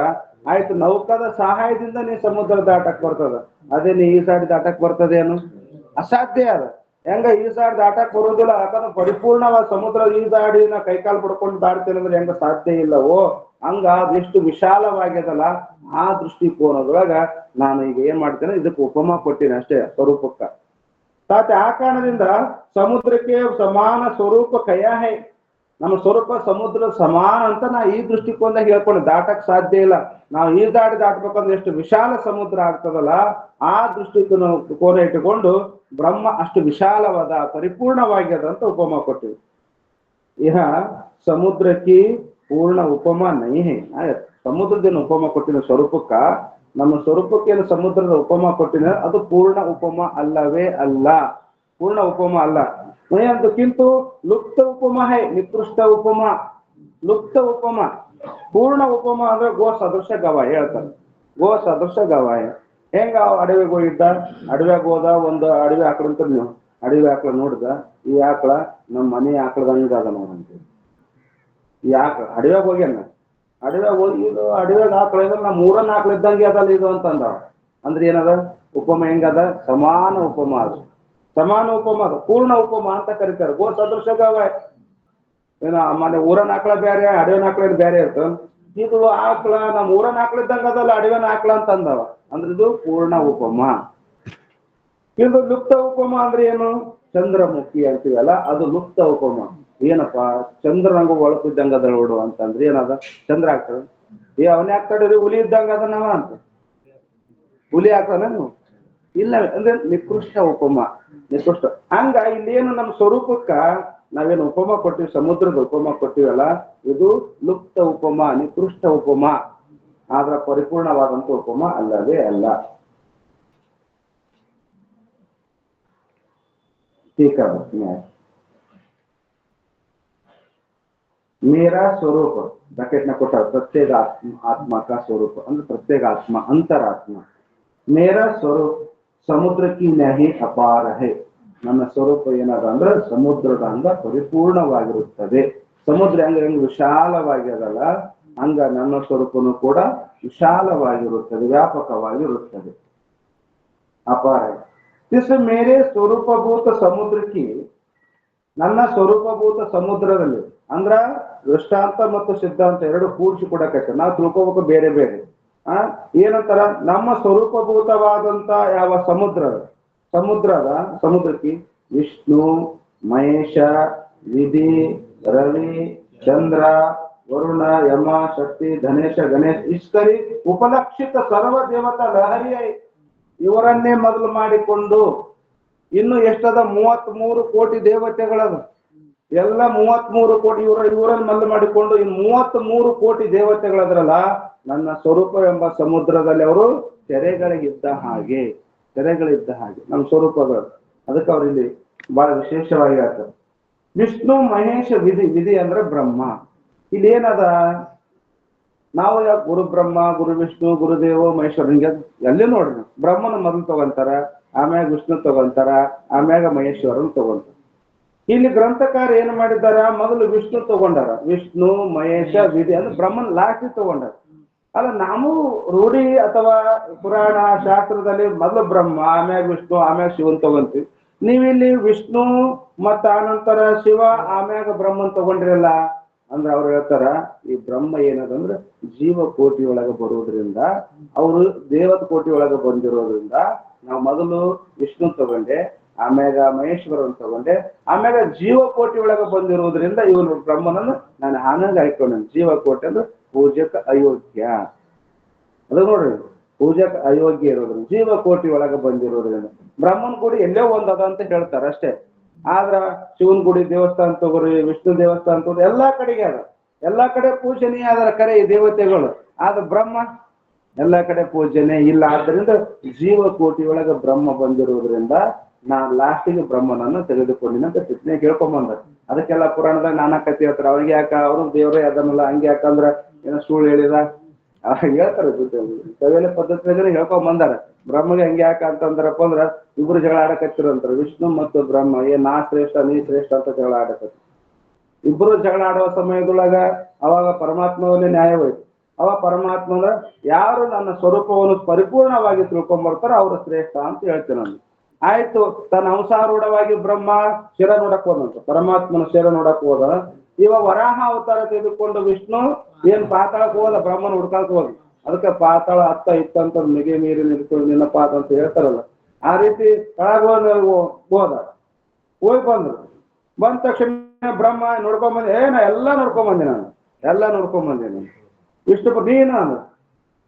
ಆಯ್ತು ನೌಕದ ಸಹಾಯದಿಂದ ನೀ ಸಮುದ್ರ ದಾಟಕ್ ಬರ್ತದ, ಅದೇ ನೀ ಈ ಸೈಡ್ ದಾಟಕ್ ಬರ್ತದೇನು? ಅಸಾಧ್ಯ ಅದ. ಹೆಂಗ ಈ ಸೈಡ್ ದಾಟಕ್ ಬರೋದಿಲ್ಲ, ಯಾಕಂದ್ರೆ ಪರಿಪೂರ್ಣವಾದ ಸಮುದ್ರ ಈಜಾಡಿ ನಾ ಕೈಕಾಲು ಪಡ್ಕೊಂಡು ದಾಡ್ತೇನೆ ಅಂದ್ರೆ ಹೆಂಗ ಸಾಧ್ಯ ಇಲ್ಲವೋ ಹಂಗ ಅದೆಷ್ಟು ವಿಶಾಲವಾಗ್ಯದಲ್ಲ. ಆ ದೃಷ್ಟಿಕೋನದೊಳಗ ನಾನು ಈಗ ಏನ್ ಮಾಡ್ತೇನೆ, ಇದಕ್ಕೆ ಉಪಮ ಕೊಟ್ಟಿನಿ ಅಷ್ಟೇ ಸ್ವರೂಪಕ್ಕ. ತಾತೆ ಆ ಕಾರಣದಿಂದ ಸಮುದ್ರಕ್ಕೆ ಸಮಾನ ಸ್ವರೂಪ ಕಯಾಹೆ, ನಮ್ಮ ಸ್ವರೂಪ ಸಮುದ್ರ ಸಮಾನ ಅಂತ ನಾ ಈ ದೃಷ್ಟಿಕೋನದಾಗ ಹೇಳ್ಕೊಂಡು ದಾಟಕ್ ಸಾಧ್ಯ ಇಲ್ಲ. ನಾವು ಈಜಾಡಿ ದಾಟಬೇಕಂದ್ರೆ ಎಷ್ಟು ವಿಶಾಲ ಸಮುದ್ರ ಆಗ್ತದಲ್ಲ, ಆ ದೃಷ್ಟಿಕೋನ ಇಟ್ಟುಕೊಂಡು ಬ್ರಹ್ಮ ಅಷ್ಟು ವಿಶಾಲವಾದ ಪರಿಪೂರ್ಣವಾಗ್ಯದ ಅಂತ ಉಪಮ ಕೊಟ್ಟಿವಿ. ಇಹ ಸಮುದ್ರಕ್ಕೆ ಪೂರ್ಣ ಉಪಮ ನೈಹೆ. ಸಮುದ್ರದೇನು ಉಪಮ ಕೊಟ್ಟಿನ ಸ್ವರೂಪಕ್ಕ, ನಮ್ಮ ಸ್ವರೂಪಕ್ಕೇನು ಸಮುದ್ರದ ಉಪಮ ಕೊಟ್ಟಿನ ಅದು ಪೂರ್ಣ ಉಪಮ ಅಲ್ಲವೇ ಅಲ್ಲ, ಪೂರ್ಣ ಉಪಮ ಅಲ್ಲ. ಕಿಂತು ಲುಪ್ತ ಉಪಮ ಹೈ, ನಿಕೃಷ್ಟ ಉಪಮ, ಲುಪ್ತ ಉಪಮ. ಪೂರ್ಣ ಉಪಮ ಅಂದ್ರೆ ಗೋ ಸದೃಶ ಗವಾಯ ಹೇಳ್ತಾರೆ. ಗೋ ಸದೃಶ ಗವಾಯ ಹೆಂಗ ಅಡವಿಗೆ ಹೋಗಿದ್ದ, ಅಡವ್ಯಾಗ ಹೋದ, ಒಂದು ಅಡವಿ ಆಕಳಂತ ನೀವು ಅಡವಿ ಆಕಳ ನೋಡಿದ, ಈ ಆಕಳ ನಮ್ಮ ಮನೆ ಆಕಳದಂಗ ಅದ ನೋಡಂತ. ಈ ಆಕಳ ಅಡವ್ಯಾಗ ಹೋಗ್ಯಾನ, ಅಡವ್ಯಾಗ ಹೋಗಿ ಇದು ಅಡವ್ಯಾಗ ಆಕಳ ಇದ್ರೆ ನಮ್ಮ ಊರನ್ನ ಆಕಳ ಇದ್ದಂಗೆ ಅದಲ್ಲ ಇದು ಅಂತಂದ. ಅಂದ್ರೆ ಏನದ ಉಪಮ ಹೆಂಗದ? ಸಮಾನ ಉಪಮ ಅದು, ಸಮಾನ ಉಪಮ ಅದು, ಪೂರ್ಣ ಉಪಮ ಅಂತ ಕರೀತಾರೆ. ಗೋ ಸದೃಶ ಗವಾಯ ಏನ ಮನೆ ಊರನ್ನ ಆಕಳ ಬೇರೆ, ಅಡವಿನ ಆಕಳ ಬೇರೆ ಇರ್ತದ. ಇದು ಆಕಳ ನಮ್ಮ ಊರನ್ನ ಆಕಳ ಇದ್ದಂಗ ಅದಲ್ಲ ಅಡವಿನ ಆಕಳ ಅಂತ ಅಂದವ, ಅಂದ್ರೆ ಇದು ಪೂರ್ಣ ಉಪಮ. ಇದು ಲುಪ್ತ ಉಪಮ ಅಂದ್ರೆ ಏನು? ಚಂದ್ರಮುಖಿ ಅಂತೀವಲ್ಲ, ಅದು ಲುಪ್ತ ಉಪಮ. ಏನಪ್ಪಾ ಚಂದ್ರನಂಗ ಒಳಪಿದ್ದಂಗ ಅದ ನೋಡು ಅಂತಂದ್ರೆ ಏನದ? ಚಂದ್ರ ಆಗ್ತದ? ಅವನೇ ಆಗ್ತಾಡ್ರಿ, ಹುಲಿ ಇದ್ದಂಗ ಅದನ್ನವ ಅಂತ. ಹುಲಿ ಆಗ್ತಾನ ನೀವು? ಇಲ್ಲ ಅಂದ್ರೆ ನಿಕೃಷ್ಟ ಉಪಮ, ನಿಕೃಷ್ಟ. ಹಂಗ ಇಲ್ಲೇನು ನಮ್ಮ ಸ್ವರೂಪಕ್ಕ ನಾವೇನು ಉಪಮ ಕೊಟ್ಟಿವಿ, ಸಮುದ್ರದ ಉಪಮ ಕೊಟ್ಟಿವಲ್ಲ, ಇದು ಲುಪ್ತ ಉಪಮ, ನಿಕೃಷ್ಟ ಉಪಮ. ಆದ್ರ ಪರಿಪೂರ್ಣವಾದಂತ ಉಪಮ ಅಲ್ಲವೇ ಅಲ್ಲ. ठीक है मेरा स्वरूप ब्रैकेट में कोटा प्रत्येक आत्मा का स्वरूप ಅಂದ್ರೆ प्रत्येक आत्मा अंतरात्मा। मेरा स्वरूप समुद्र की न्याही अपार है। ನನ್ನ ಸ್ವರೂಪ ಏನದ ಅಂದ್ರೆ ಸಮುದ್ರದ ಹಂಗ ಪರಿಪೂರ್ಣವಾಗಿರುತ್ತದೆ. ಸಮುದ್ರ ಹೆಂಗ ವಿಶಾಲವಾಗಿರಲ್ಲ, ಹಂಗ ನನ್ನ ಸ್ವರೂಪನು ಕೂಡ ವಿಶಾಲವಾಗಿರುತ್ತದೆ, ವ್ಯಾಪಕವಾಗಿರುತ್ತದೆ, ಅಪಾರ. इस मेरे ಸ್ವರೂಪಭೂತ ಸಮುದ್ರಕ್ಕೆ, ನನ್ನ ಸ್ವರೂಪಭೂತ ಸಮುದ್ರದಲ್ಲಿ ಅಂದ್ರ ದೃಷ್ಟಾಂತ ಮತ್ತು ಸಿದ್ಧಾಂತ ಎರಡು ಕೂಡಿಸಿ ಕೊಡಕತ್ತೆ. ನಾವು ತಿಳ್ಕೋಬೇಕು ಬೇರೆ ಬೇರೆ. ಏನಂತಾರ? ನಮ್ಮ ಸ್ವರೂಪಭೂತವಾದಂತ ಯಾವ ಸಮುದ್ರಕ್ಕೆ ವಿಷ್ಣು, ಮಹೇಶ, ವಿಧಿ, ರವಿ, ಚಂದ್ರ, ವರುಣ, ಯಮ, ಶಕ್ತಿ, ಧನೇಶ, ಗಣೇಶ್ ಇಷ್ಟರಿ ಉಪಲಕ್ಷಿತ ಸರ್ವ ದೇವತಾ ಲಹರಿ ಇವರನ್ನೇ ಮೊದಲು ಮಾಡಿಕೊಂಡು ಇನ್ನು ಎಷ್ಟದ 33 ಕೋಟಿ ದೇವತೆಗಳದ. ಎಲ್ಲ 33 ಕೋಟಿ ಇವರನ್ನು ಮೊದಲು ಮಾಡಿಕೊಂಡು ಇನ್ನು 33 ಕೋಟಿ ದೇವತೆಗಳದ್ರಲ್ಲ, ನನ್ನ ಸ್ವರೂಪ ಎಂಬ ಸಮುದ್ರದಲ್ಲಿ ಅವರು ತೆರೆಗಳಿದ್ದ ಹಾಗೆ ನಮ್ಮ ಸ್ವರೂಪಗಳು. ಅದಕ್ಕೆ ಅವ್ರು ಇಲ್ಲಿ ಬಹಳ ವಿಶೇಷವಾಗಿ ಹೇಳ್ತಾರೆ. ವಿಷ್ಣು, ಮಹೇಶ, ವಿಧಿ ಅಂದ್ರೆ ಬ್ರಹ್ಮ. ಇಲ್ಲಿ ಏನದ? ನಾವು ಯಾಕೆ ಗುರು ಬ್ರಹ್ಮ, ಗುರು ವಿಷ್ಣು, ಗುರುದೇವ, ಮಹೇಶ್ವರ ಹಿಂಗೆ ಎಲ್ಲಿ ನೋಡ್ರಿ, ಬ್ರಹ್ಮನ ಮೊದಲು ತಗೊಂತಾರ, ಆಮ್ಯಾಗ ವಿಷ್ಣು ತಗೊಂತಾರ, ಆಮ್ಯಾಗ ಮಹೇಶ್ವರನ್ ತಗೊಂತಾರ. ಇಲ್ಲಿ ಗ್ರಂಥಕಾರ ಏನ್ ಮಾಡಿದಾರ? ಮೊದಲು ವಿಷ್ಣು ತಗೊಂಡಾರ, ವಿಷ್ಣು, ಮಹೇಶ, ವಿಧಿ ಅಂದ್ರೆ ಬ್ರಹ್ಮನ್ ಲಾಸ್ಟ್ ತಗೊಂಡಾರ. ಅಲ್ಲ, ನಾವು ರೂಢಿ ಅಥವಾ ಪುರಾಣ ಶಾಸ್ತ್ರದಲ್ಲಿ ಮೊದಲು ಬ್ರಹ್ಮ, ಆಮ್ಯಾಗ ವಿಷ್ಣು, ಆಮ್ಯಾಗ ಶಿವನ್ ತಗೊಂತೀವಿ. ನೀವಿಲ್ಲಿ ವಿಷ್ಣು ಮತ್ತ ಆನಂತರ ಶಿವ, ಆಮ್ಯಾಗ ಬ್ರಹ್ಮನ್ ತಗೊಂಡ್ರಿಲ್ಲ ಅಂದ್ರೆ ಅವ್ರು ಹೇಳ್ತಾರ, ಈ ಬ್ರಹ್ಮ ಏನದಂದ್ರೆ ಜೀವಕೋಟಿ ಒಳಗೆ ಬರುವುದರಿಂದ, ಅವರು ದೇವತ ಕೋಟಿ ಒಳಗೆ ಬಂದಿರೋದ್ರಿಂದ ನಾವು ಮೊದಲು ವಿಷ್ಣು ತಗೊಂಡೆ, ಆಮ್ಯಾಗ ಮಹೇಶ್ವರನ್ ತಗೊಂಡೆ, ಆಮ್ಯಾಗ ಜೀವಕೋಟಿ ಒಳಗೆ ಬಂದಿರುವುದರಿಂದ ಇವನು ಬ್ರಹ್ಮನನ್ನು ನಾನು ಆನಂದ ಆಯ್ಕೊಂಡೆ. ಜೀವಕೋಟಿ ಅಂದ್ರೆ ಪೂಜಕ ಅಯೋಗ್ಯ. ಅದು ನೋಡ್ರಿ, ಪೂಜಕ ಅಯೋಗ್ಯ ಇರೋದ್ರಿಂದ ಜೀವಕೋಟಿ ಒಳಗೆ ಬಂದಿರೋದ್ರಿಂದ. ಬ್ರಹ್ಮನ್ ಗುಡಿ ಎಲ್ಲೋ ಒಂದ್ ಅದ ಅಂತ ಹೇಳ್ತಾರ ಅಷ್ಟೇ. ಆದ್ರ ಶಿವನ್ ಗುಡಿ ದೇವಸ್ಥಾನ ತಗೋರಿ, ವಿಷ್ಣು ದೇವಸ್ಥಾನ ತಗೋರಿ, ಎಲ್ಲಾ ಕಡೆಗೆ ಅದ, ಎಲ್ಲಾ ಕಡೆ ಪೂಜನೀಯ ಅದರ ಕರೆ ಈ ದೇವತೆಗಳು. ಆದ್ರೆ ಬ್ರಹ್ಮ ಎಲ್ಲಾ ಕಡೆ ಪೂಜನೆ ಇಲ್ಲ. ಆದ್ದರಿಂದ ಜೀವಕೋಟಿ ಒಳಗೆ ಬ್ರಹ್ಮ ಬಂದಿರುವುದರಿಂದ ನಾನ್ ಲಾಸ್ಟಿಗೆ ಬ್ರಹ್ಮನನ್ನು ತೆಗೆದುಕೊಂಡಿನಂತ ಟಿಪ್ಪಣಿ ಕೇಳ್ಕೊಂಬಂದ. ಅದಕ್ಕೆಲ್ಲ ಪುರಾಣದಾಗ ನಾನಾ ಕಥೆ ಹೇಳ್ತಾರೆ. ಅವ್ರಿಗೆ ಯಾಕ ಅವರು ದೇವರೇ ಅದನ್ನಲ್ಲ, ಹಂಗೆ ಯಾಕಂದ್ರ ಏನೋ ಸುಳ್ಳು ಹೇಳಿದ ಹೇಳ್ತಾರೆ. ಕವಿಯಲೆ ಪದ್ಧತಿಯಾಗ ಹೇಳ್ಕೊಂಡ್ ಬಂದಾರ. ಬ್ರಹ್ಮಗೆ ಹಂಗೆ ಯಾಕ ಅಂತಂದ್ರಪ್ಪ ಅಂದ್ರ ಇಬ್ರು ಜಗಳ ಆಡಕತ್ತಿರಂತಾರೆ, ವಿಷ್ಣು ಮತ್ತು ಬ್ರಹ್ಮ. ನಾ ಶ್ರೇಷ್ಠ ನೀ ಶ್ರೇಷ್ಠ ಅಂತ ಜಗಳ ಆಡಕತ್ತಿ. ಇಬ್ರು ಜಗಳ ಆಡುವ ಸಮಯದೊಳಗ ಅವಾಗ ಪರಮಾತ್ಮವನ್ನೇ ನ್ಯಾಯವಾಯ್ತು. ಅವಾಗ ಪರಮಾತ್ಮ ಅಂದ್ರ ಯಾರು ನನ್ನ ಸ್ವರೂಪವನ್ನು ಪರಿಪೂರ್ಣವಾಗಿ ತಿಳ್ಕೊಂಡ್ಬರ್ತಾರ ಅವ್ರು ಶ್ರೇಷ್ಠ ಅಂತ ಹೇಳ್ತೇನೆ ನಾನು. ಆಯ್ತು, ತನ್ನ ಅಂಸಾರೂಢವಾಗಿ ಬ್ರಹ್ಮ ಶಿರ ನೋಡಕ್ ಹೋದಂತ, ಪರಮಾತ್ಮನ ಶಿರ ನೋಡಕ್ ಹೋದ. ಇವ ವರಾಹ ಅವತಾರ ತೆಗೆದುಕೊಂಡು ವಿಷ್ಣು ಏನ್ ಪಾತಾಳಕ್ ಹೋದ, ಬ್ರಹ್ಮನ ಹುಡ್ಕಾಕ್ ಹೋದ. ಅದಕ್ಕೆ ಪಾತಾಳ ಅತ್ತ ಇತ್ತಂತ ಮಿಗೆ ಮೀರಿ ನಿಂತ್ಕೊಂಡು ನಿನ್ನಪಾತ ಅಂತ ಹೇಳ್ತಾರಲ್ಲ, ಆ ರೀತಿ ಕೆಳಗ ಹೋದ. ಹೋಗಿ ಬಂದ್ರು. ಬಂದ ತಕ್ಷಣ ಬ್ರಹ್ಮ ನೋಡ್ಕೊಂಬಂದೆ, ನಾ ಎಲ್ಲ ನೋಡ್ಕೊಂಬಂದೆ, ಎಲ್ಲ ನೋಡ್ಕೊಂಬಂದೇನೆ. ಇಷ್ಟು ನೀನು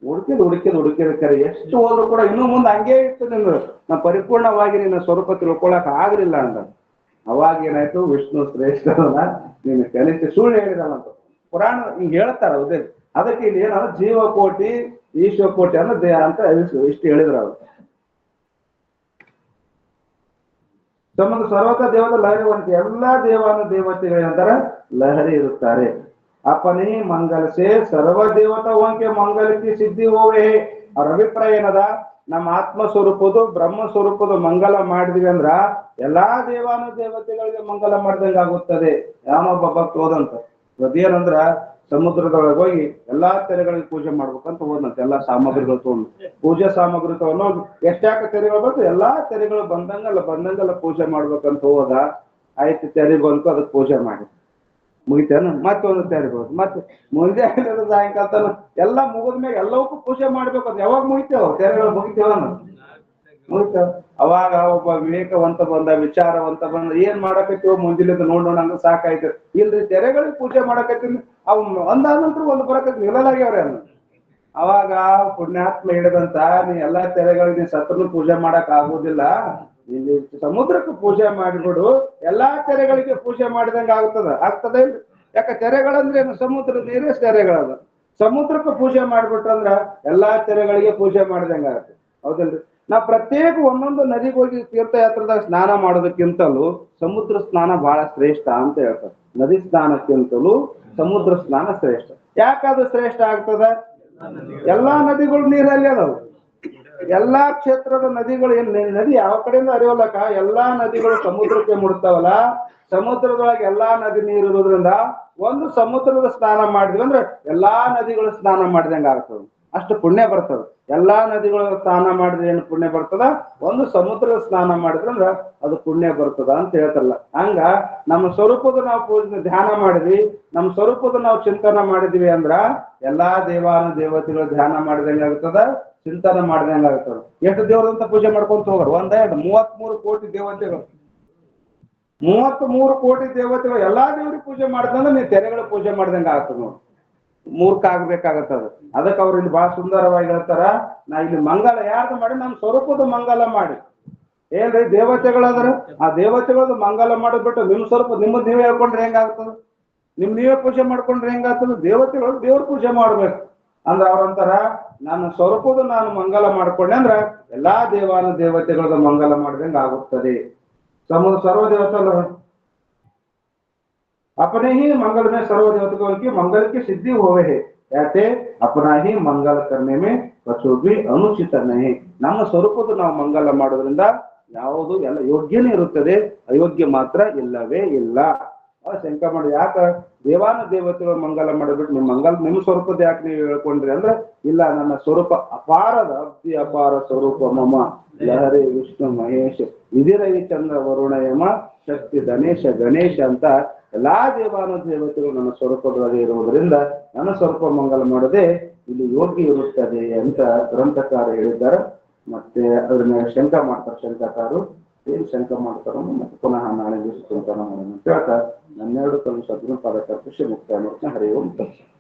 ಹುಡುಕಿದ ಕರೆ ಎಷ್ಟು ಹೋದ್ರು ಕೂಡ ಇನ್ನೂ ಮುಂದೆ ಹಂಗೆ ಇತ್ತು ನಿಂದು, ನಾ ಪರಿಪೂರ್ಣವಾಗಿ ನಿನ್ನ ಸ್ವರೂಪ ತಿಳ್ಕೊಳಕ್ ಆಗ್ಲಿಲ್ಲ ಅಂದ. ಅವಾಗ ಏನಾಯ್ತು? ವಿಷ್ಣು ಶ್ರೇಷ್ಠರಲ್ಲ, ನೀನು ಕನಿಷ್ಠ ಸುಳ್ಳು ಹೇಳಿದಲ್ಲ ಅಂತ ಪುರಾಣ ಹಿಂಗ್ ಹೇಳ್ತಾರ. ಹೌದೇ? ಅದಕ್ಕೆ ಇಲ್ಲಿ ಏನಾದ್ರು ಜೀವಕೋಟಿ ಈಶ್ವಕೋಟಿ ಅನ್ನೋ ದೇಹ ಅಂತ ಇಷ್ಟು ಹೇಳಿದ್ರು ಅವ್ರು. ಸಂಬಂಧ ಸರ್ವತ ದೇವದ ಲಹರಿ ಬಂತು. ಎಲ್ಲಾ ದೇವತೆಗಳೇನಂತಾರ ಲಹರಿ ಇರುತ್ತಾರೆ. अपने मंगल से सर्व देवताओं के मंगल की सिद्धि होवे. ಅವ್ರ ಅಭಿಪ್ರಾಯ ಏನದ? ನಮ್ಮ ಆತ್ಮ ಸ್ವರೂಪದು ಬ್ರಹ್ಮ ಸ್ವರೂಪದ ಮಂಗಲ ಮಾಡಿದ್ವಿ ಅಂದ್ರ ಎಲ್ಲಾ ದೇವತೆಗಳಿಗೆ ಮಂಗಲ ಮಾಡಿದಂಗ ಆಗುತ್ತದೆ. ಯಾವನೊಬ್ಬ ಭಕ್ತ ಹೋದಂತ ಅದೇನಂದ್ರ ಸಮುದ್ರದೊಳಗೆ ಹೋಗಿ ಎಲ್ಲಾ ತೆರೆಗಳಿಗೆ ಪೂಜೆ ಮಾಡ್ಬೇಕಂತ ಹೋದಂತ. ಎಲ್ಲಾ ಸಾಮಗ್ರಿಗಳು ತಗೊಂಡು, ಪೂಜಾ ಸಾಮಗ್ರಿ ತಗೊಂಡು ಎಷ್ಟಾಕ ತೆರೆಗಳು ಬಂತು ಎಲ್ಲಾ ತೆರೆಗಳು ಬಂದಂಗಲ್ಲ ಪೂಜೆ ಮಾಡ್ಬೇಕಂತ ಹೋದ. ಆಯ್ತು, ತೆರೆ ಬಂತು, ಅದಕ್ಕೆ ಪೂಜೆ ಮಾಡಿ ಮುಗಿತೇನ, ಮತ್ತೊಂದು ತೆರಿಬಹುದು. ಮತ್ತೆ ಮುಂಜಾನೆ ಸಾಯಂಕಾಲ ಎಲ್ಲ ಮುಗಿದ್ಮೇಲೆ ಎಲ್ಲವಕ್ಕೂ ಪೂಜೆ ಮಾಡ್ಬೇಕು. ಅದು ಯಾವಾಗ ಮುಗಿತೇವ ತೆರೆಗಳು ಮುಗಿತೇವ? ಮುಗಿತ. ಅವಾಗ ಒಬ್ಬ ವಿವೇಕವಂತ ಬಂದ, ವಿಚಾರವಂತ ಬಂದ, ಏನ್ ಮಾಡಕತ್ತೀವ ಮುಂಜಿಲಿಂದ ನೋಡೋಣ ಹಂಗ ಸಾಕಾಯ್ತು. ಇಲ್ರಿ ತೆರೆಗಳಿಗೆ ಪೂಜೆ ಮಾಡಕತ್ತೀನಿ, ಅವ್ ಒಂದಾದ ನಂತರ ಒಂದು ಬರಕತ್ ನಿಲ್ಲಲಾಗ್ಯವ್ರಿ ಅನ್ನ. ಅವಾಗ ಪುಣ್ಯಾತ್ಮ ಹೇಳಿದಂತ, ನೀ ಎಲ್ಲಾ ತೆರೆಗಳಿಗೆ ನೀ ಸತ್ರನು ಪೂಜೆ ಮಾಡಕ್ ಆಗುದಿಲ್ಲ, ಇಲ್ಲಿ ಸಮುದ್ರಕ್ಕೆ ಪೂಜೆ ಮಾಡಿಬಿಡು, ಎಲ್ಲಾ ತೆರೆಗಳಿಗೆ ಪೂಜೆ ಮಾಡಿದಂಗ ಆಗ್ತದ ಇಲ್ರಿ. ಯಾಕ ತೆರೆಗಳಂದ್ರೆ ಏನು? ಸಮುದ್ರ ನೀರೇ ತೆರೆಗಳದ. ಸಮುದ್ರಕ್ಕೆ ಪೂಜೆ ಮಾಡ್ಬಿಟ್ರಂದ್ರ ಎಲ್ಲಾ ತೆರೆಗಳಿಗೆ ಪೂಜೆ ಮಾಡಿದಂಗ ಆಗತ್ತೆ, ಹೌದಿಲ್ರಿ? ನಾವ್ ಪ್ರತ್ಯೇಕ ಒಂದೊಂದು ನದಿಗೆ ಹೋಗಿ ತೀರ್ಥಯಾತ್ರದಾಗ ಸ್ನಾನ ಮಾಡೋದಕ್ಕಿಂತಲೂ ಸಮುದ್ರ ಸ್ನಾನ ಬಹಳ ಶ್ರೇಷ್ಠ ಅಂತ ಹೇಳ್ತಾರೆ. ನದಿ ಸ್ನಾನಕ್ಕಿಂತಲೂ ಸಮುದ್ರ ಸ್ನಾನ ಶ್ರೇಷ್ಠ. ಯಾಕದು ಶ್ರೇಷ್ಠ ಆಗ್ತದ? ಎಲ್ಲಾ ನದಿಗಳು ನೀರಲ್ಲಿ ಅದಾವು. ಎಲ್ಲಾ ಕ್ಷೇತ್ರದ ನದಿಗಳು ಏನ್ ನದಿ ಯಾವ ಕಡೆಯಿಂದ ಹರಿಯೋಲಕ್ಕ, ಎಲ್ಲಾ ನದಿಗಳು ಸಮುದ್ರಕ್ಕೆ ಮುಡ್ತಾವಲ್ಲ. ಸಮುದ್ರದೊಳಗೆ ಎಲ್ಲಾ ನದಿ ನೀರು ಇರೋದ್ರಿಂದ ಒಂದು ಸಮುದ್ರದ ಸ್ನಾನ ಮಾಡಿದ್ವಿ ಅಂದ್ರೆ ಎಲ್ಲಾ ನದಿಗಳು ಸ್ನಾನ ಮಾಡಿದಂಗ ಆಗ್ತದ, ಅಷ್ಟು ಪುಣ್ಯ ಬರ್ತದ. ಎಲ್ಲಾ ನದಿಗಳು ಸ್ನಾನ ಮಾಡಿದ್ರೆ ಏನು ಪುಣ್ಯ ಬರ್ತದ? ಒಂದು ಸಮುದ್ರದ ಸ್ನಾನ ಮಾಡಿದ್ರಂದ್ರ ಅದು ಪುಣ್ಯ ಬರ್ತದ ಅಂತ ಹೇಳ್ತಾರಲ್ಲ. ಹಂಗ ನಮ್ಮ ಸ್ವರೂಪದ ನಾವು ಪೂಜೆ ಧ್ಯಾನ ಮಾಡಿದ್ವಿ, ನಮ್ಮ ಸ್ವರೂಪದ ನಾವು ಚಿಂತನ ಮಾಡಿದ್ವಿ ಅಂದ್ರ ಎಲ್ಲಾ ದೇವಾನು ದೇವತೆಗಳು ಧ್ಯಾನ ಮಾಡಿದಂಗ ಆಗ್ತದ, ಚಿಂತನೆ ಮಾಡಿದಂಗ ಆಗ್ತದ. ಎಷ್ಟು ದೇವರಂತ ಪೂಜೆ ಮಾಡ್ಕೊಂತ ಹೋಗ್ರ? 33 ಕೋಟಿ ದೇವತೆಗಳು, 33 ಕೋಟಿ ದೇವತೆಗಳು ಎಲ್ಲಾ ದೇವ್ರಿಗೆ ಪೂಜೆ ಮಾಡ್ದಂದ್ರೆ ನೀವು ತೆರೆಗಳ ಪೂಜೆ ಮಾಡ್ದಂಗ ಆಗ್ತದ ನೋಡಿ. ಮೂರ್ಖ ಆಗ್ಬೇಕಾಗತ್ತದ. ಅದಕ್ಕೆ ಅವ್ರು ಇಲ್ಲಿ ಬಹಳ ಸುಂದರವಾಗಿ ಹೇಳ್ತಾರ, ನಾ ಇಲ್ಲಿ ಮಂಗಲ ಯಾರ್ದು ಮಾಡಿ? ನಮ್ಮ ಸ್ವರೂಪದ ಮಂಗಲ ಮಾಡಿ. ಏನ್ರಿ ದೇವತೆಗಳಂದ್ರ ಆ ದೇವತೆಗಳದ್ದು ಮಂಗಲ ಮಾಡಿಬಿಟ್ಟು ನಿಮ್ ಸ್ವರೂಪ ನಿಮ್ಮದ್ ನೀವೇ ಹೇಳ್ಕೊಂಡ್ರೆ ಹೆಂಗಾಗ್ತದ? ನೀವೇ ಪೂಜೆ ಮಾಡ್ಕೊಂಡ್ರೆ ಹೆಂಗಾಗ್ತದ? ದೇವತೆಗಳು ದೇವ್ರ ಪೂಜೆ ಮಾಡ್ಬೇಕು ಅಂದ್ರ ಅವ್ರಂತಾರ, ನನ್ನ ಸ್ವರೂಪದ ನಾನು ಮಂಗಲ ಮಾಡ್ಕೊಂಡೆ ಅಂದ್ರ ಎಲ್ಲಾ ದೇವಾನು ದೇವತೆಗಳದ ಮಂಗಲ ಮಾಡಿದಂಗ ಆಗುತ್ತದೆ. सर्व देवता अपने ही मंगल में सर्व देवताओं की मंगल की सिद्धि हुए है, याते अपना ही मंगल करने में कछु भी अनुचित नहीं. ನಮ್ಮ ಸ್ವರೂಪದ ನಾವು ಮಂಗಲ ಮಾಡೋದ್ರಿಂದ ಯಾವುದು ಎಲ್ಲ ಯೋಗ್ಯನೇ ಇರುತ್ತದೆ, ಅಯೋಗ್ಯ ಮಾತ್ರ ಇಲ್ಲವೇ ಇಲ್ಲ. ಶಂಕ ಮಾಡಿ ಯಾಕ ದೇವಾನ ದೇವತೆಗಳು ಮಂಗಲ ಮಾಡಿಬಿಟ್ಟು ನಿಮ್ಮ ಸ್ವರೂಪದ ಯಾಕೆ ನೀವು ಹೇಳ್ಕೊಂಡ್ರಿ ಅಂದ್ರೆ, ಇಲ್ಲ ನನ್ನ ಸ್ವರೂಪ ಅಪಾರದ ಅಬ್ಧಿ ಅಪಾರ ಸ್ವರೂಪ ಮಮ ಲಹರಿ ವಿಷ್ಣು ಮಹೇಶ್ ವಿಧಿರೈ ಚಂದ್ರ ವರುಣ ಯಮ ಶಕ್ತಿ ಗಣೇಶ ಅಂತ ಎಲ್ಲಾ ದೇವಾನು ದೇವತೆಗಳು ನನ್ನ ಸ್ವರೂಪದೊಳಗೆ ಇರುವುದರಿಂದ ನನ್ನ ಸ್ವರೂಪ ಮಂಗಲ ಮಾಡದೆ ಇಲ್ಲಿ ಯೋಗ್ಯ ಇರುತ್ತದೆ ಅಂತ ಗ್ರಂಥಕಾರ ಹೇಳಿದ್ದಾರೆ. ಮತ್ತೆ ಅದನ್ನ ಶಂಕ ಮಾಡ್ತಾರೆ ಶಂಕಕಾರರು. ಏನ್ ಶಂಕ ಮಾಡ್ತಾರೋ ಮತ್ತೆ ಪುನಃ ನಾಳೆ ದಿವಸ ಚಿಂತನ ಮಾಡೋಣ ಅಂತ ಹೇಳ್ತಾ ನನ್ನೆರಡು ಕಲ್ಲು ಸದ್ಗುಣ ಪಾದಕ ಕೃಷಿ ಮುಕ್ತಾಯ ಮಾಡ್ತಾ ಹರಿ ಓಂ ತತ್ಸತ್.